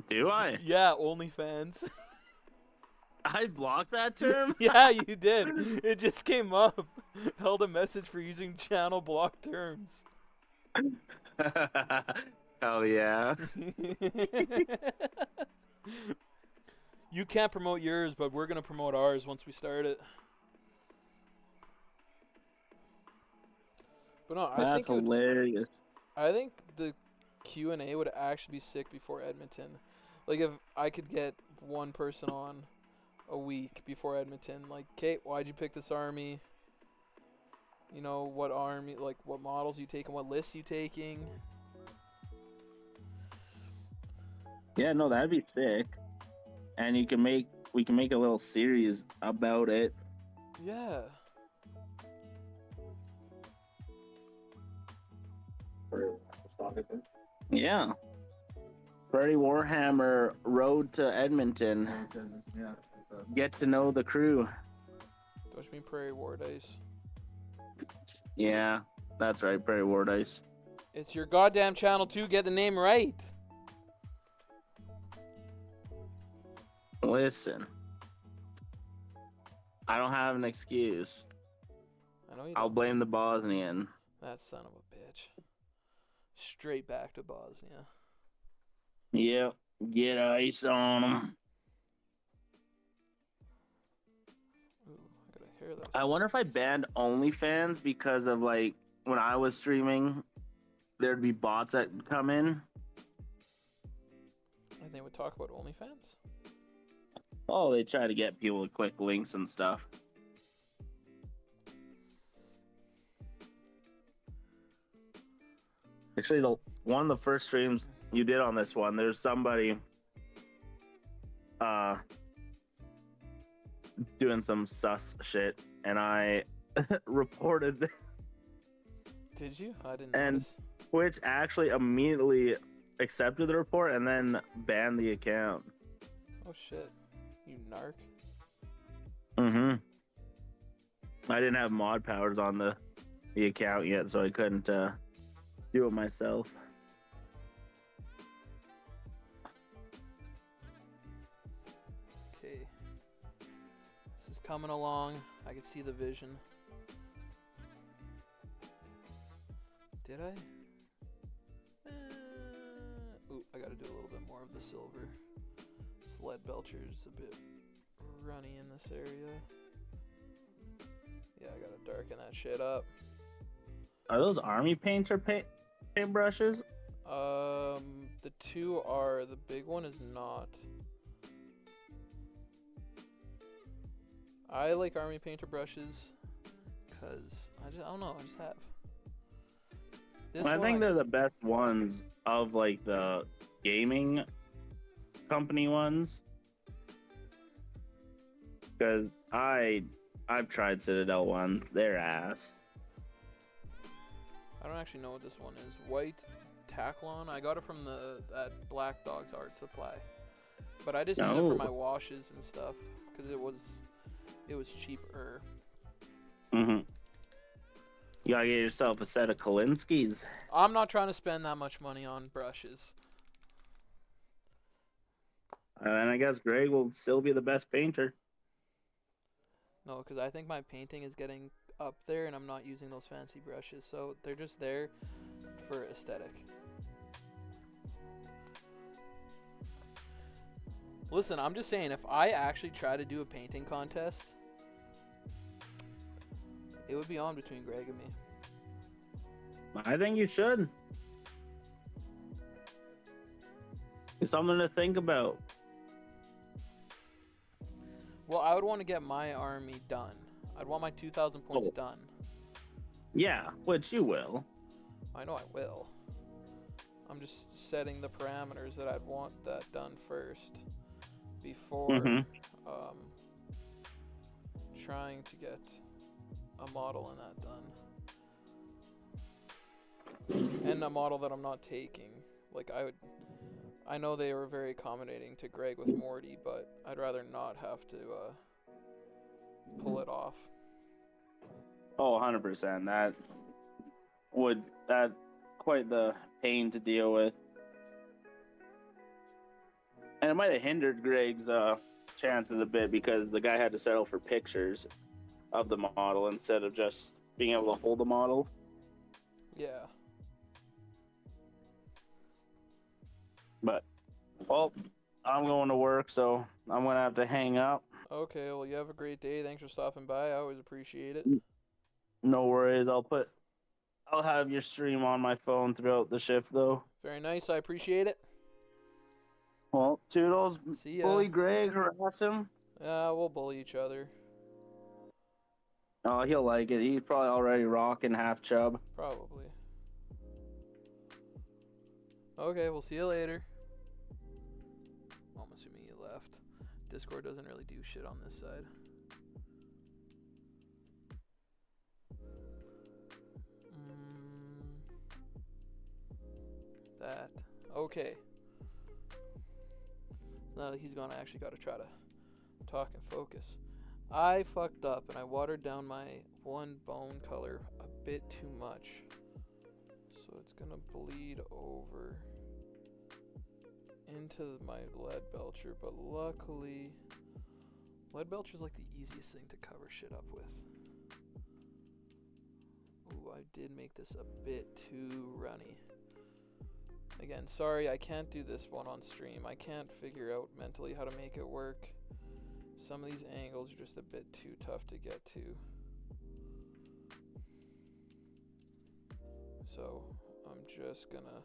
Do I? Yeah, OnlyFans. I blocked that term? Yeah, you did. It just came up. Held a message for using channel block terms. Hell yeah. You can't promote yours, but we're gonna promote ours once we start it. But no, That's hilarious. I think the Q&A would actually be sick before Edmonton. Like, if I could get one person on a week before Edmonton, like, Kate, why'd you pick this army? You know, what army, like, what models you taking, what lists you taking? Yeah, no, that'd be sick. And we can make a little series about it. Yeah. Yeah. Freddy Warhammer Road to Edmonton. Yeah. Get to know the crew. Don't you mean Prairie War Dice? Yeah, that's right, Prairie War Dice. It's your goddamn channel too. Get the name right. Listen, I don't have an excuse. I know you I'll don't. blame the Bosnian. That son of a bitch. Straight back to Bosnia. Yep, get ice on them. Ooh, I got a hair that was I wonder if I banned OnlyFans because of like when I was streaming, there'd be bots that come in. And they would talk about OnlyFans? Oh, they try to get people to click links and stuff. Actually, one of the first streams you did on this one, there's somebody doing some sus shit, and I reported them, Did you? I didn't and notice. Twitch actually immediately accepted the report and then banned the account. Oh shit. You narc. Mm-hmm. I didn't have mod powers on the account yet, so I couldn't do it myself. Okay. This is coming along. I can see the vision. Did I? Ooh, I gotta do a little bit more of the silver. This lead belcher's a bit runny in this area. Yeah, I gotta darken that shit up. Are those army painter paintbrushes? The two are. The big one is not. I like army painter brushes because I don't know. I just have. This I one think they're the best ones of like the gaming company ones. Because I've tried Citadel ones. They're ass. I don't actually know what this one is. White Taclon. I got it from at Black Dog's Art Supply, but I just use it for my washes and stuff because it was cheaper. Mm-hmm. You gotta get yourself a set of Kalinskis. I'm not trying to spend that much money on brushes. And then I guess Greg will still be the best painter. No, because I think my painting is getting up there and I'm not using those fancy brushes, so they're just there for aesthetic. Listen, I'm just saying, if I actually try to do a painting contest, it would be on between Greg and me. I think you should. It's something to think about. Well, I would want to get my army done. I'd want my 2,000 points done. Yeah, which you will. I know I will. I'm just setting the parameters that I'd want that done first before trying to get a model in that done. And a model that I'm not taking. Like I know they were very accommodating to Greg with Morty, but I'd rather not have to pull it off. Oh, 100%. That quite the pain to deal with. And it might have hindered Greg's chances a bit because the guy had to settle for pictures of the model instead of just being able to hold the model. Yeah. But, well, I'm going to work, so I'm going to have to hang up. Okay, well, you have a great day. Thanks for stopping by. I always appreciate it. No worries. I'll have your stream on my phone throughout the shift, though. Very nice. I appreciate it. Well, Toodles, See ya. bully Greg, harass him. Yeah, we'll bully each other. Oh, he'll like it. He's probably already rocking half chub. Probably. Okay, we'll see you later. I'm assuming you left. Discord doesn't really do shit on this side. That. Okay. Now that he's gone, I actually got to try to talk and focus. I fucked up and I watered down my one bone color a bit too much. So it's gonna bleed over into my lead belcher, but luckily lead belcher is like the easiest thing to cover shit up with. Ooh, I did make this a bit too runny. Again, sorry, I can't do this one on stream. I can't figure out mentally how to make it work. Some of these angles are just a bit too tough to get to. So I'm just gonna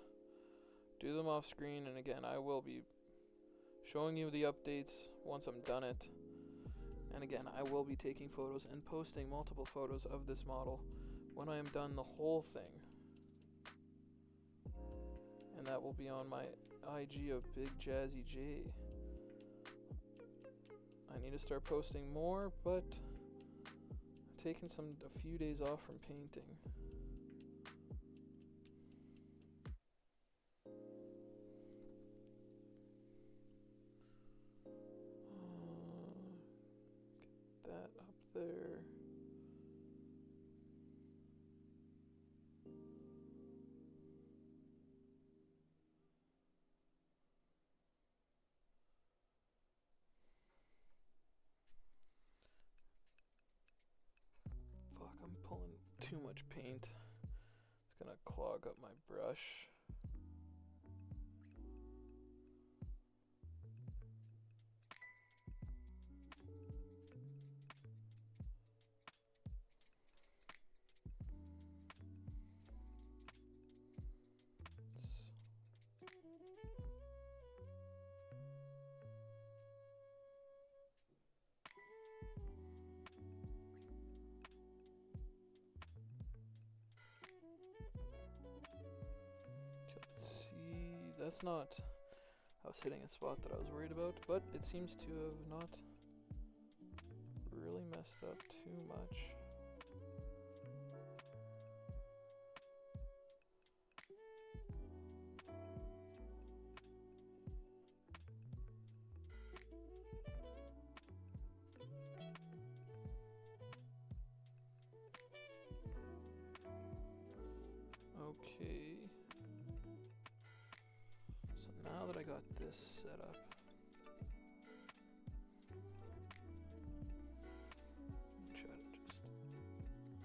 do them off screen, and again, I will be showing you the updates once I'm done it. And again, I will be taking photos and posting multiple photos of this model when I am done the whole thing. And that will be on my IG of Big Jazzy J. I need to start posting more, but I'm taking a few days off from painting. Get that up there. Fuck, I'm pulling too much paint. It's gonna clog up my brush. See, that's not. I was hitting a spot that I was worried about, but it seems to have not really messed up too much. Okay. So now that I got this set up, try to just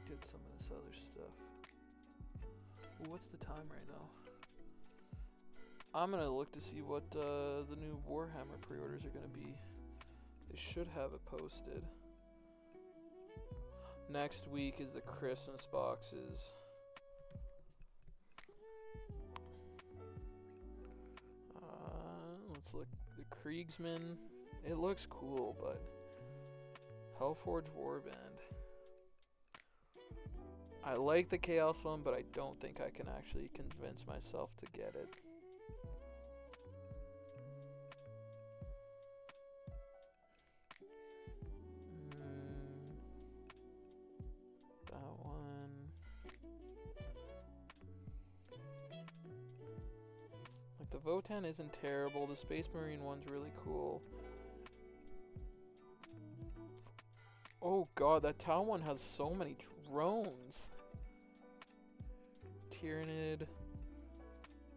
get some of this other stuff. Ooh, what's the time right now? I'm gonna look to see what the new Warhammer pre-orders are gonna be. They should have it posted. Next week is the Christmas boxes. Let's look. The Kriegsman. It looks cool, but Hellforge Warband. I like the Chaos one, but I don't think I can actually convince myself to get it. That one. Like, the Votan isn't terrible. The Space Marine one's really cool. Oh god, that town one has so many drones. Tyranid.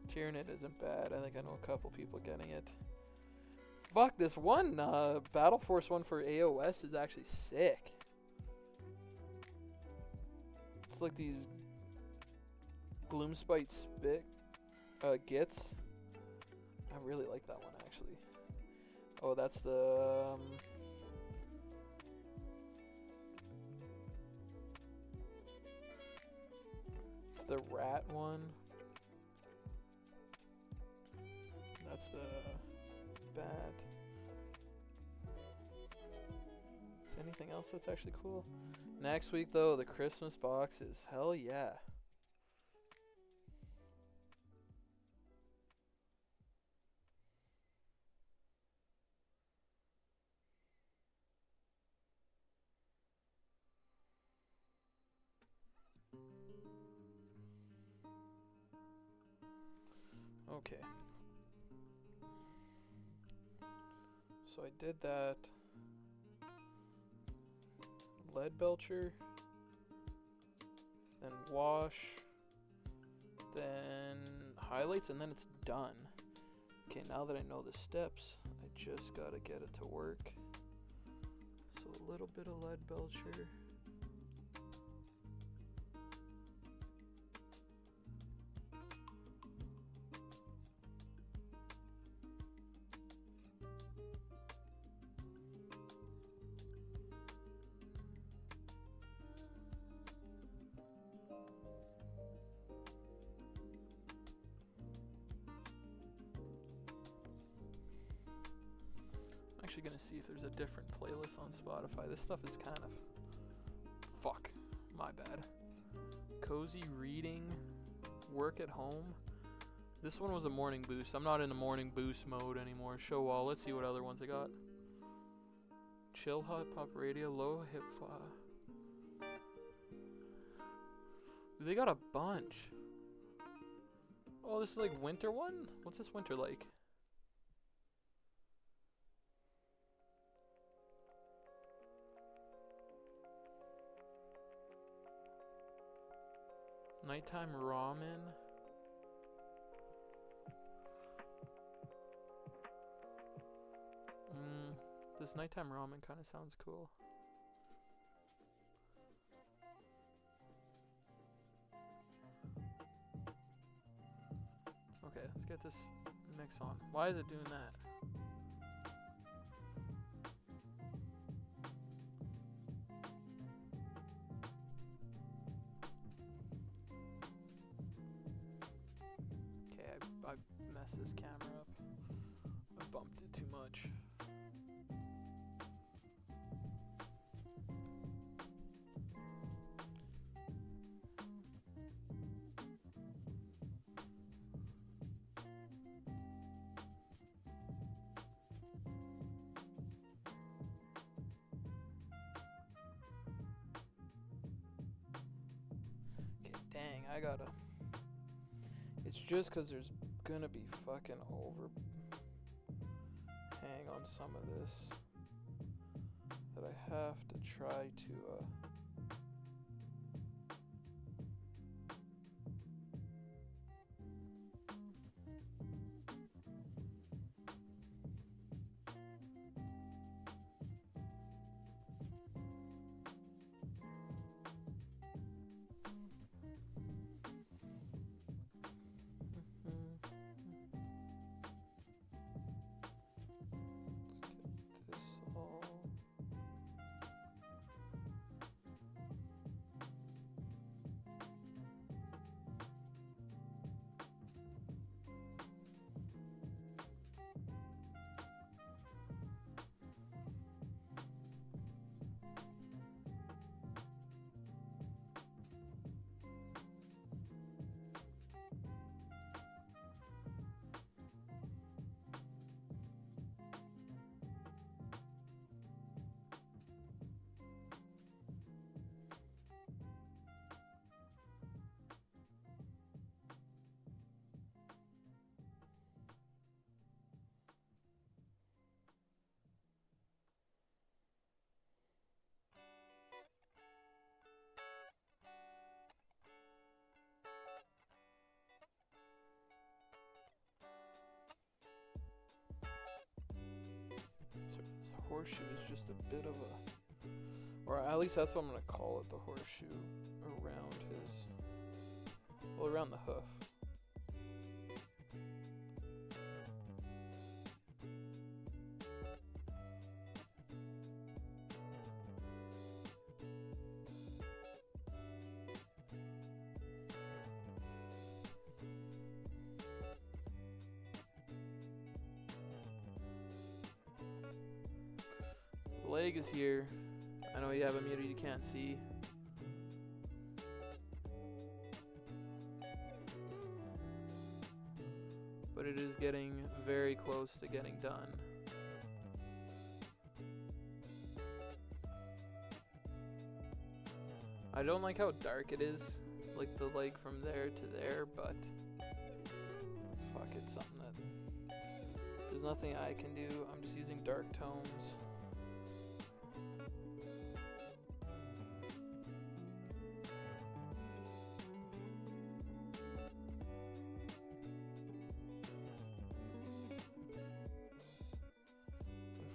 Tyranid isn't bad. I think I know a couple people getting it. Fuck, this one, Battle Force one for AOS is actually sick. It's like these Gloomspite Gits. I really like that one, actually. Oh, that's the... it's the rat one. That's the bat. Is there anything else that's actually cool? Next week, though, the Christmas boxes. Hell yeah. Okay. So I did that. Lead belcher. Then wash. Then highlights, and then it's done. Okay, now that I know the steps, I just gotta get it to work. So a little bit of lead belcher. Actually gonna see if there's a different playlist on Spotify. This stuff is kind of fuck, my bad. Cozy reading, work at home. This one was a morning boost. I'm not in the morning boost mode anymore. Show all. Let's see what other ones I got. Chill hip hop radio, low hip they got a bunch. Oh, this is like winter one? What's this winter like? Nighttime ramen. This nighttime ramen kind of sounds cool. Okay, let's get this mix on. Why is it doing that? I messed this camera up. I bumped it too much. Okay, dang, I gotta... It's just 'cause there's gonna be fucking overhang on some of this that I have to try to this horseshoe is just a bit of a, or at least that's what I'm gonna call it, the horseshoe around his, well, around the hoof. Leg is here. I know you have it muted, you can't see. But it is getting very close to getting done. I don't like how dark it is, like the leg from there to there, but fuck, it's something that there's nothing I can do. I'm just using dark tones.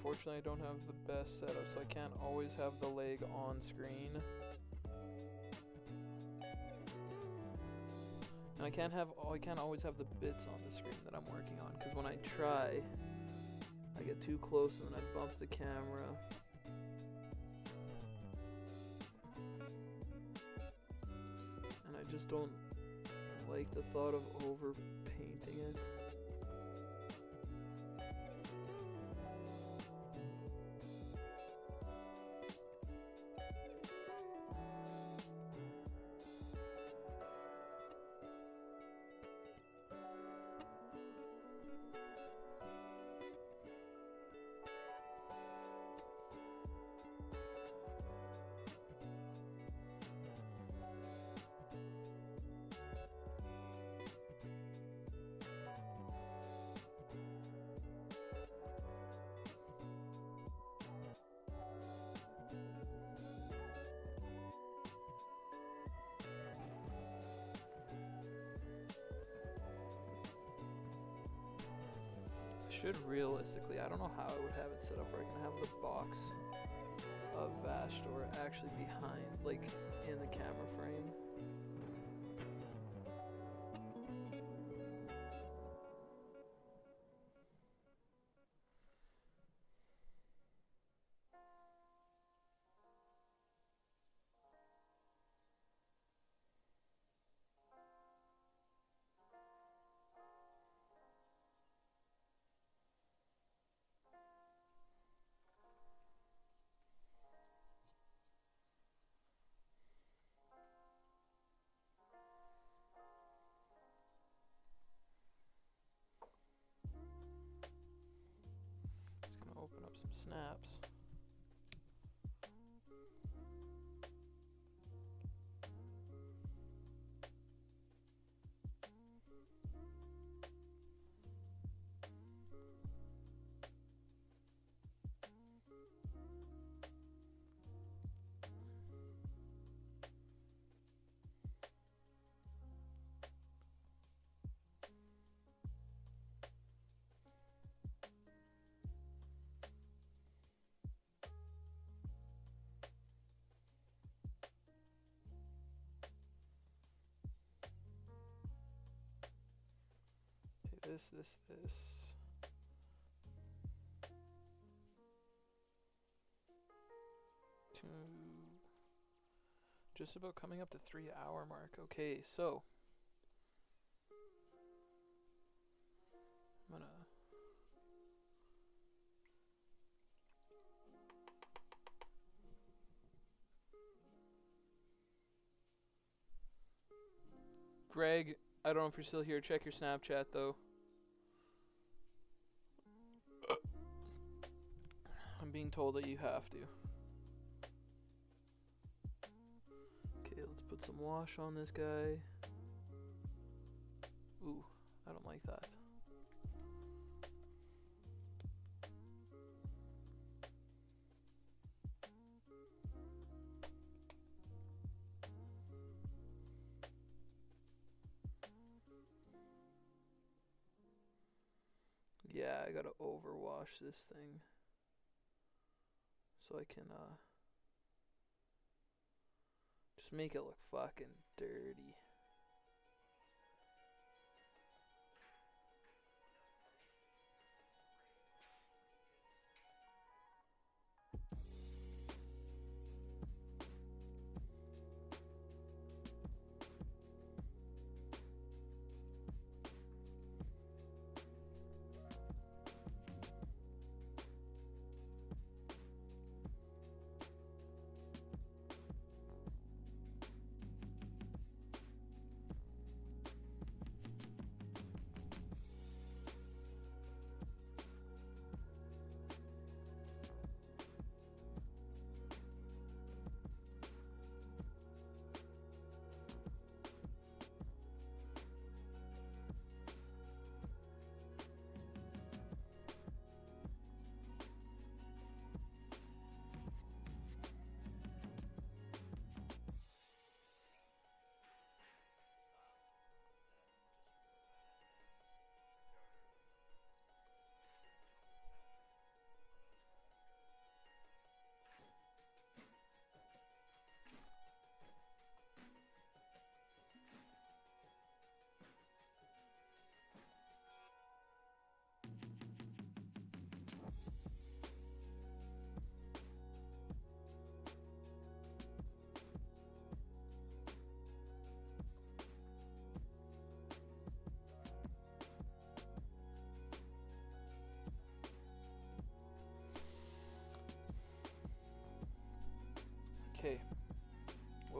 unfortunately I don't have the best setup, so I can't always have the leg on screen. And I can't always have the bits on the screen that I'm working on, because when I try, I get too close and then I bump the camera. And I just don't like the thought of over painting it. Should realistically, I don't know how I would have it set up where I can have the box of Vashtorr actually behind, like, in the camera frame. Open up some snaps. This. Just about coming up to 3-hour mark. Okay, so I'm gonna Greg, I don't know if you're still here. Check your Snapchat though. I'm being told that you have to. Okay, let's put some wash on this guy. Ooh, I don't like that. Yeah, I gotta overwash this thing so I can just make it look fucking dirty.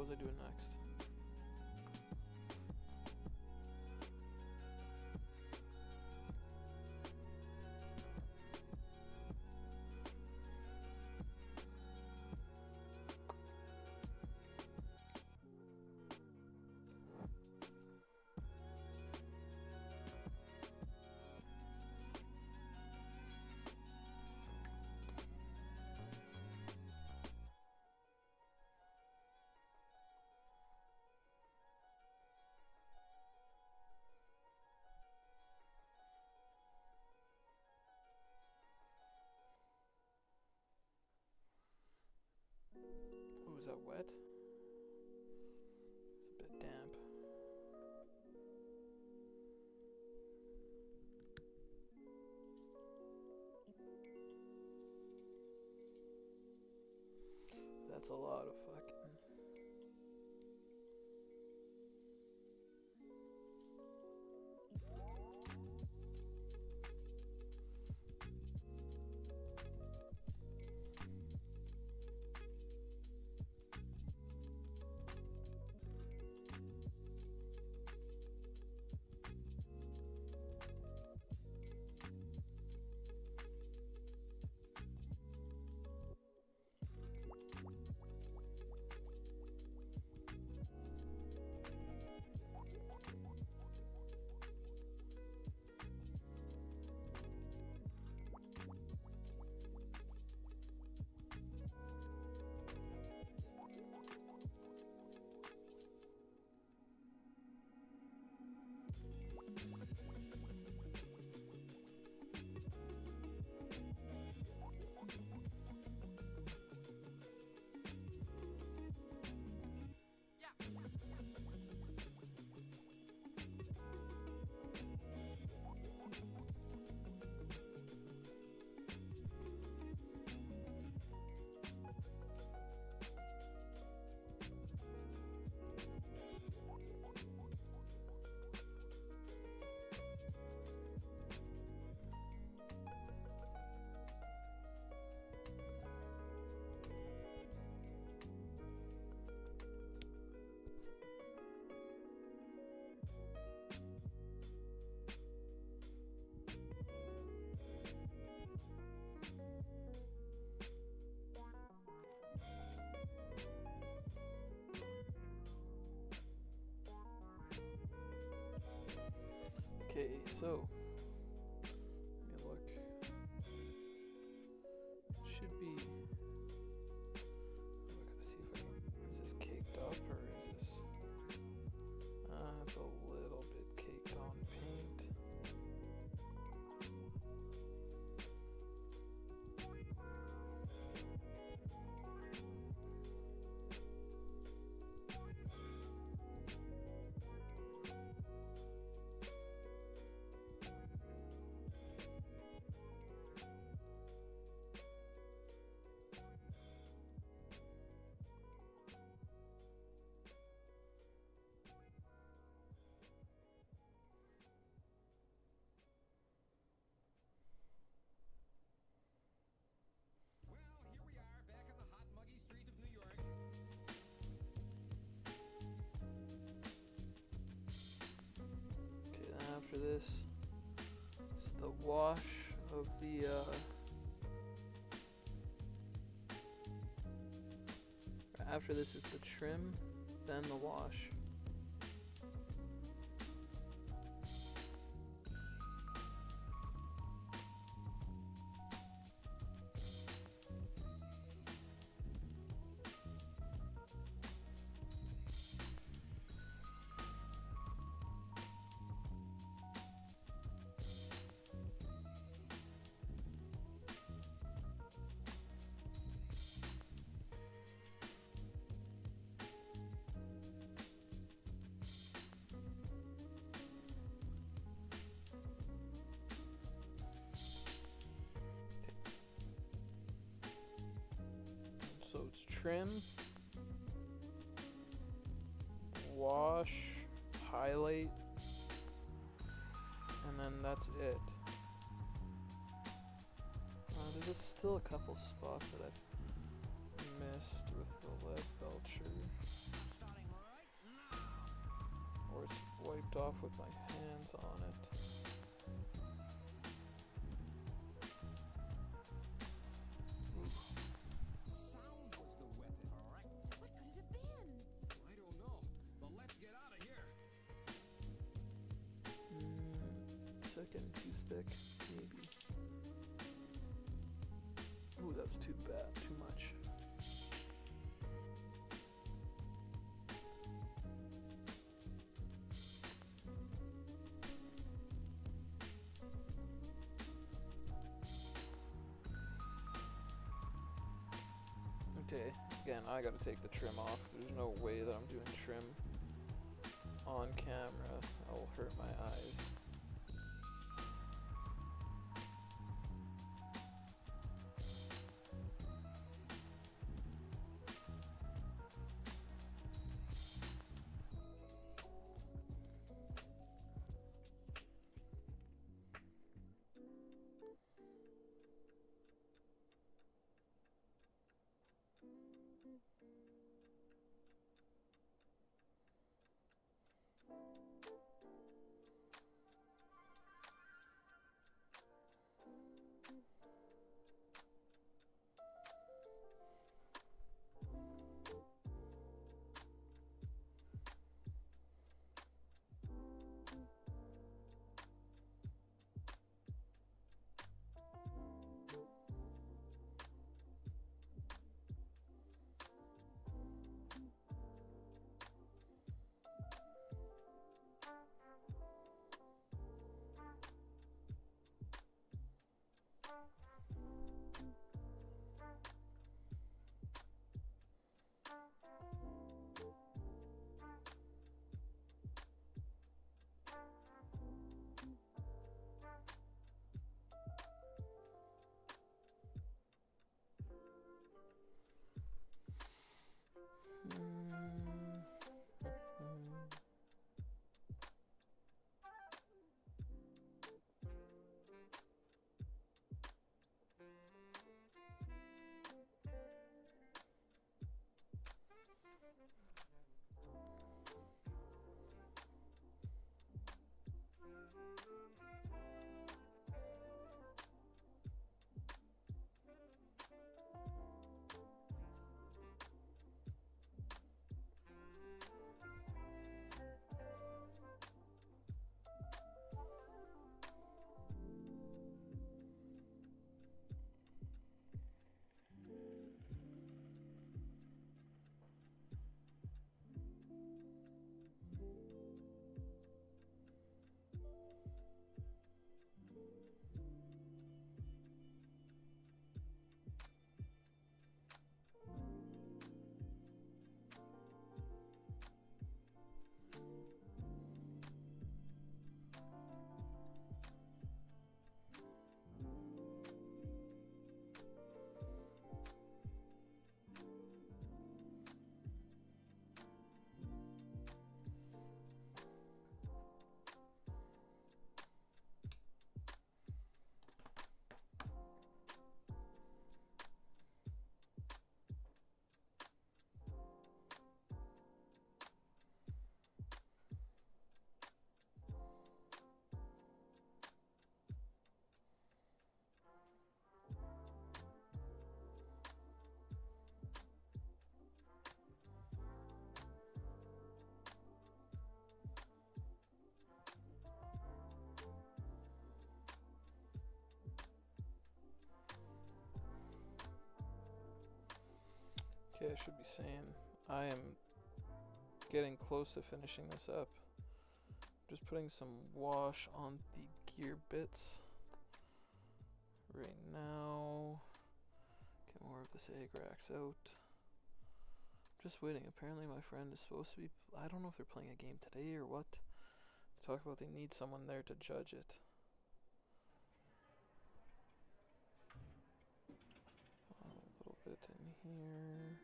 what was I doing next? Ooh, is that wet? It's a bit damp. That's a lot of fucking... Okay, so let me look. Should be. I gotta see if I can. Is this caked up or is this? It's a little bit caked on paint. After this, it's the wash of the after this is the trim, then the wash. So it's trim, wash, highlight, and then that's it. There's still a couple spots that I've missed with the lead belcher. Or it's wiped off with my hands on it. Is that getting too thick? Maybe. Ooh, that's too bad. Too much. Okay, again, I gotta take the trim off. There's no way that I'm doing trim on camera. That will hurt my eyes. Okay, I should be saying I am getting close to finishing this up. Just putting some wash on the gear bits right now. Get more of this egg racks out. Just waiting. Apparently my friend is supposed to be, I don't know if they're playing a game today or what. To talk about they need someone there to judge it. A little bit in here.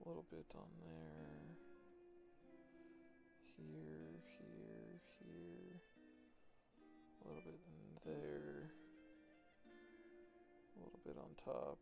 A little bit on there. Here, here, here. A little bit in there. A little bit on top.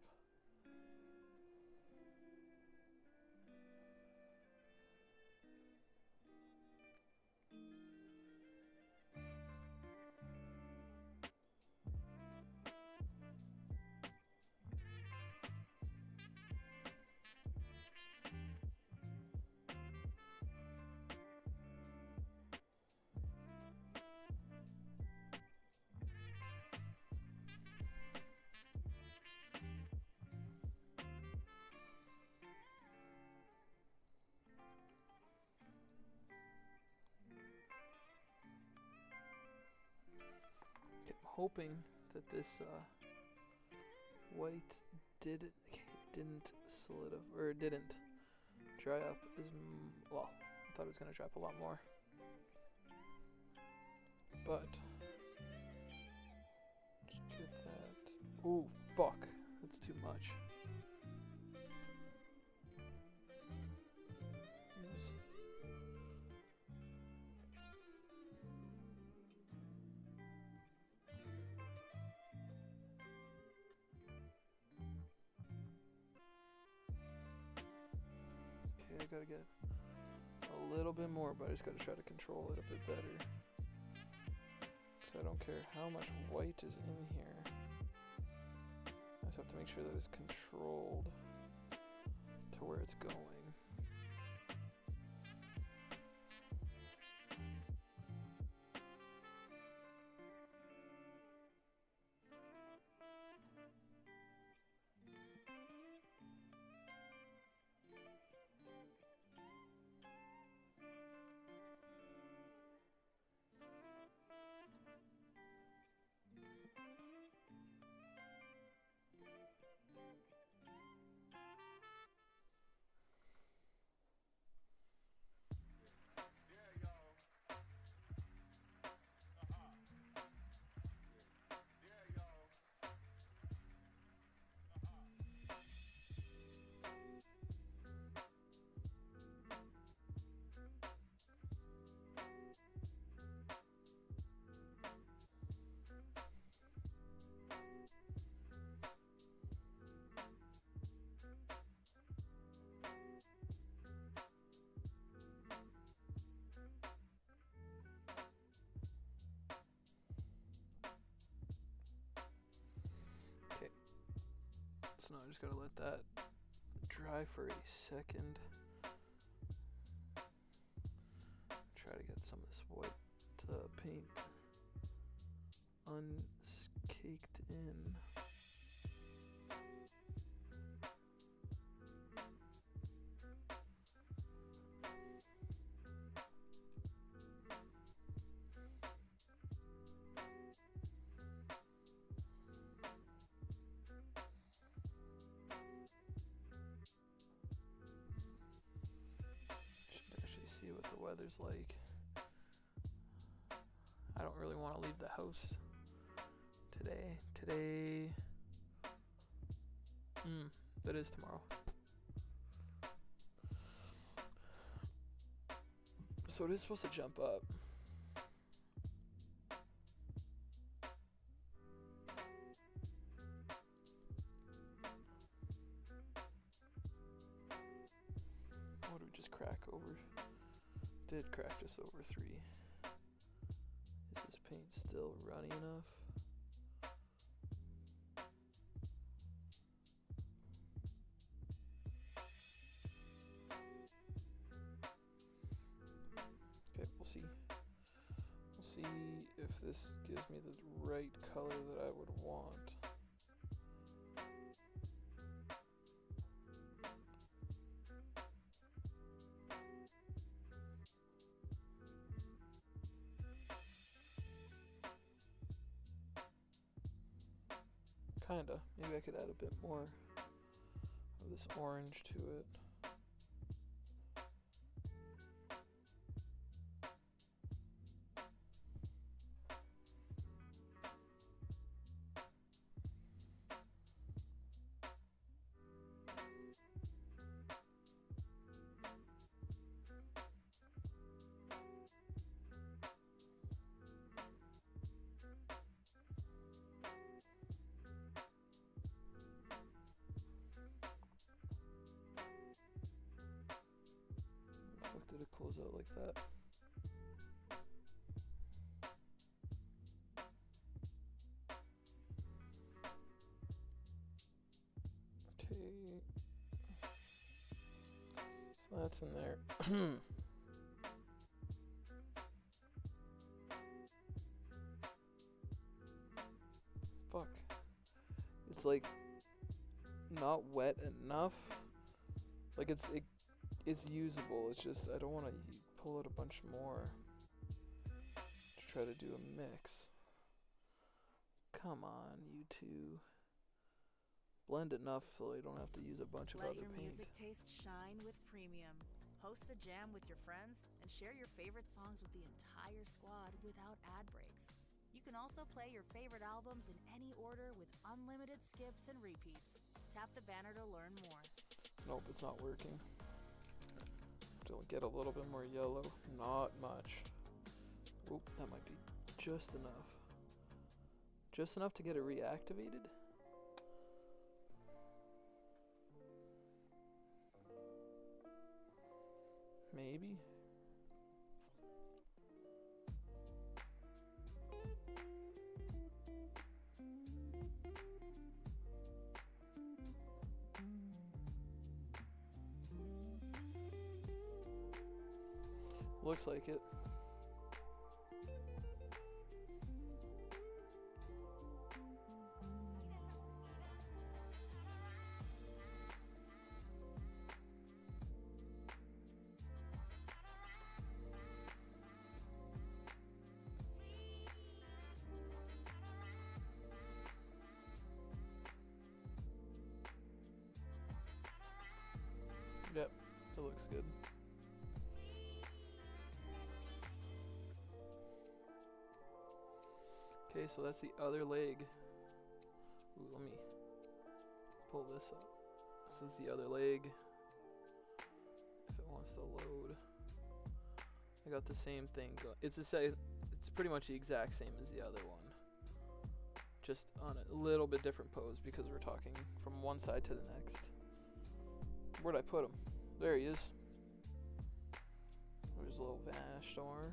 hoping that this white didn't solidify, or didn't dry up as well. I thought it was gonna dry up a lot more, but just get that. Ooh, fuck, that's too much. I gotta get a little bit more, but I just gotta try to control it a bit better. So I don't care how much white is in here. I just have to make sure that it's controlled to where it's going. So now I just gotta let that dry for a second. Try to get some of this white paint uncaked in. See what the weather's like. I don't really want to leave the house today. That is tomorrow. So it is supposed to jump up. What did we just crack over? Did crack just over 3. Is this paint still runny enough? Okay, we'll see. We'll see if this gives me the right color that I would want. Kinda. Maybe I could add a bit more of this orange to it. Did it close out like that? Okay. So that's in there. Fuck. It's like not wet enough. Like it's usable. It's just I don't want to pull out a bunch more to try to do a mix. Come on, you two. Blend enough so you don't have to use a bunch of Let other your paint. music taste shine with premium. Host a jam with your friends and share your favorite songs with the entire squad without ad breaks. You can also play your favorite albums in any order with unlimited skips and repeats. Tap the banner to learn more. Nope, it's not working. Still get a little bit more yellow. Not much. Oop, that might be just enough. Just enough to get it reactivated? Maybe. Looks like it. Yep, it looks good. Okay, so that's the other leg. Ooh, let me pull this up. This is the other leg. If it wants to load. I got the same thing. It's pretty much the exact same as the other one. Just on a little bit different pose because we're talking from one side to the next. Where'd I put him? There he is. There's a little Vashtorr.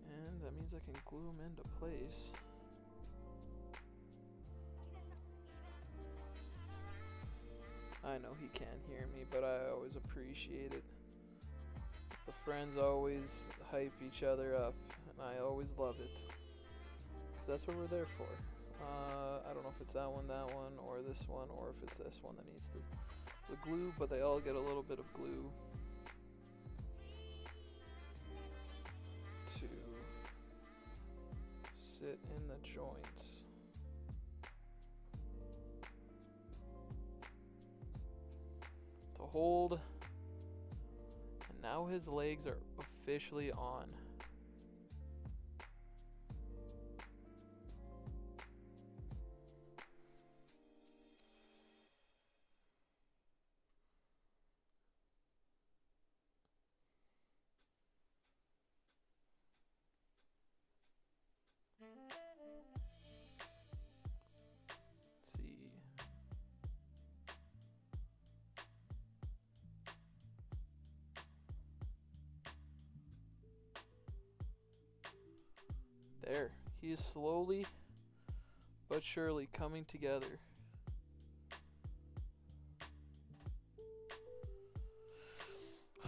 And that means I can glue him into place. I know he can't hear me, but I always appreciate it. The friends always hype each other up, and I always love it. 'Cause that's what we're there for. I don't know if it's that one, or this one, or if it's this one that needs the glue, but they all get a little bit of glue to sit in the joints. To hold. And now his legs are officially on. Let's see. There. He is slowly but surely coming together.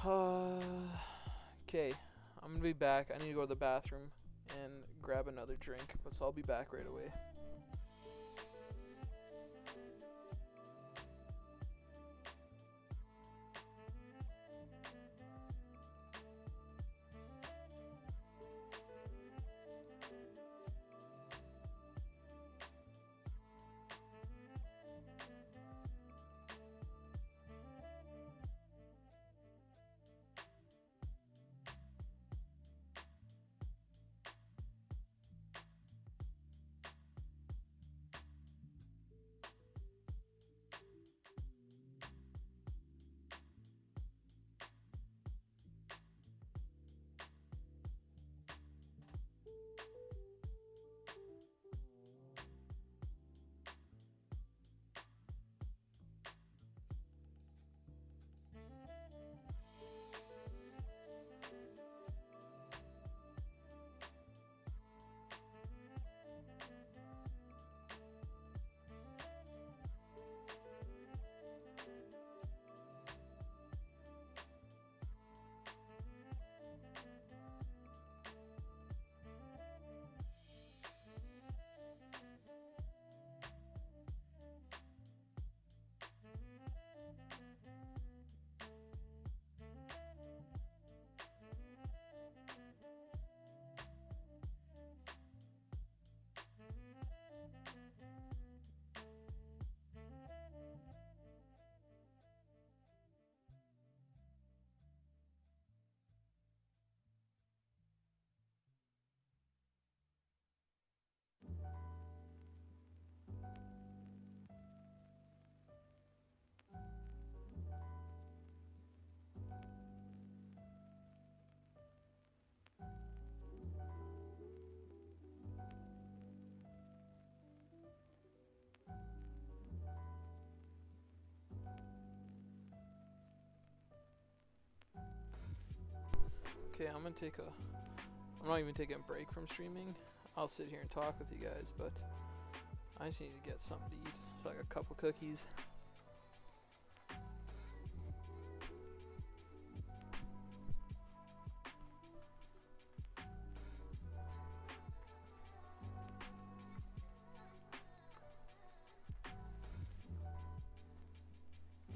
Okay, I'm gonna be back. I need to go to the bathroom and grab another drink, but so I'll be back right away. Okay, I'm not even taking a break from streaming. I'll sit here and talk with you guys, but I just need to get something to eat. So like a couple cookies.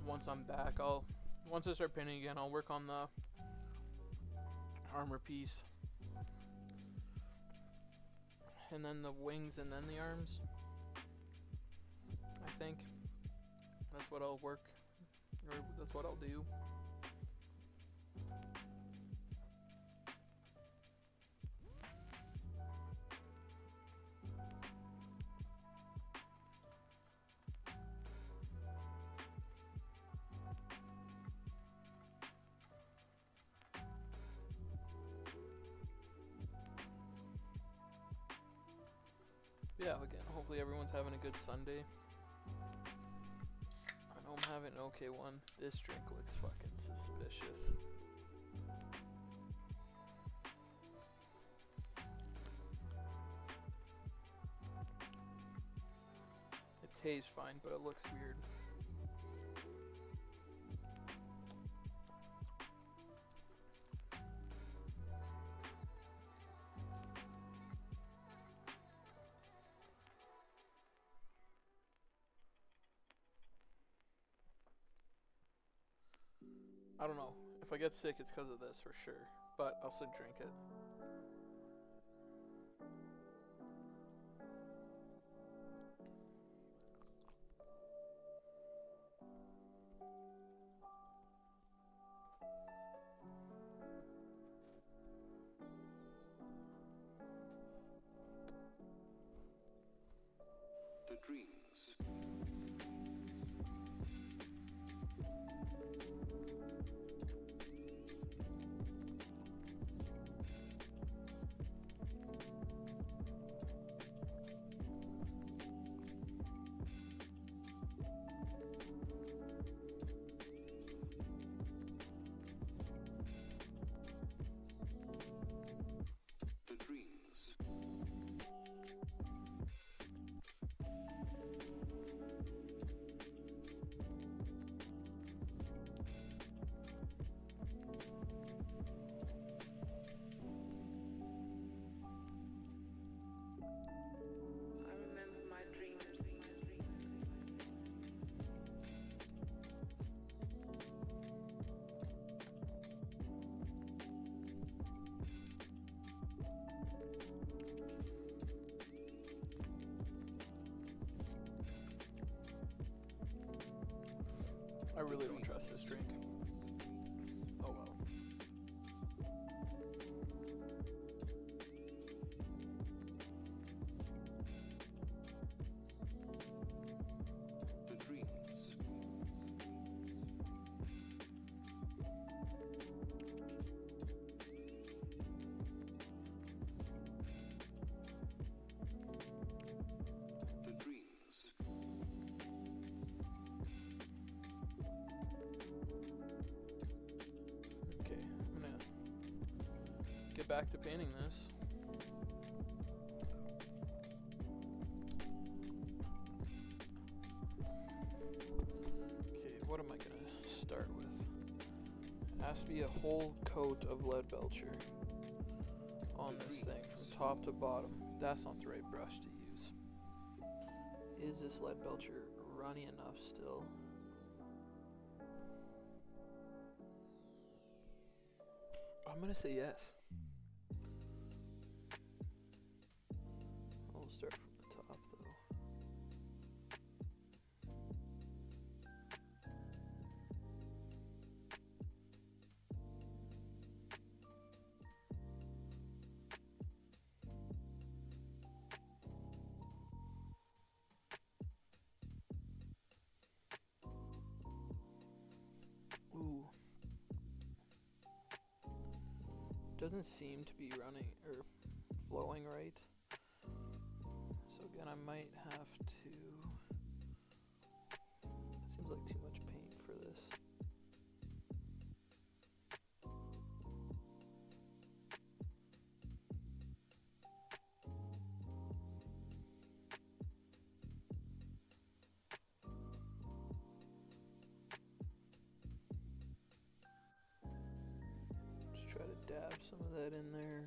Once I'm back, once I start painting again, I'll work on the armor piece. And then the wings and then the arms. I think that's what I'll work, or that's what I'll do. Yeah, again, hopefully everyone's having a good Sunday. I know I'm having an okay one. This drink looks fucking suspicious. It tastes fine, but it looks weird. I don't know. If I get sick, it's because of this for sure. But I'll still drink it. The dreams. The dreams. I remember my dreams. I really don't trust this drink. Oh well. The dreams. The dreams. Okay, I'm gonna get back to painting this. Okay, what am I gonna start with? It has to be a whole coat of lead belcher on this thing from top to bottom. That's not the right brush to use. Is this lead belcher runny enough still? I'm gonna say yes. I'll start from the top though. Ooh. Doesn't seem to be running or flowing right. So again, I might have to. It seems like too much paint for this. dab some of that in there.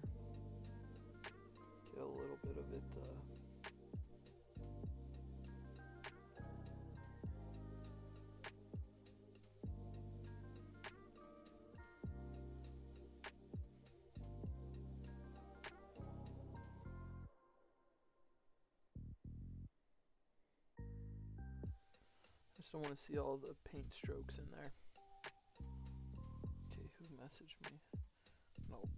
Get a little bit of it. I just don't want to see all the paint strokes in there. Okay, who messaged me? Nope.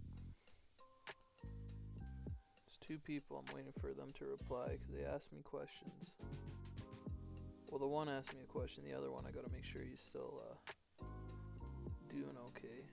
It's 2 people. I'm waiting for them to reply because they asked me questions. Well, the one asked me a question. The other one, I gotta make sure he's still doing okay.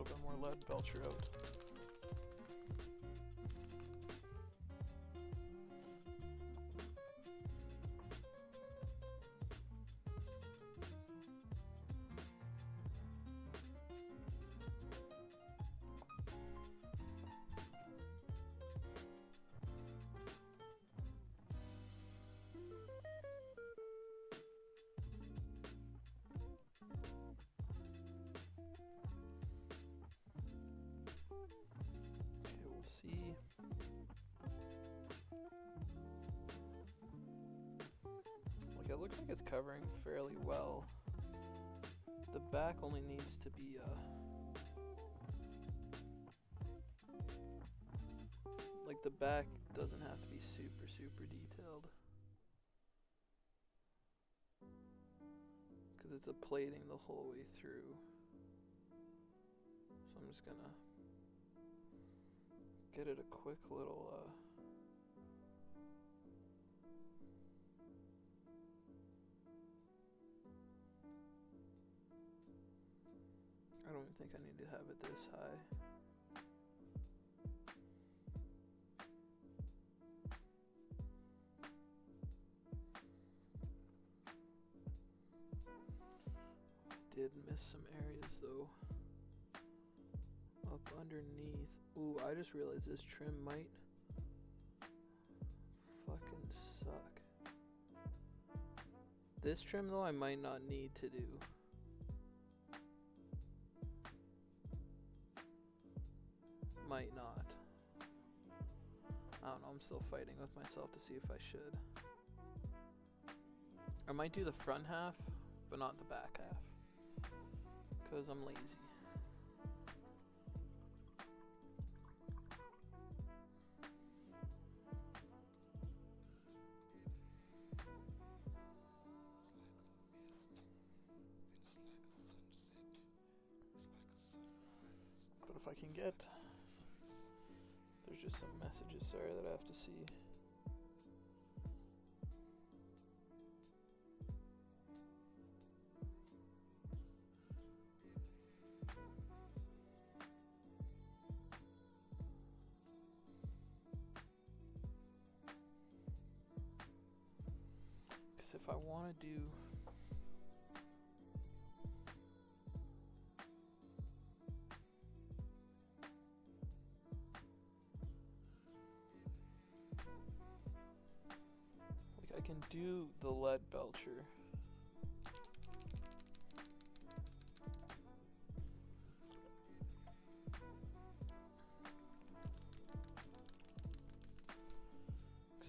little bit more lead belcher out. See. Like it looks like it's covering fairly well. The back only needs to be like the back doesn't have to be super detailed. Cause it's a plating the whole way through. So I'm just gonna get it a quick little I don't even think I need to have it this high. Did miss some areas though. Up underneath. Ooh, I just realized this trim might fucking suck. This trim though I might not need to do. Might not. I don't know, I'm still fighting with myself to see if I should. I might do the front half, but not the back half. 'Cause I'm lazy. But if I can get, there's just some messages, sorry, that I have to see. Because if I want to do I can do the lead belcher.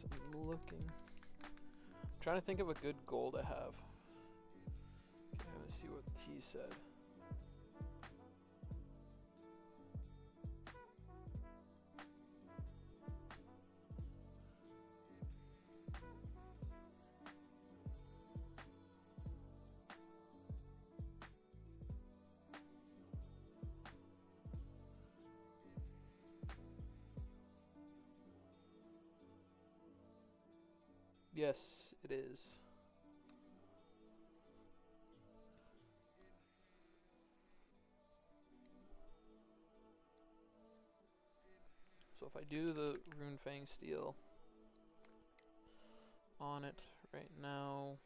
I'm looking. I'm trying to think of a good goal to have. Okay, let's see what he said. Yes, it is. So if I do the Rune Fang Steel on it right now,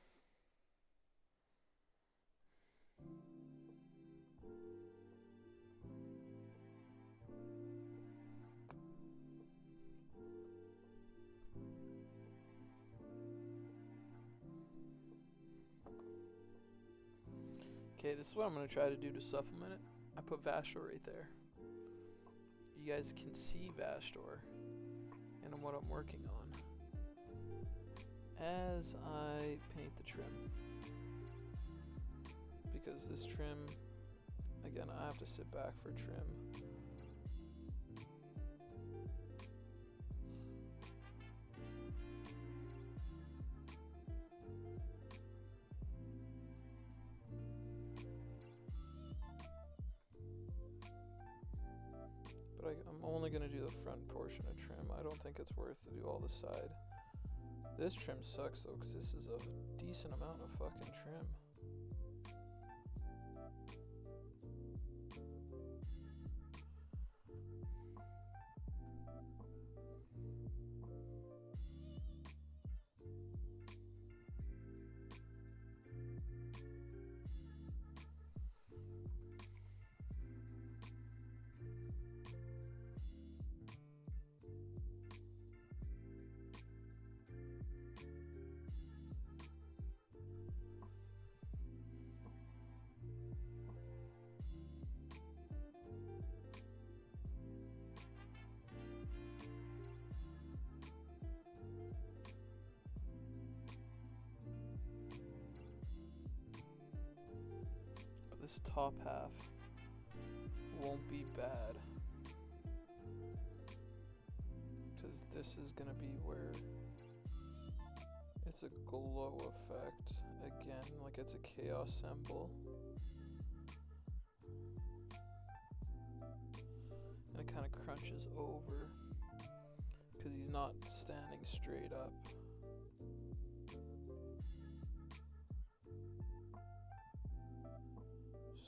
okay, this is what I'm going to try to do to supplement it. I put Vashtorr right there. You guys can see Vashtorr and what I'm working on as I paint the trim. Because this trim, again, I have to sit back for trim. But I'm only going to do the front portion of trim. I don't think it's worth to do all the side. This trim sucks though, because this is a decent amount of fucking trim. this top half won't be bad. Because this is going to be where it's a glow effect. Again, like it's a chaos symbol. And it kind of crunches over. Because he's not standing straight up.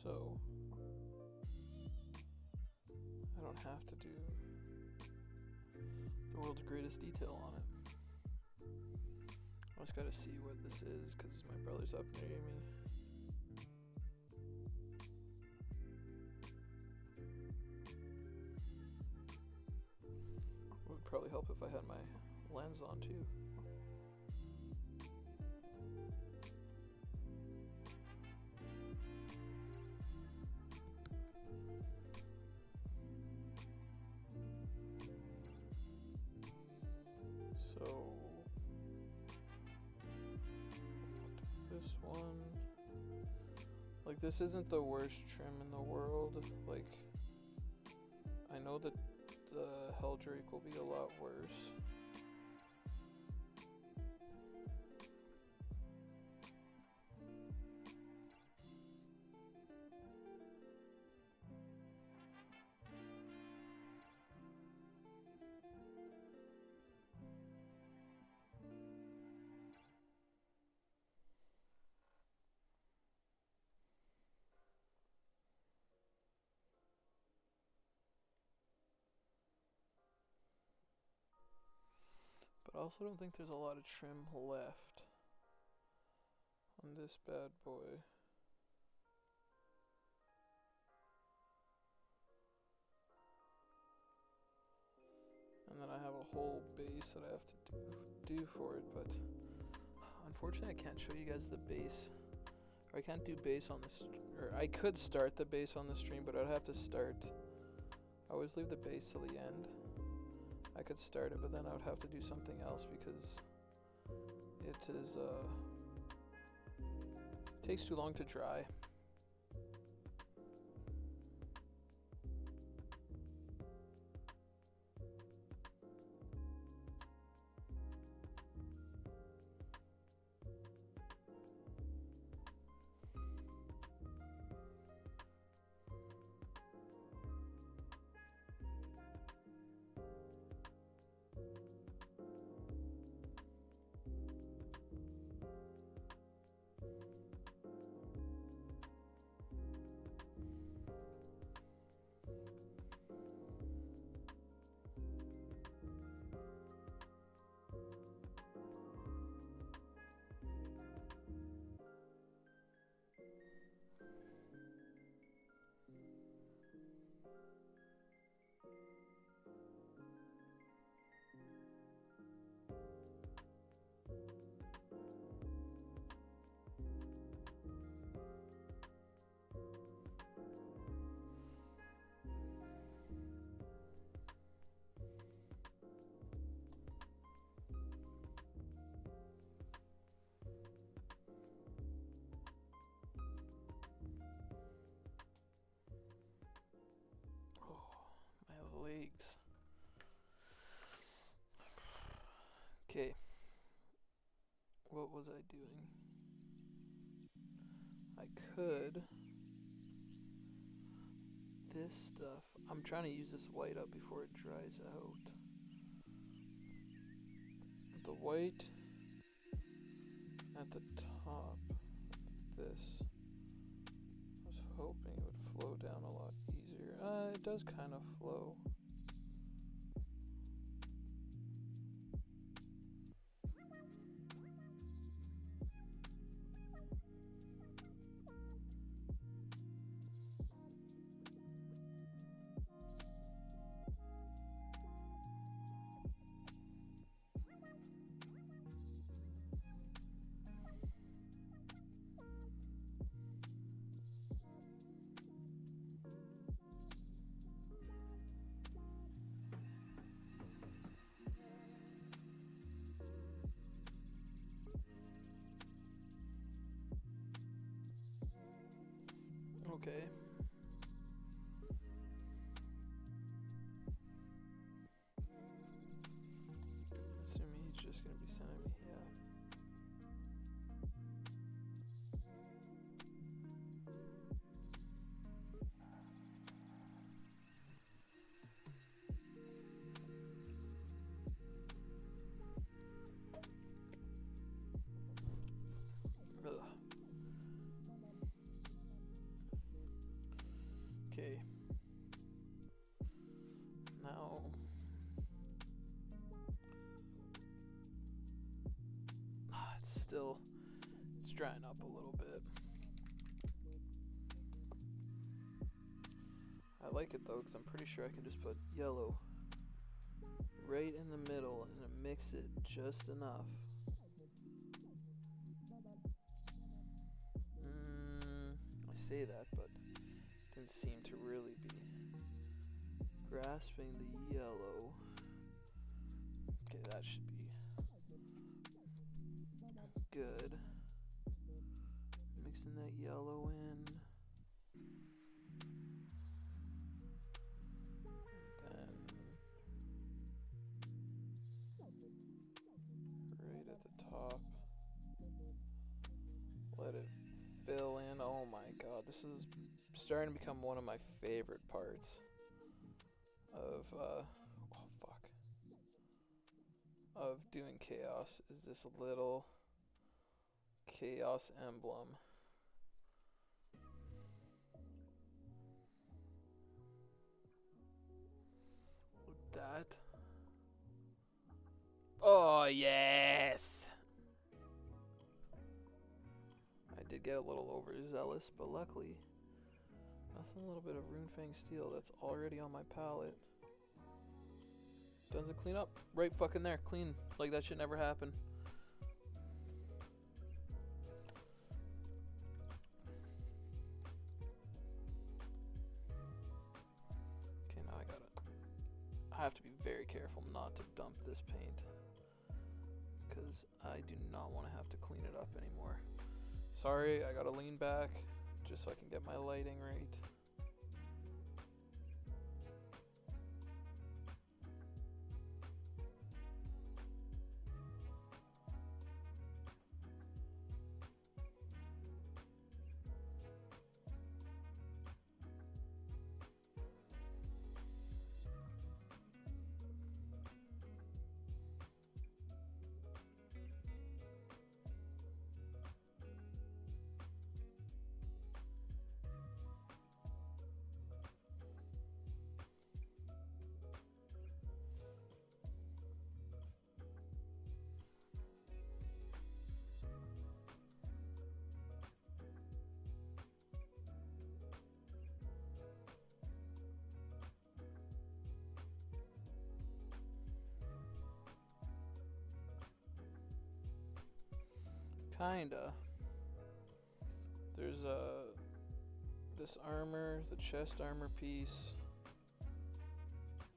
So I don't have to do the world's greatest detail on it. I just gotta see what this is because my brother's up near me. Would probably help if I had my lens on too. So this one, like this isn't the worst trim in the world. Like I know that the Helldrake will be a lot worse. But I also don't think there's a lot of trim left on this bad boy. And then I have a whole base that I have to do for it, but unfortunately I can't show you guys the base. Or I can't do base on this, or I could start the base on the stream, but I'd have to start. I always leave the base till the end. I could start it, but then I would have to do something else because it is takes too long to dry. Legs. Okay. What was I doing? I could. This stuff. I'm trying to use this white up before it dries out. The white at the top. This. I was hoping it would flow down a lot easier. It does kind of flow. Okay. Assuming he's just gonna be sending me, yeah. Ugh. Okay. Now it's drying up a little bit. I like it though, because I'm pretty sure I can just put yellow right in the middle and mix it just enough. I say that, but didn't seem to really be grasping the yellow. Okay, that should be good. Mixing that yellow in. And then right at the top. Let it fill in. Oh my god, this is starting to become one of my favorite parts of of doing chaos, is this little chaos emblem. Look at that. Oh yes. I did get a little overzealous, but luckily nothing. A little bit of Runefang steel that's already on my palette. Doesn't clean up. Right fucking there. Clean. Like that should never happen. Okay, now I have to be very careful not to dump this paint, because I do not want to have to clean it up anymore. Sorry, I gotta lean back just so I can get my lighting right. Kinda. There's this armor, the chest armor piece,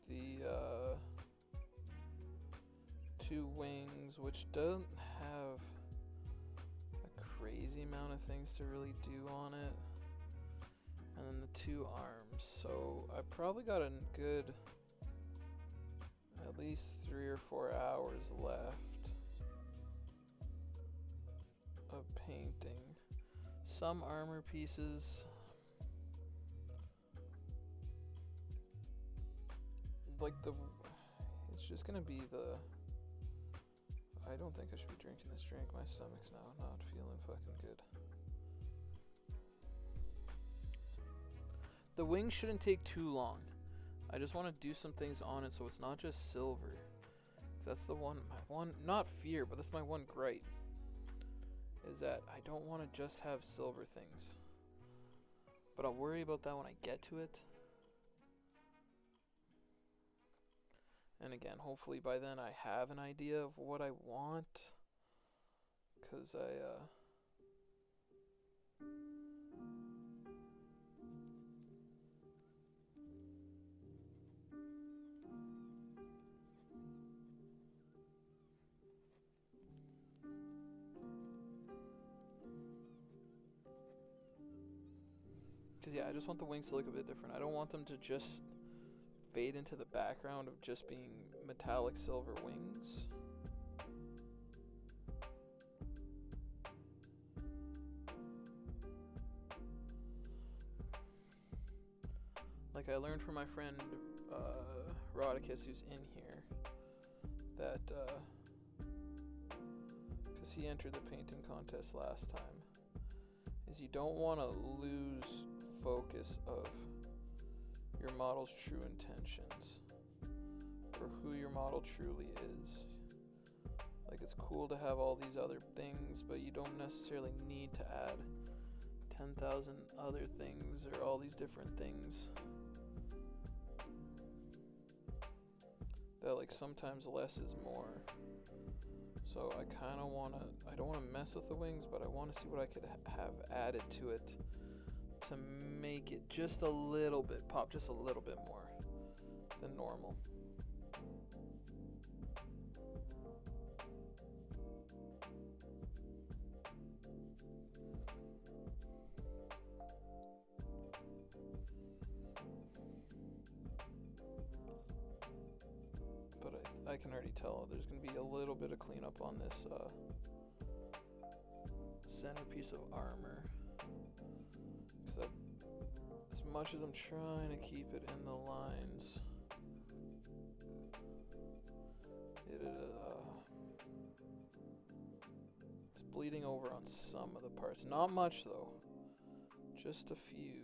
the two wings, which doesn't have a crazy amount of things to really do on it, and then the two arms. So I probably got a good at least 3 or 4 hours left of painting. Some armor pieces, like it's just gonna be the, I don't think I should be drinking this drink. My stomach's now not feeling fucking good. The wing shouldn't take too long. I just want to do some things on it so it's not just silver. 'Cause that's my one, not fear, but that's my one gripe. Is that I don't want to just have silver things. But I'll worry about that when I get to it. And again, hopefully by then I have an idea of what I want. 'Cause yeah, I just want the wings to look a bit different. I don't want them to just fade into the background of just being metallic silver wings. Like I learned from my friend Rodicus, who's in here, that because he entered the painting contest last time, is you don't want to lose focus of your model's true intentions or who your model truly is. Like it's cool to have all these other things, but you don't necessarily need to add 10,000 other things or all these different things. That like sometimes less is more. So I kind of want to, I don't want to mess with the wings, but I want to see what I could have added to it to make it just a little bit pop, just a little bit more than normal. But I can already tell there's going to be a little bit of cleanup on this centerpiece of armor. Because as much as I'm trying to keep it in the lines, it's bleeding over on some of the parts. Not much though, just a few.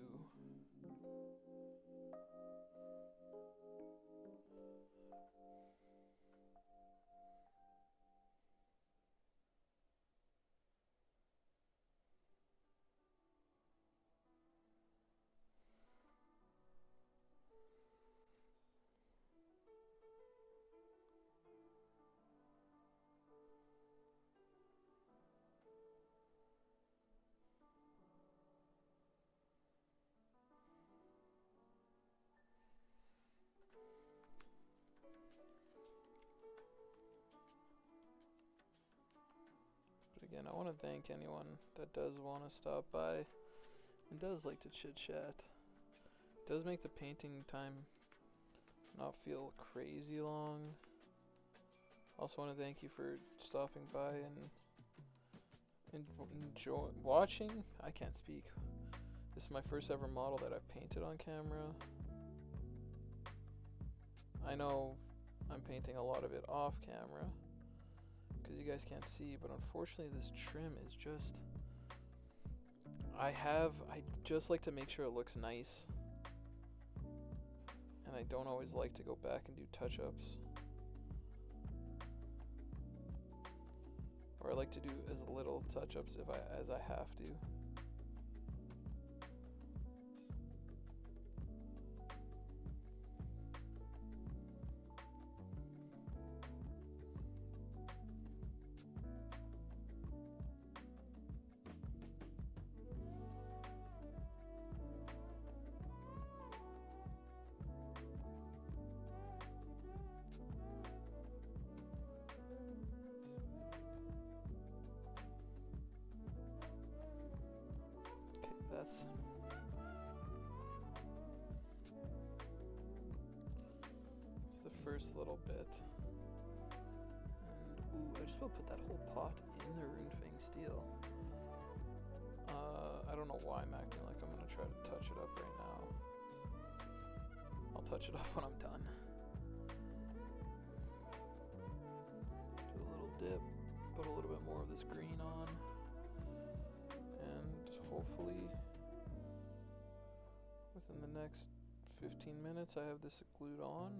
Again, I want to thank anyone that does want to stop by and does like to chit chat. It does make the painting time not feel crazy long. Also want to thank you for stopping by and enjoy watching. I can't speak. This is my first ever model that I painted on camera. I know I'm painting a lot of it off camera because you guys can't see, but unfortunately this trim is just, I just like to make sure it looks nice, and I don't always like to go back and do touch-ups, or I like to do as little touch-ups as I have to. That's the first little bit. And ooh, I just about put that whole pot in the Rune Fang steel. I don't know why I'm acting like I'm gonna try to touch it up right now. I'll touch it up when I'm done. Do a little dip, put a little bit more of this green on, and hopefully within the next 15 minutes I have this glued on.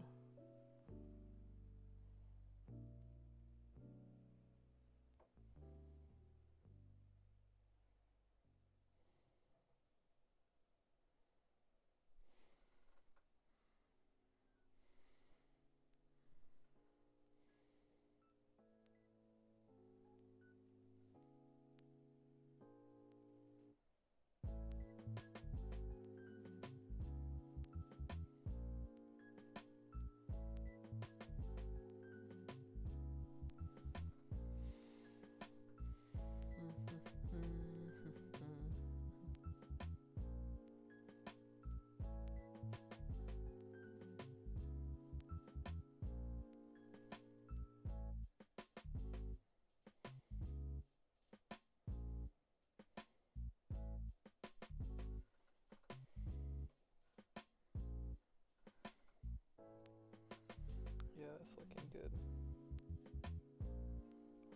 That's looking good.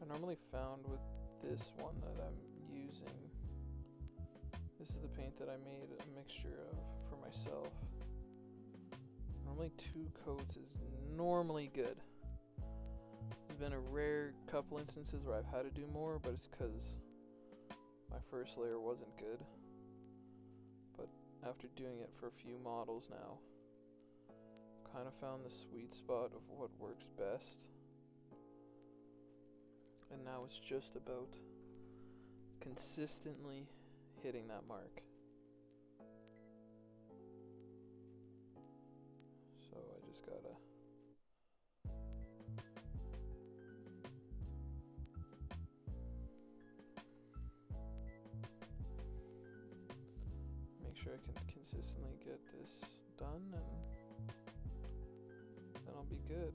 I normally found with this one that I'm using, this is the paint that I made a mixture of for myself. Normally 2 coats is normally good. There's been a rare couple instances where I've had to do more, but it's because my first layer wasn't good. But after doing it for a few models now, kind of found the sweet spot of what works best. And now it's just about consistently hitting that mark. So I just gotta make sure I can consistently get this done, and then I'll be good.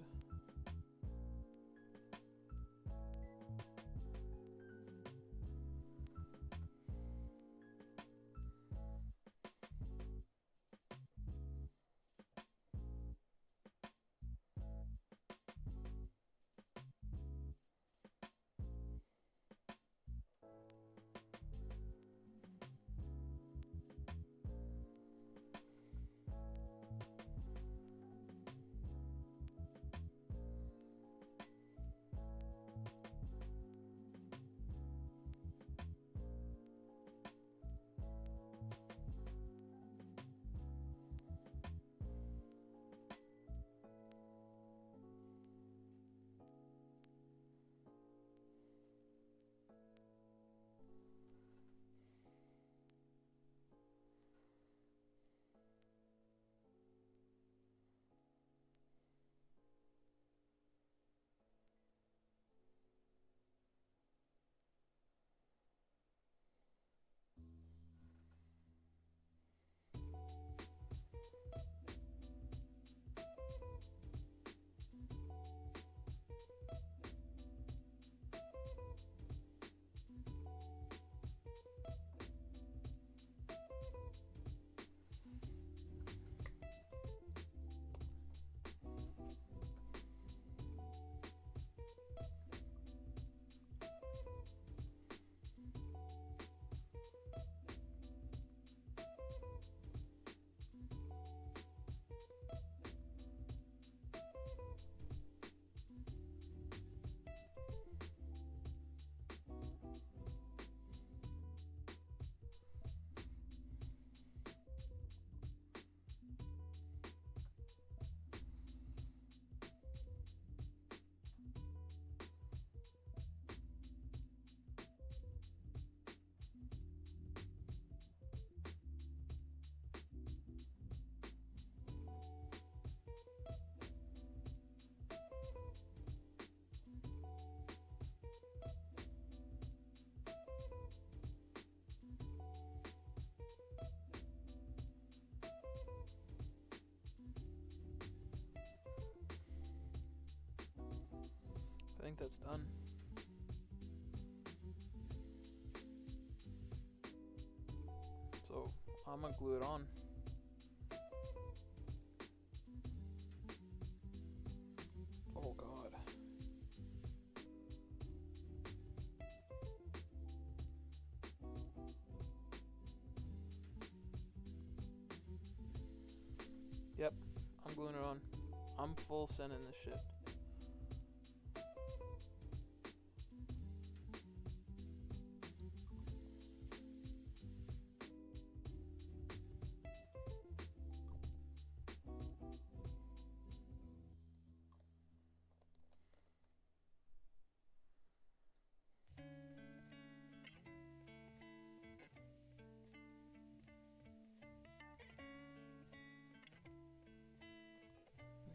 I think that's done. So I'm gonna glue it on. Oh God. Yep, I'm gluing it on. I'm full sending this shit.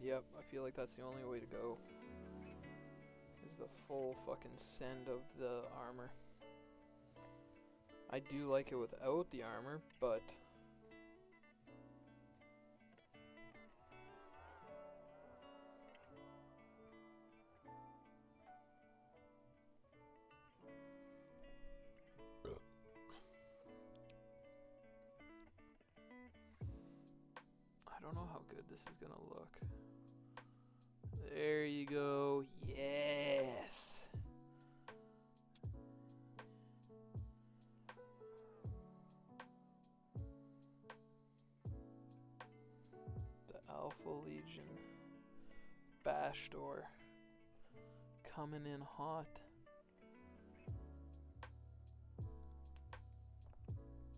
Yep, I feel like that's the only way to go. Is the full fucking send of the armor. I do like it without the armor, but I don't know how good this is gonna look. There you go. Yes. The Alpha Legion. Vashtorr. Coming in hot.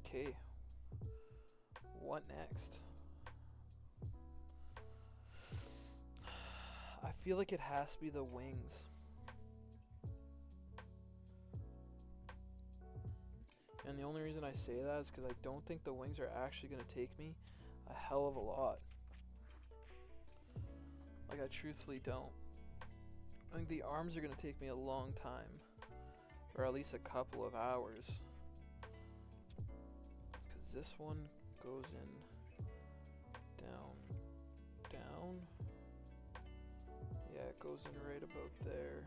Okay. What next? I feel like it has to be the wings. And the only reason I say that is because I don't think the wings are actually going to take me a hell of a lot. Like, I truthfully don't. I think the arms are going to take me a long time. Or at least a couple of hours. Because this one goes in down, down. Yeah, it goes in right about there.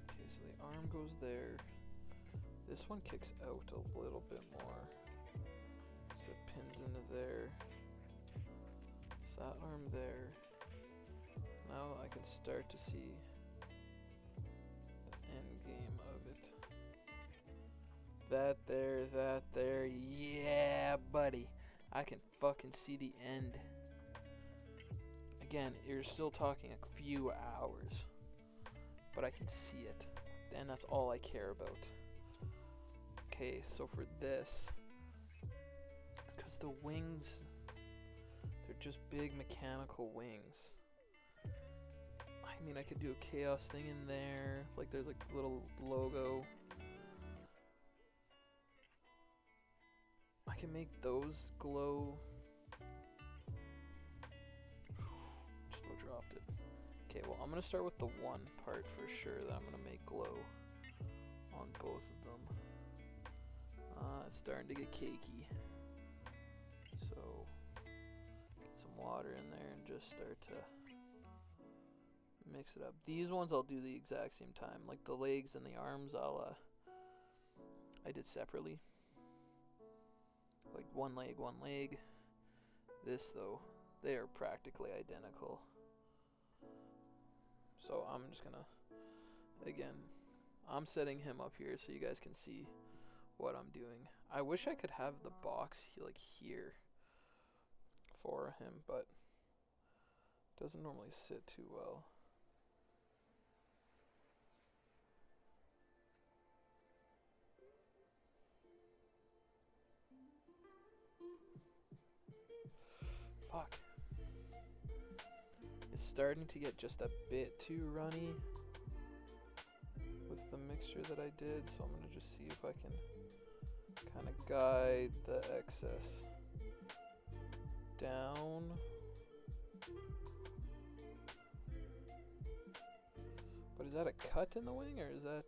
Okay, so the arm goes there. This one kicks out a little bit more. So it pins into there. So that arm there. Now I can start to see the end game of it. That there. Yeah, buddy. I can fucking see the end. Again, you're still talking a few hours. But I can see it. And that's all I care about. Okay, so for this, because the wings, they're just big mechanical wings. I mean, I could do a chaos thing in there. Like, there's like a little logo. I can make those glow. Just about dropped it. Okay, well, I'm going to start with the one part for sure that I'm going to make glow on both of them. It's starting to get cakey. So, get some water in there and just start to mix it up. These ones I'll do the exact same time. Like the legs and the arms, I did separately. Like one leg. This though, they are practically identical. So I'm just gonna, again, I'm setting him up here so you guys can see what I'm doing. I wish I could have the box like here for him, but it doesn't normally sit too well. Fuck. It's starting to get just a bit too runny with the mixture that I did, so I'm gonna just see if I can kind of guide the excess down. But is that a cut in the wing, or is that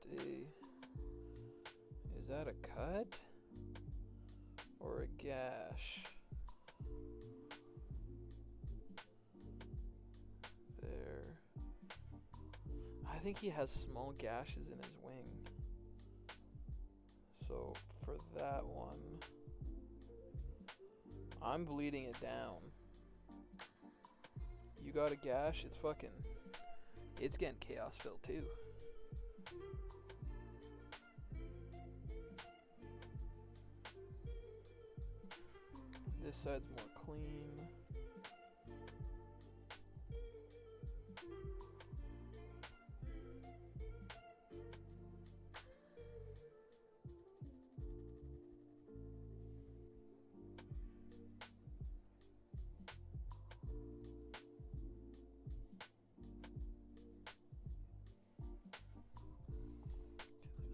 a cut or a gash? There. I think he has small gashes in his wing. So for that one, I'm bleeding it down. You got a gash, it's getting chaos filled too. This side's more clean.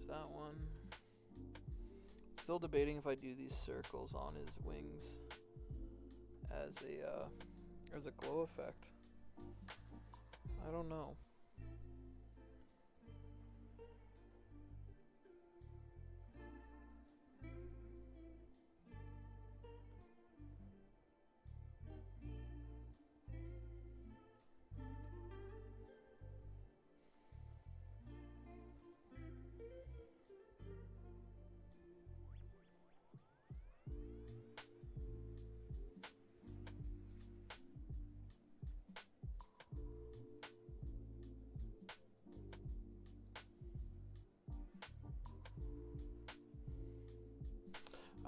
That one. Still debating if I do these circles on his wings as a glow effect. I don't know.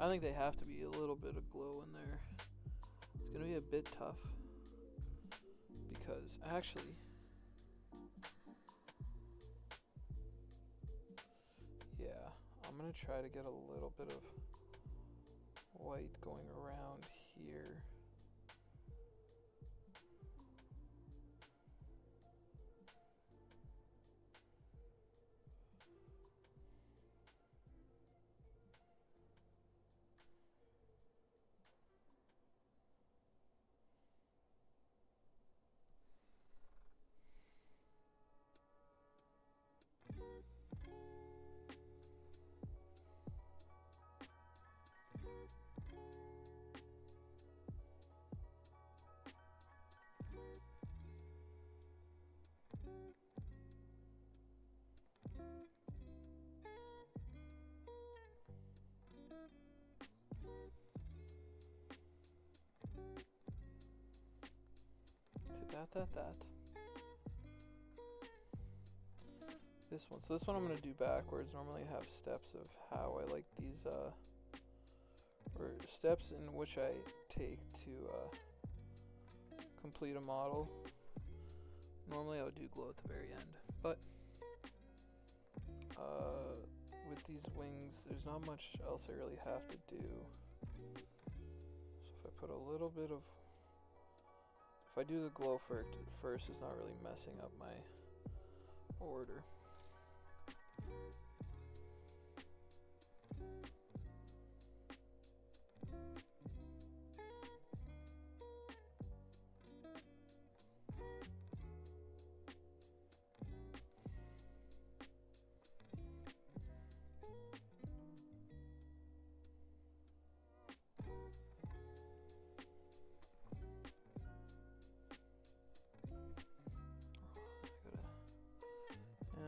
I think they have to be a little bit of glow in there. It's gonna be a bit tough because actually, yeah, I'm gonna try to get a little bit of white going around here. That. This one. So this one I'm going to do backwards. Normally I have steps of how I like these, or steps in which I take to complete a model. Normally I would do glow at the very end. But with these wings, there's not much else I really have to do. So if I put a little bit of... If I do the glow first, it's not really messing up my order.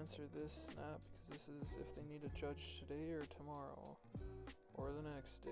Answer this snap because this is if they need a judge today or tomorrow or the next day.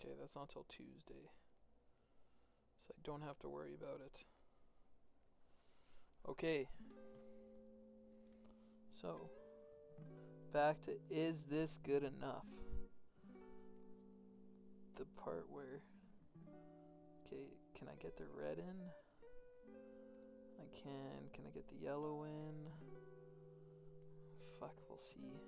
Okay, that's not till Tuesday, so I don't have to worry about it. Okay, so back to is this good enough? The part where, okay, can I get the red in? I can I get the yellow in? Fuck, we'll see.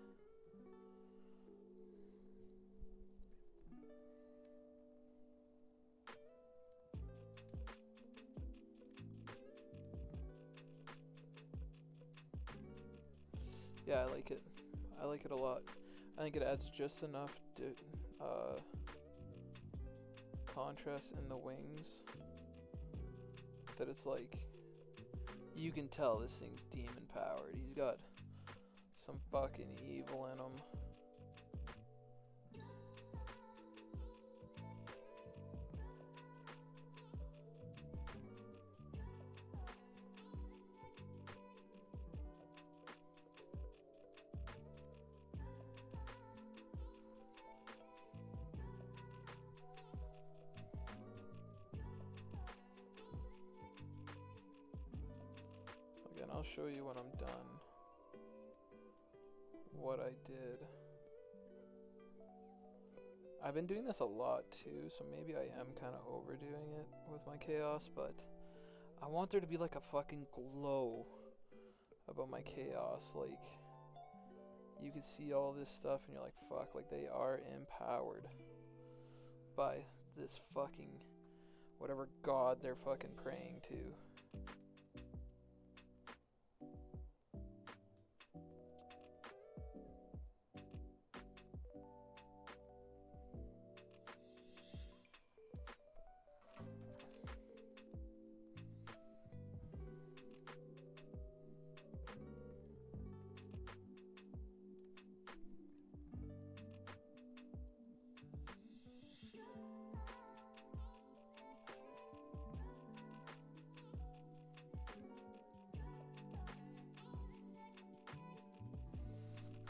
Yeah, I like it. I like it a lot. I think it adds just enough contrast in the wings that it's like you can tell this thing's demon powered. He's got some fucking evil in him. Again, I'll show you when I'm done what I did. I've been doing this a lot too, so maybe I am kind of overdoing it with my chaos, but I want there to be like a fucking glow about my chaos. Like, you can see all this stuff and you're like, fuck, like they are empowered by this fucking whatever god they're fucking praying to.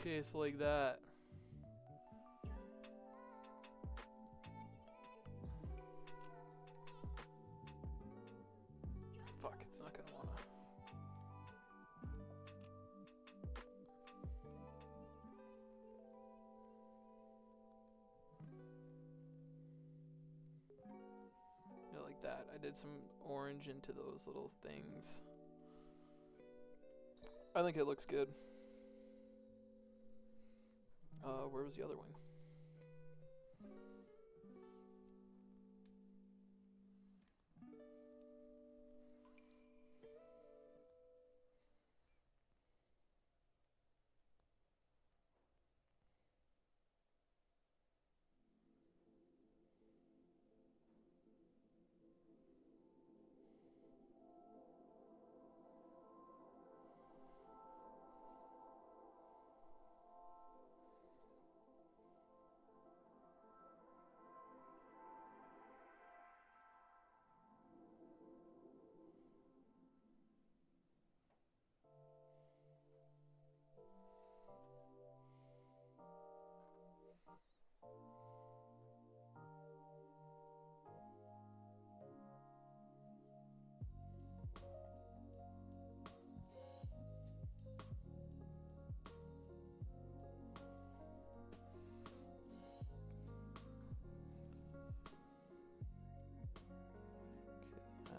Okay, so like that. Fuck, it's not gonna wanna. Yeah, like that. I did some orange into those little things. I think it looks good. Where was the other one?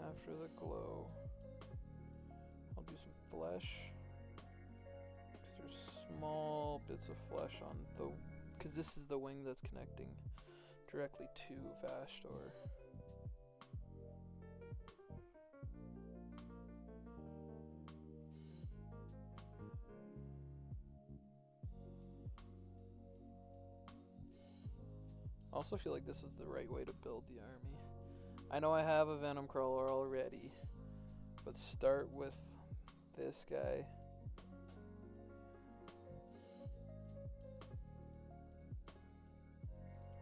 After the glow, I'll do some flesh. Because there's small bits of flesh on the... Because this is the wing that's connecting directly to Vashtorr. I also feel like this is the right way to build the army. I know I have a Venom Crawler already, but start with this guy.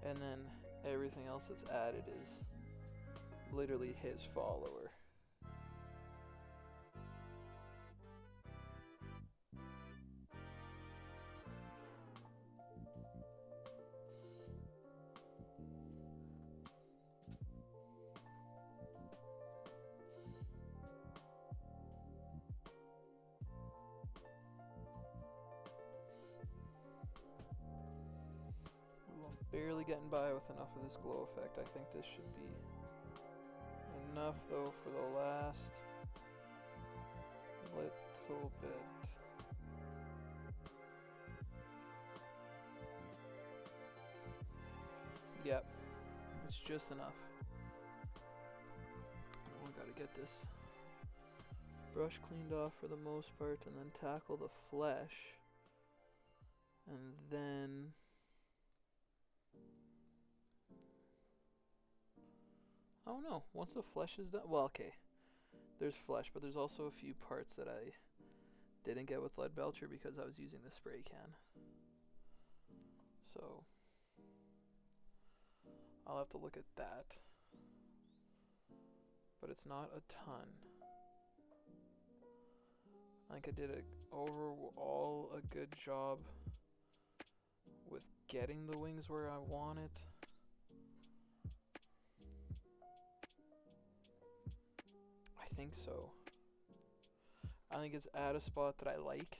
And then everything else that's added is literally his follower. Barely getting by with enough of this glow effect. I think this should be enough though for the last little bit. Yep, it's just enough. Oh, I gotta get this brush cleaned off for the most part and then tackle the flesh. And then I don't know. Once the flesh is done, well, okay. There's flesh, but there's also a few parts that I didn't get with lead belcher because I was using the spray can. So I'll have to look at that. But it's not a ton. I think I did overall a good job with getting the wings where I want it. I think so. I think it's at a spot that I like.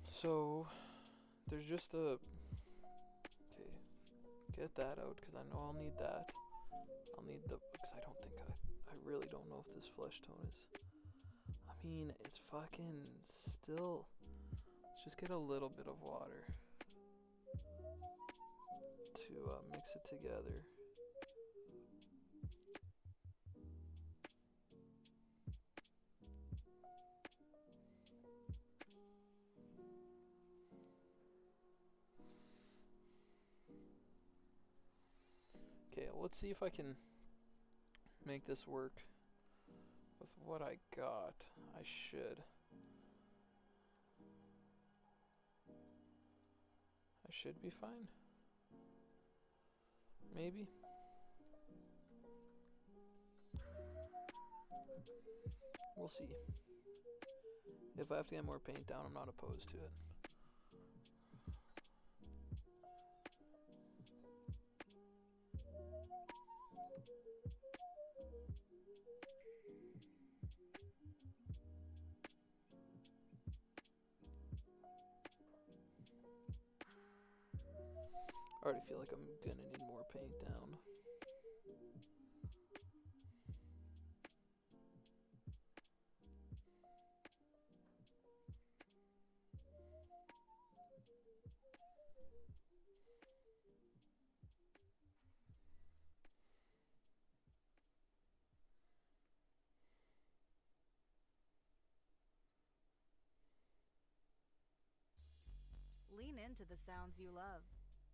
So there's just a... Okay, get that out because I know I'll need that. I'll need the... Because I don't think I really don't know if this flesh tone is... I mean, it's fucking still... Let's just get a little bit of water to mix it together. Okay, let's see if I can make this work with what I got. I should. I should be fine. Maybe. We'll see. If I have to get more paint down, I'm not opposed to it. I already feel like I'm gonna need more paint down. Lean into the sounds you love.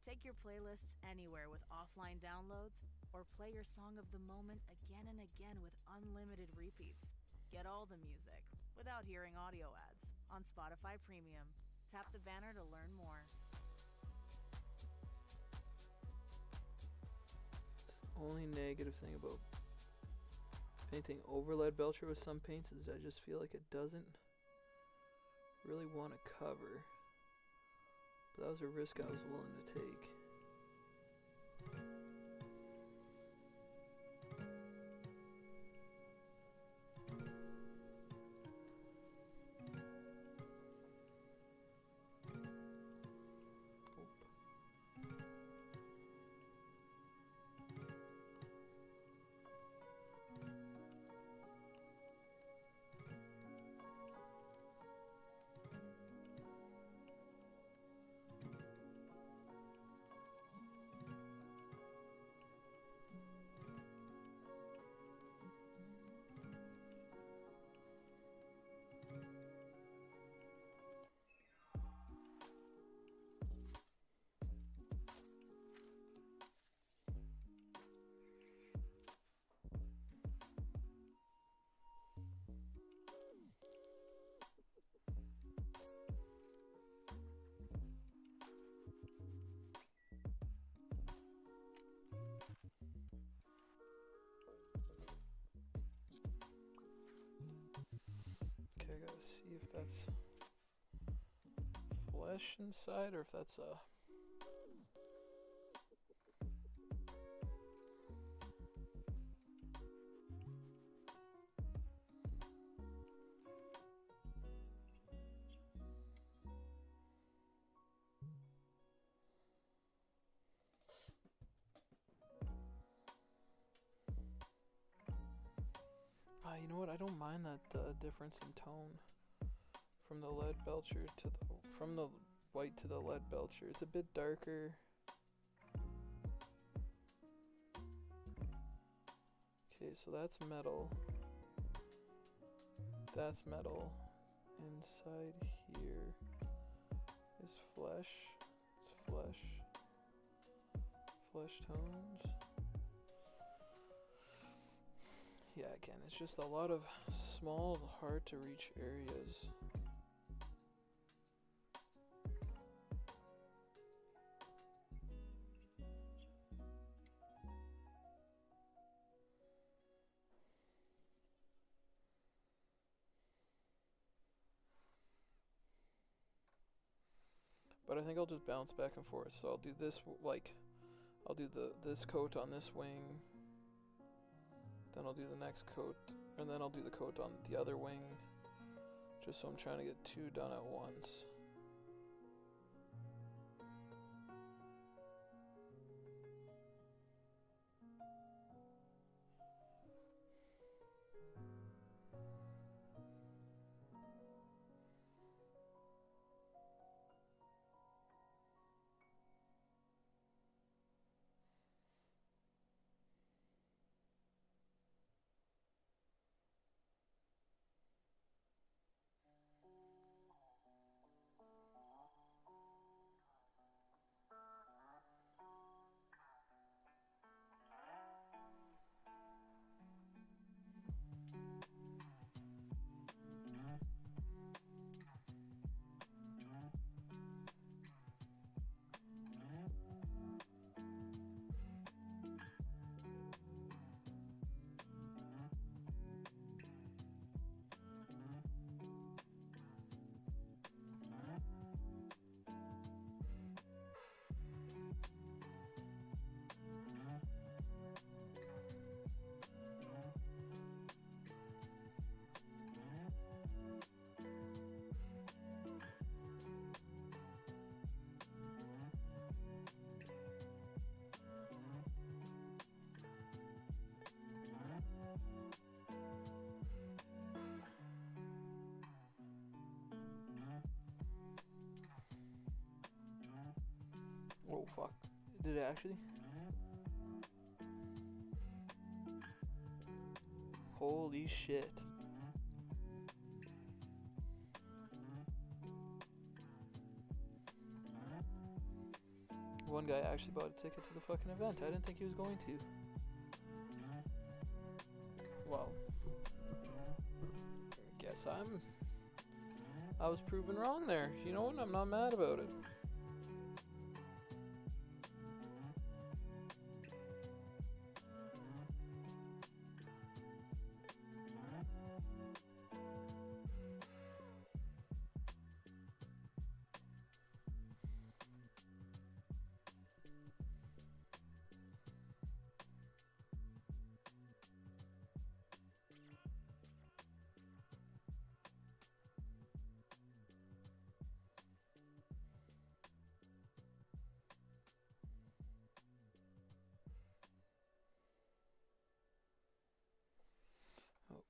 Take your playlists anywhere with offline downloads, or play your song of the moment again and again with unlimited repeats. Get all the music without hearing audio ads on Spotify Premium. Tap the banner to learn more. Only negative thing about painting over lead belcher with some paints is I just feel like it doesn't really want to cover. But that was a risk I was willing to take. Okay, I gotta see if that's flesh inside or if that's you know what? I don't mind that difference in tone from the lead belcher to from the white to the lead belcher. It's a bit darker. Okay, so that's metal. That's metal. Inside here is flesh. It's flesh. Flesh tones. Yeah, again, it's just a lot of small, hard to reach areas. But I think I'll just bounce back and forth. So I'll do this, I'll do this coat on this wing. Then I'll do the next coat, and then I'll do the coat on the other wing, just so I'm trying to get two done at once. Oh fuck. Did it actually? Holy shit. One guy actually bought a ticket to the fucking event. I didn't think he was going to. Well, guess I was proven wrong there. You know what? I'm not mad about it.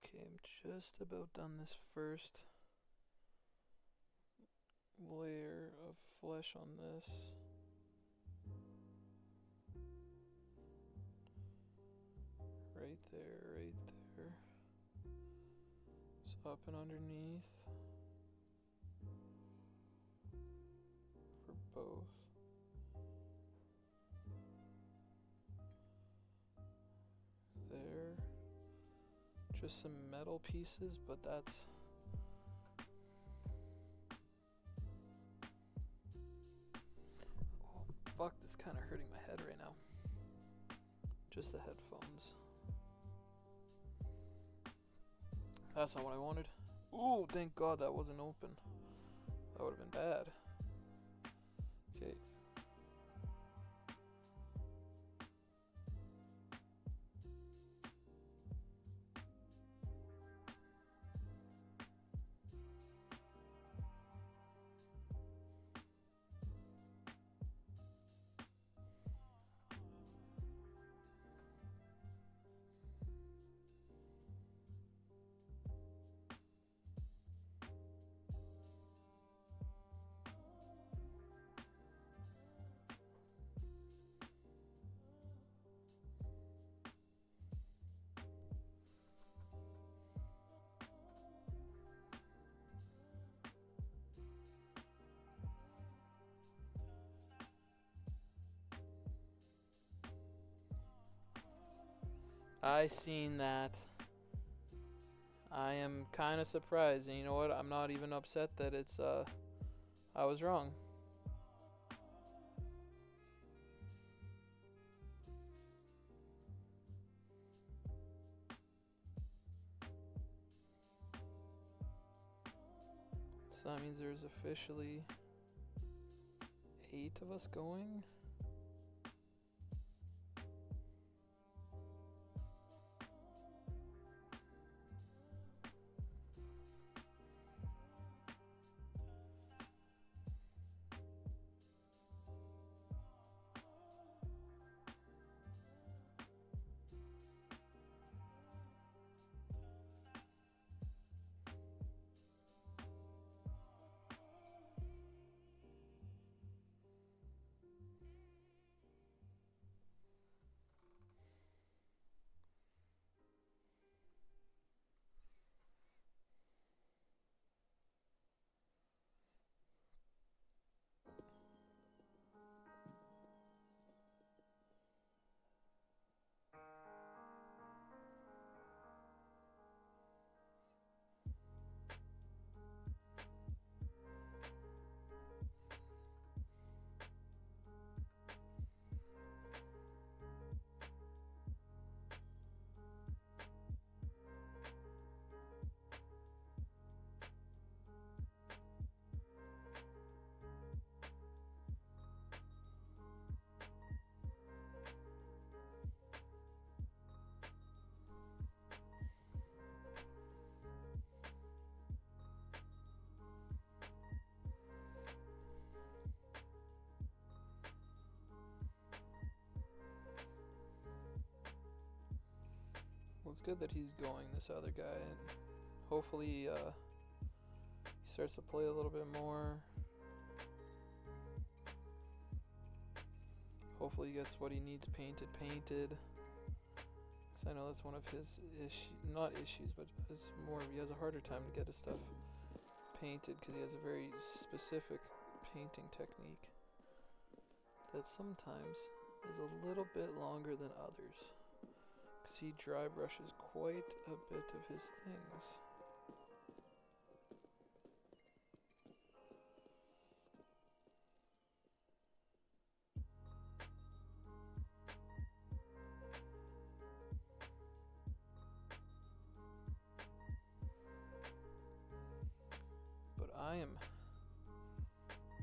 Okay, I'm just about done this first layer of flesh on this. Right there, right there. It's up and underneath for both. There. Just some metal pieces, but that's oh fuck, this kinda hurting my head right now. Just the headphones. That's not what I wanted. Ooh, thank God that wasn't open. That would have been bad. Okay. I seen that. I am kind of surprised, and you know what? I'm not even upset that it's I was wrong. So that means there's officially 8 of us going. Well, it's good that he's going, this other guy, and hopefully he starts to play a little bit more. Hopefully he gets what he needs painted. Because I know that's one of his not issues, but it's more, he has a harder time to get his stuff painted because he has a very specific painting technique that sometimes is a little bit longer than others. Because he dry brushes quite a bit of his things. But I am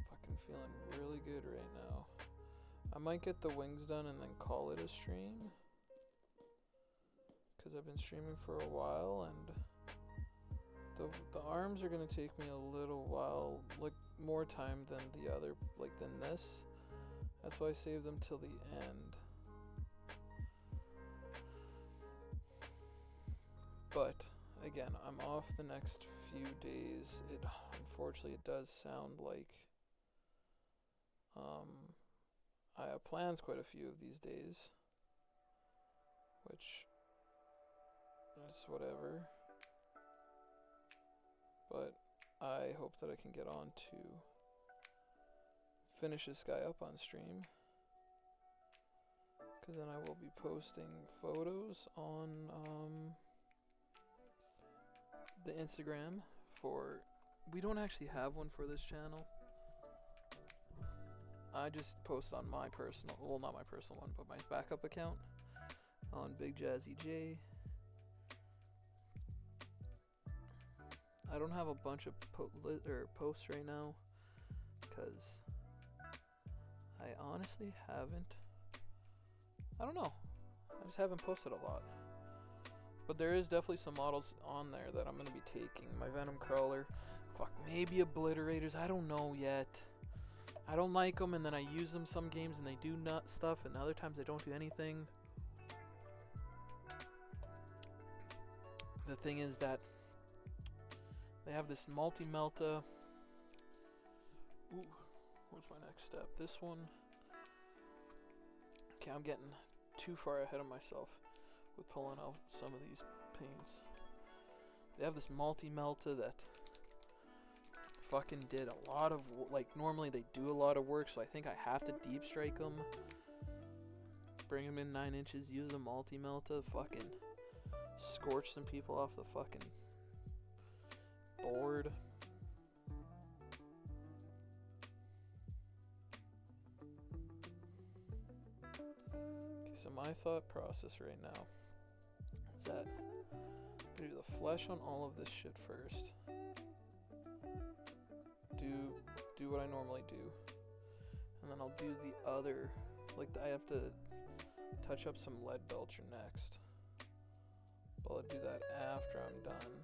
fucking feeling really good right now. I might get the wings done and then call it a stream. Because I've been streaming for a while, and the arms are going to take me a little while, like more time than the other, like than this. That's why I saved them till the end. But again, I'm off the next few days. It unfortunately it does sound like I have plans quite a few of these days, which is whatever. But I hope that I can get on to finish this guy up on stream, because then I will be posting photos on the Instagram for, we don't actually have one for this channel. I just post on my personal, well not my personal one, but my backup account on Big Jazzy J. I don't have a bunch of posts right now because I honestly haven't, I don't know, I just haven't posted a lot. But there is definitely some models on there that I'm going to be taking. My Venom Crawler, maybe Obliterators, I don't know yet. I don't like them, and then I use them some games and they do nut stuff, and other times they don't do anything. The thing is that they have this multi-melta. Ooh, what's my next step? This one. Okay, I'm getting too far ahead of myself with pulling out some of these paints. They have this multi-melta that fucking did a lot of, like, normally they do a lot of work, so I think I have to deep strike them, bring them in 9 inches, use a multi-melta, fucking scorch some people off the fucking board. Okay, so my thought process right now is that I'm gonna do the flesh on all of this shit first. Do what I normally do, and then I'll do the other, like I have to touch up some lead belcher next, but I'll do that after I'm done.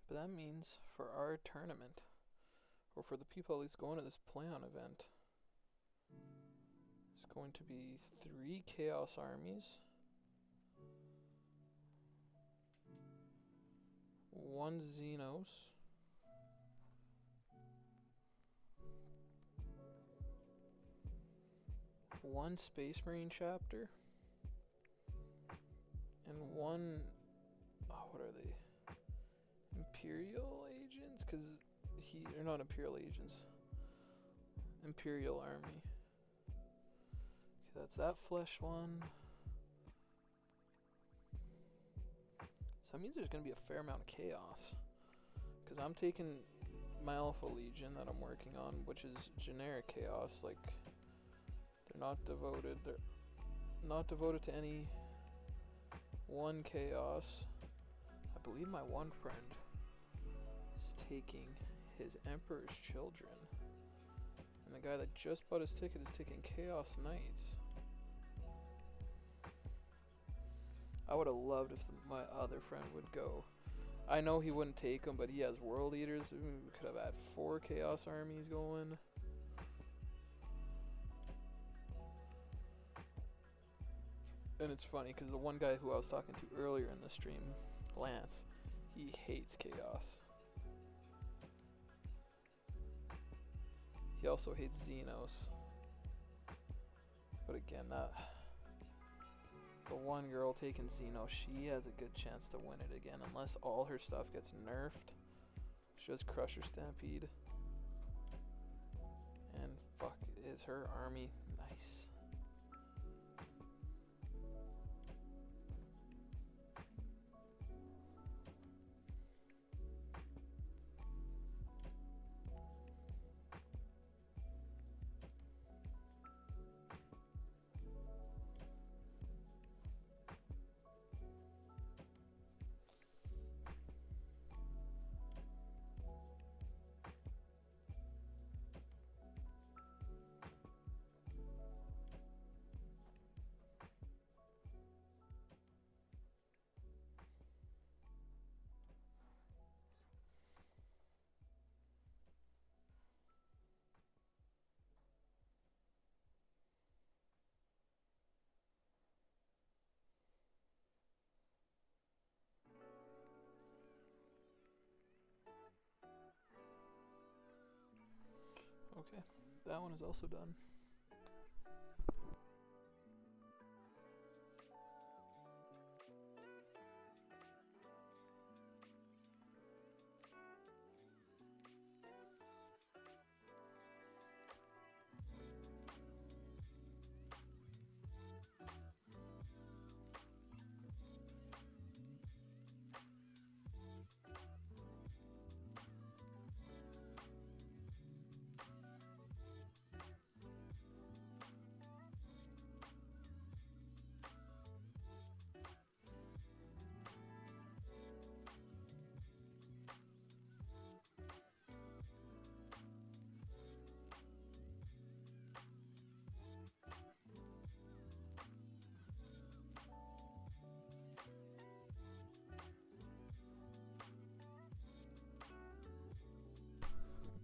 But that means for our tournament, or for the people at least going to this play-on event, it's going to be 3 Chaos Armies, 1 Xenos. One Space Marine chapter. And 1, what are they? Imperial agents? Because they're not Imperial agents. Imperial Army. Okay, that's that flesh one. So that means there's going to be a fair amount of chaos. Because I'm taking my Alpha Legion that I'm working on, which is generic chaos. Like, they're not devoted. They're not devoted to any one chaos. I believe my one friend is taking his Emperor's Children. And the guy that just bought his ticket is taking Chaos Knights. I would have loved if my other friend would go. I know he wouldn't take them, but he has World Eaters. We could have had 4 Chaos armies going. And it's funny because the one guy who I was talking to earlier in the stream, Lance, he hates Chaos. He also hates Xenos. But again, the one girl taking Xenos, she has a good chance to win it again. Unless all her stuff gets nerfed. She has Crusher Stampede. And fuck, is her army nice. Okay, that one is also done.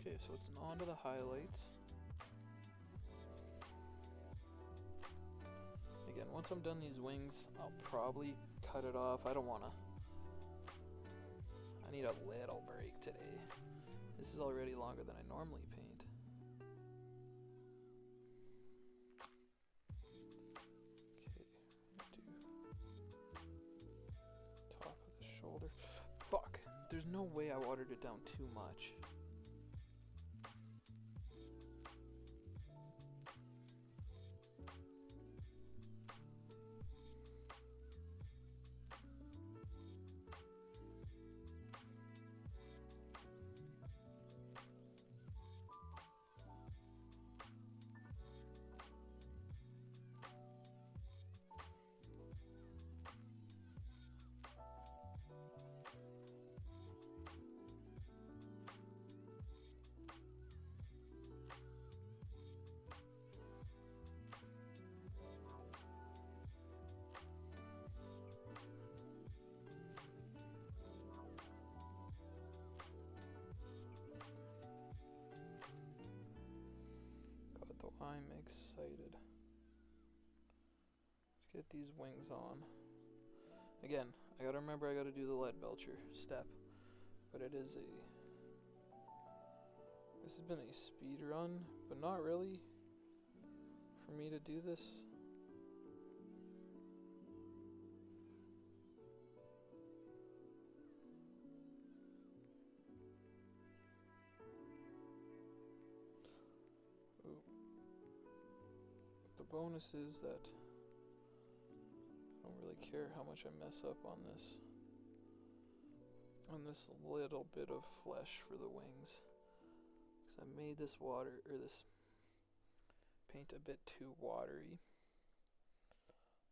Okay, so it's on to the highlights. Again, once I'm done these wings, I'll probably cut it off. I don't want to. I need a little break today. This is already longer than I normally paint. Okay, do top of the shoulder. Fuck, there's no way I watered it down too much. I'm excited. Let's get these wings on. Again, I gotta remember I gotta do the lead belcher step. But it is this has been a speed run, but not really for me to do this. Ooh. The bonus is that I don't really care how much I mess up on this little bit of flesh for the wings, because I made this paint a bit too watery,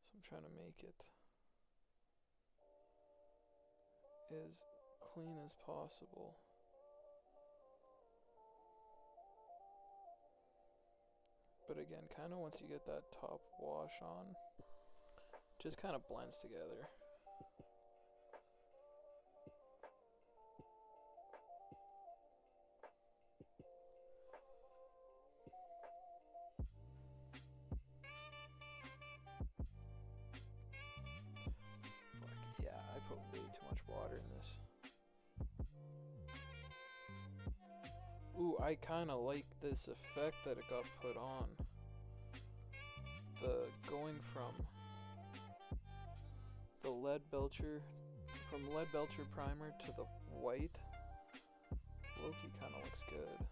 so I'm trying to make it as clean as possible. But again, kind of once you get that top wash on, it just kind of blends together. Fuck, yeah, I put way too much water in this. Ooh, I kind of like this effect that it got put on. The going from the lead belcher primer to the white, Loki kind of looks good.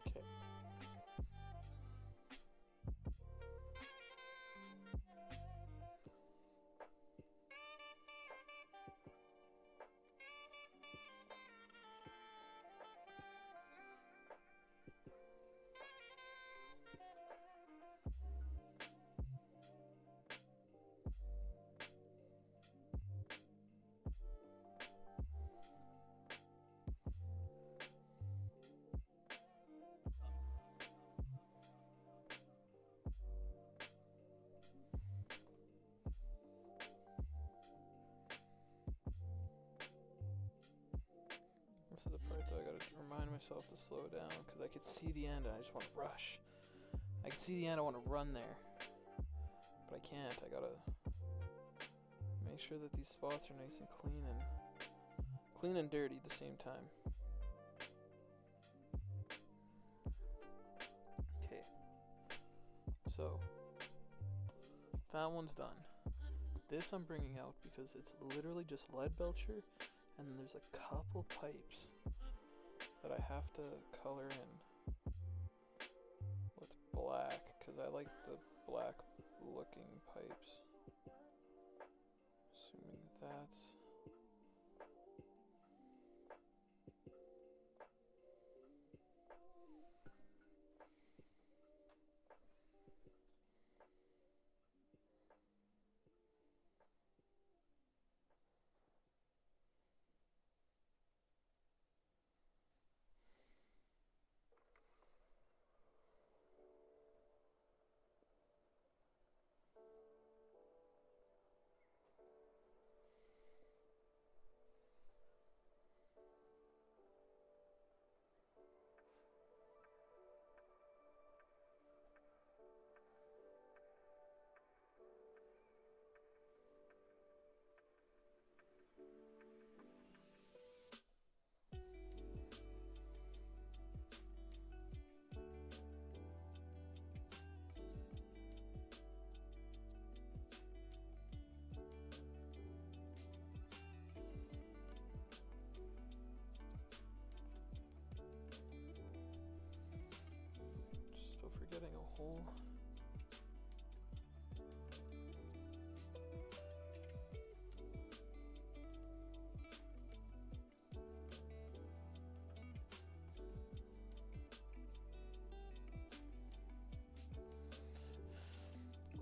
Okay. This is the part that I gotta remind myself to slow down, because I could see the end and I just want to rush. I can see the end, I want to run there, but I can't. I gotta make sure that these spots are nice and clean and dirty at the same time. Okay, so that one's done. This I'm bringing out because it's literally just lead belcher, and there's a couple pipes that I have to color in with black, because I like the black looking pipes. Assuming that's... Still forgetting a hole.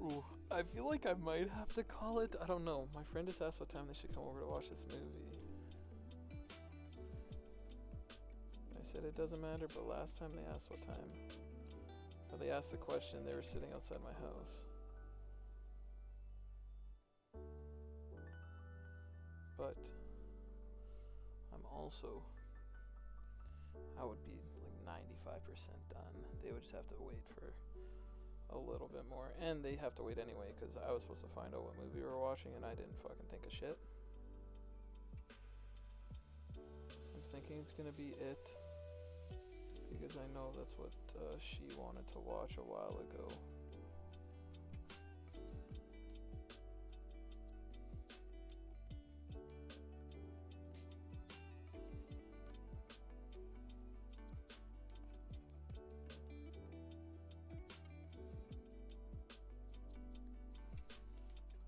Ooh, I feel like I might have to call it. I don't know. My friend just asked what time they should come over to watch this movie. I said it doesn't matter, but last time they asked what time, or they asked the question, they were sitting outside my house. But I'm also I would be like 95% done. They would just have to wait for a little bit more, and they have to wait anyway because I was supposed to find out what movie we were watching and I didn't fucking think of shit. I'm thinking it's gonna be It because I know that's what she wanted to watch a while ago.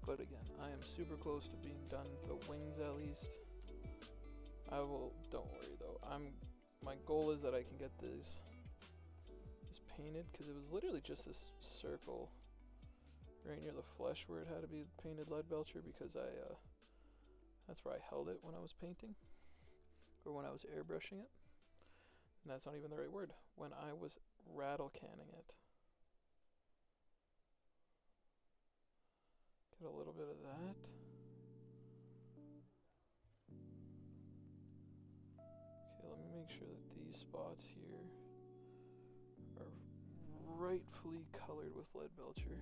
But again, I am super close to being done. The wings, at least. I will. Don't worry though. My goal is that I can get this painted because it was literally just this circle right near the flesh where it had to be painted lead belcher because that's where I held it when I was painting or when I was airbrushing it. And that's not even the right word. When I was rattle canning it. Get a little bit of that. Okay, let me make sure that these spots here are rightfully colored with lead belcher.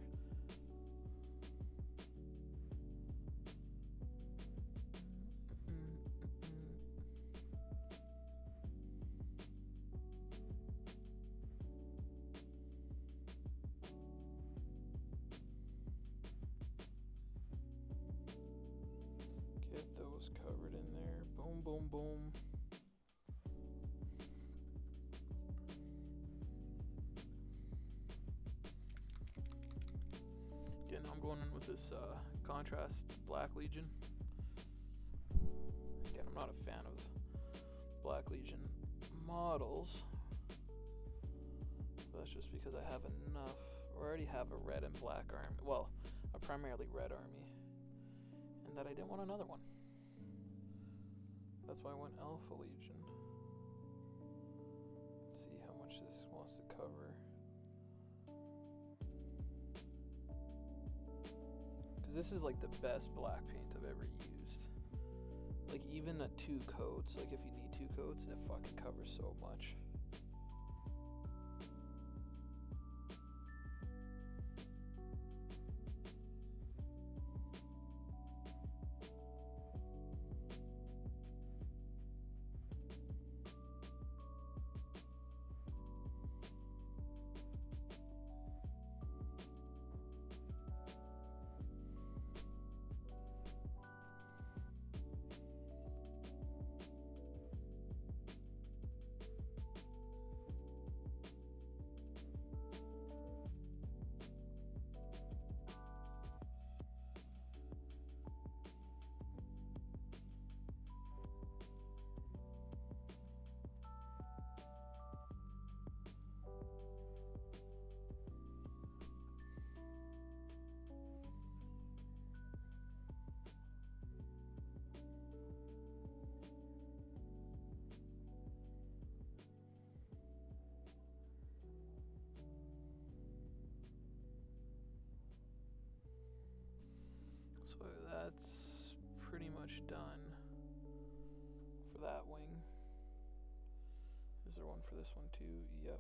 Get those covered in there. Boom, boom, boom. Again, I'm going in with this contrast Black Legion. Again, I'm not a fan of Black Legion models. That's just because I have enough. I already have a red and black army. Well, a primarily red army. And that I didn't want another one. That's why I went Alpha Legion. Let's see how much this wants to cover. Because this is like the best black paint I've ever used. Like even at 2 coats, like if you need 2 coats, it fucking covers so much. So that's pretty much done for that wing. Is there one for this one too? Yep.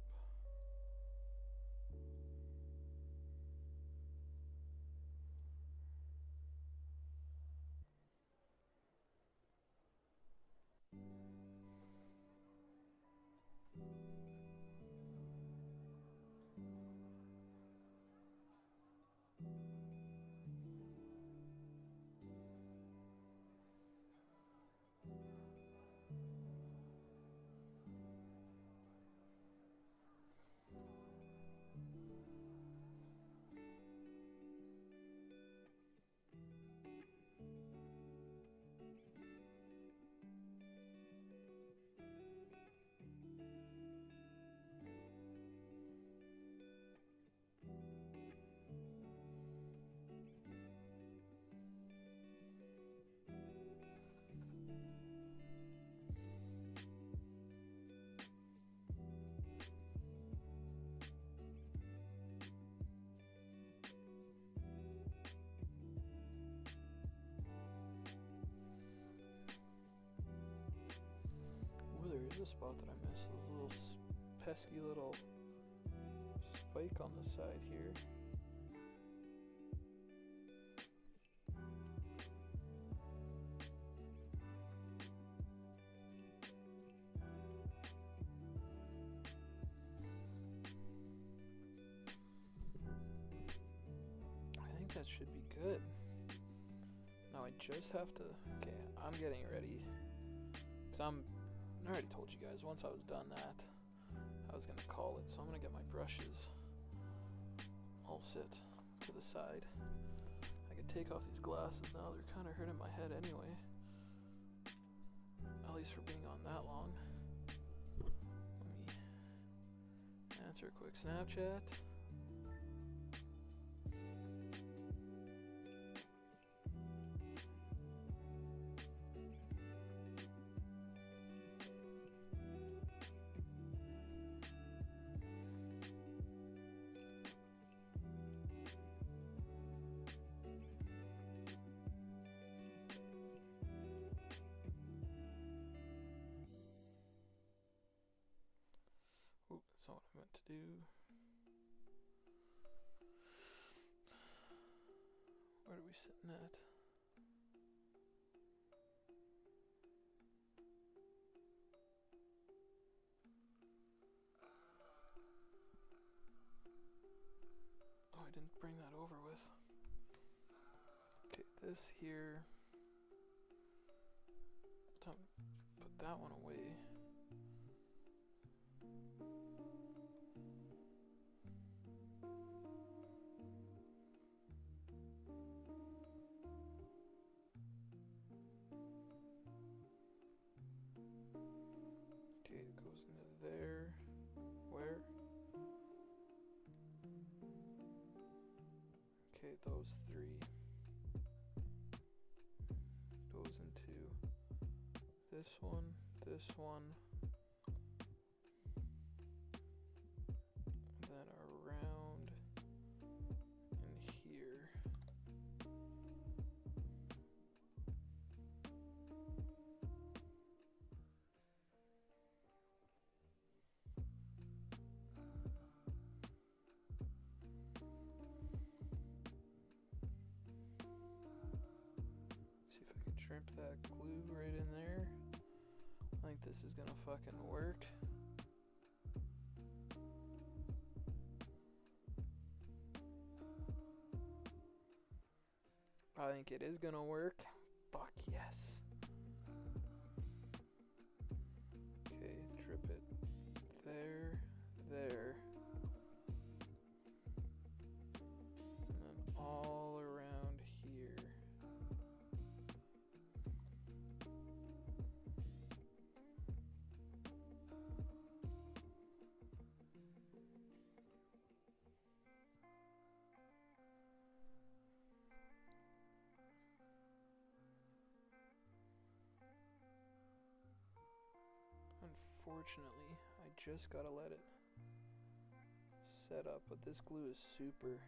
There's a spot that I missed. Those little pesky little spike on the side here. I think that should be good. Now I just have to, okay, I'm getting ready. Cause I already told you guys, once I was done that, I was gonna call it. So I'm gonna get my brushes all sit to the side. I can take off these glasses now, they're kinda hurting my head anyway. At least for being on that long. Let me answer a quick Snapchat. Ooh, that's not what I meant to do. Where are we sitting at? Oh, I didn't bring that over with. Okay, this here. Time to put that one away. Okay, it goes into there. Where? Okay, those three. Goes into this one, and then around in here. See if I can shrimp that glue right in there. I think this is gonna fucking work. I think it is gonna work. Fuck yes. Okay, drip it there, there. And then all around here. Unfortunately, I just gotta let it set up, but this glue is super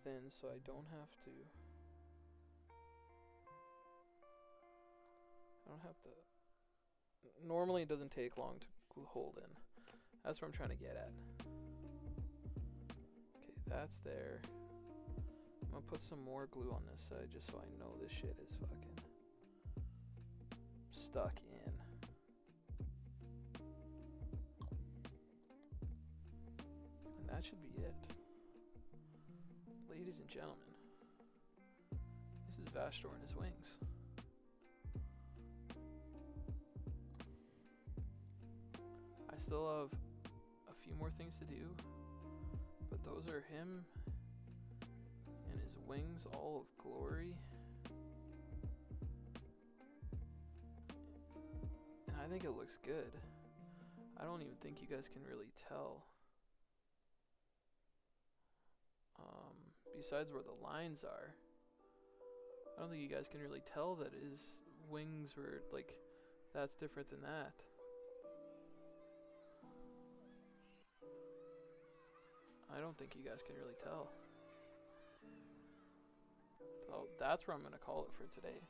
thin, so I don't have to. Normally, it doesn't take long to hold in. That's what I'm trying to get at. Okay, that's there. I'm gonna put some more glue on this side just so I know this shit is fucking stuck in. And that should be it. Ladies and gentlemen, this is Vashtorr and his wings. I still have a few more things to do, but those are him and his wings, all of glory. And I think it looks good. I don't even think you guys can really tell. Besides where the lines are, I don't think you guys can really tell that his wings were like, that's different than that. I don't think you guys can really tell. So that's where I'm gonna call it for today.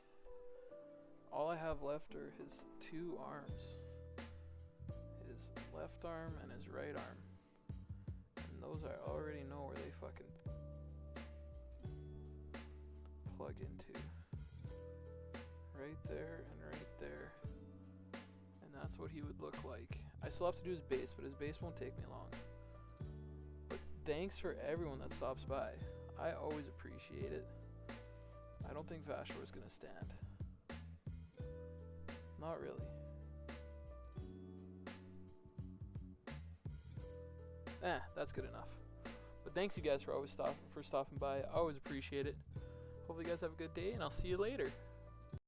All I have left are his two arms. his left arm and his right arm. And those I already know where they fucking plug into. Right there and right there. And that's what he would look like. I still have to do his base, but his base won't take me long. But thanks for everyone that stops by. I always appreciate it. I don't think Vashtorr is gonna stand. Not really. That's good enough. But thanks you guys for stopping by. I always appreciate it. Hopefully you guys have a good day, and I'll see you later.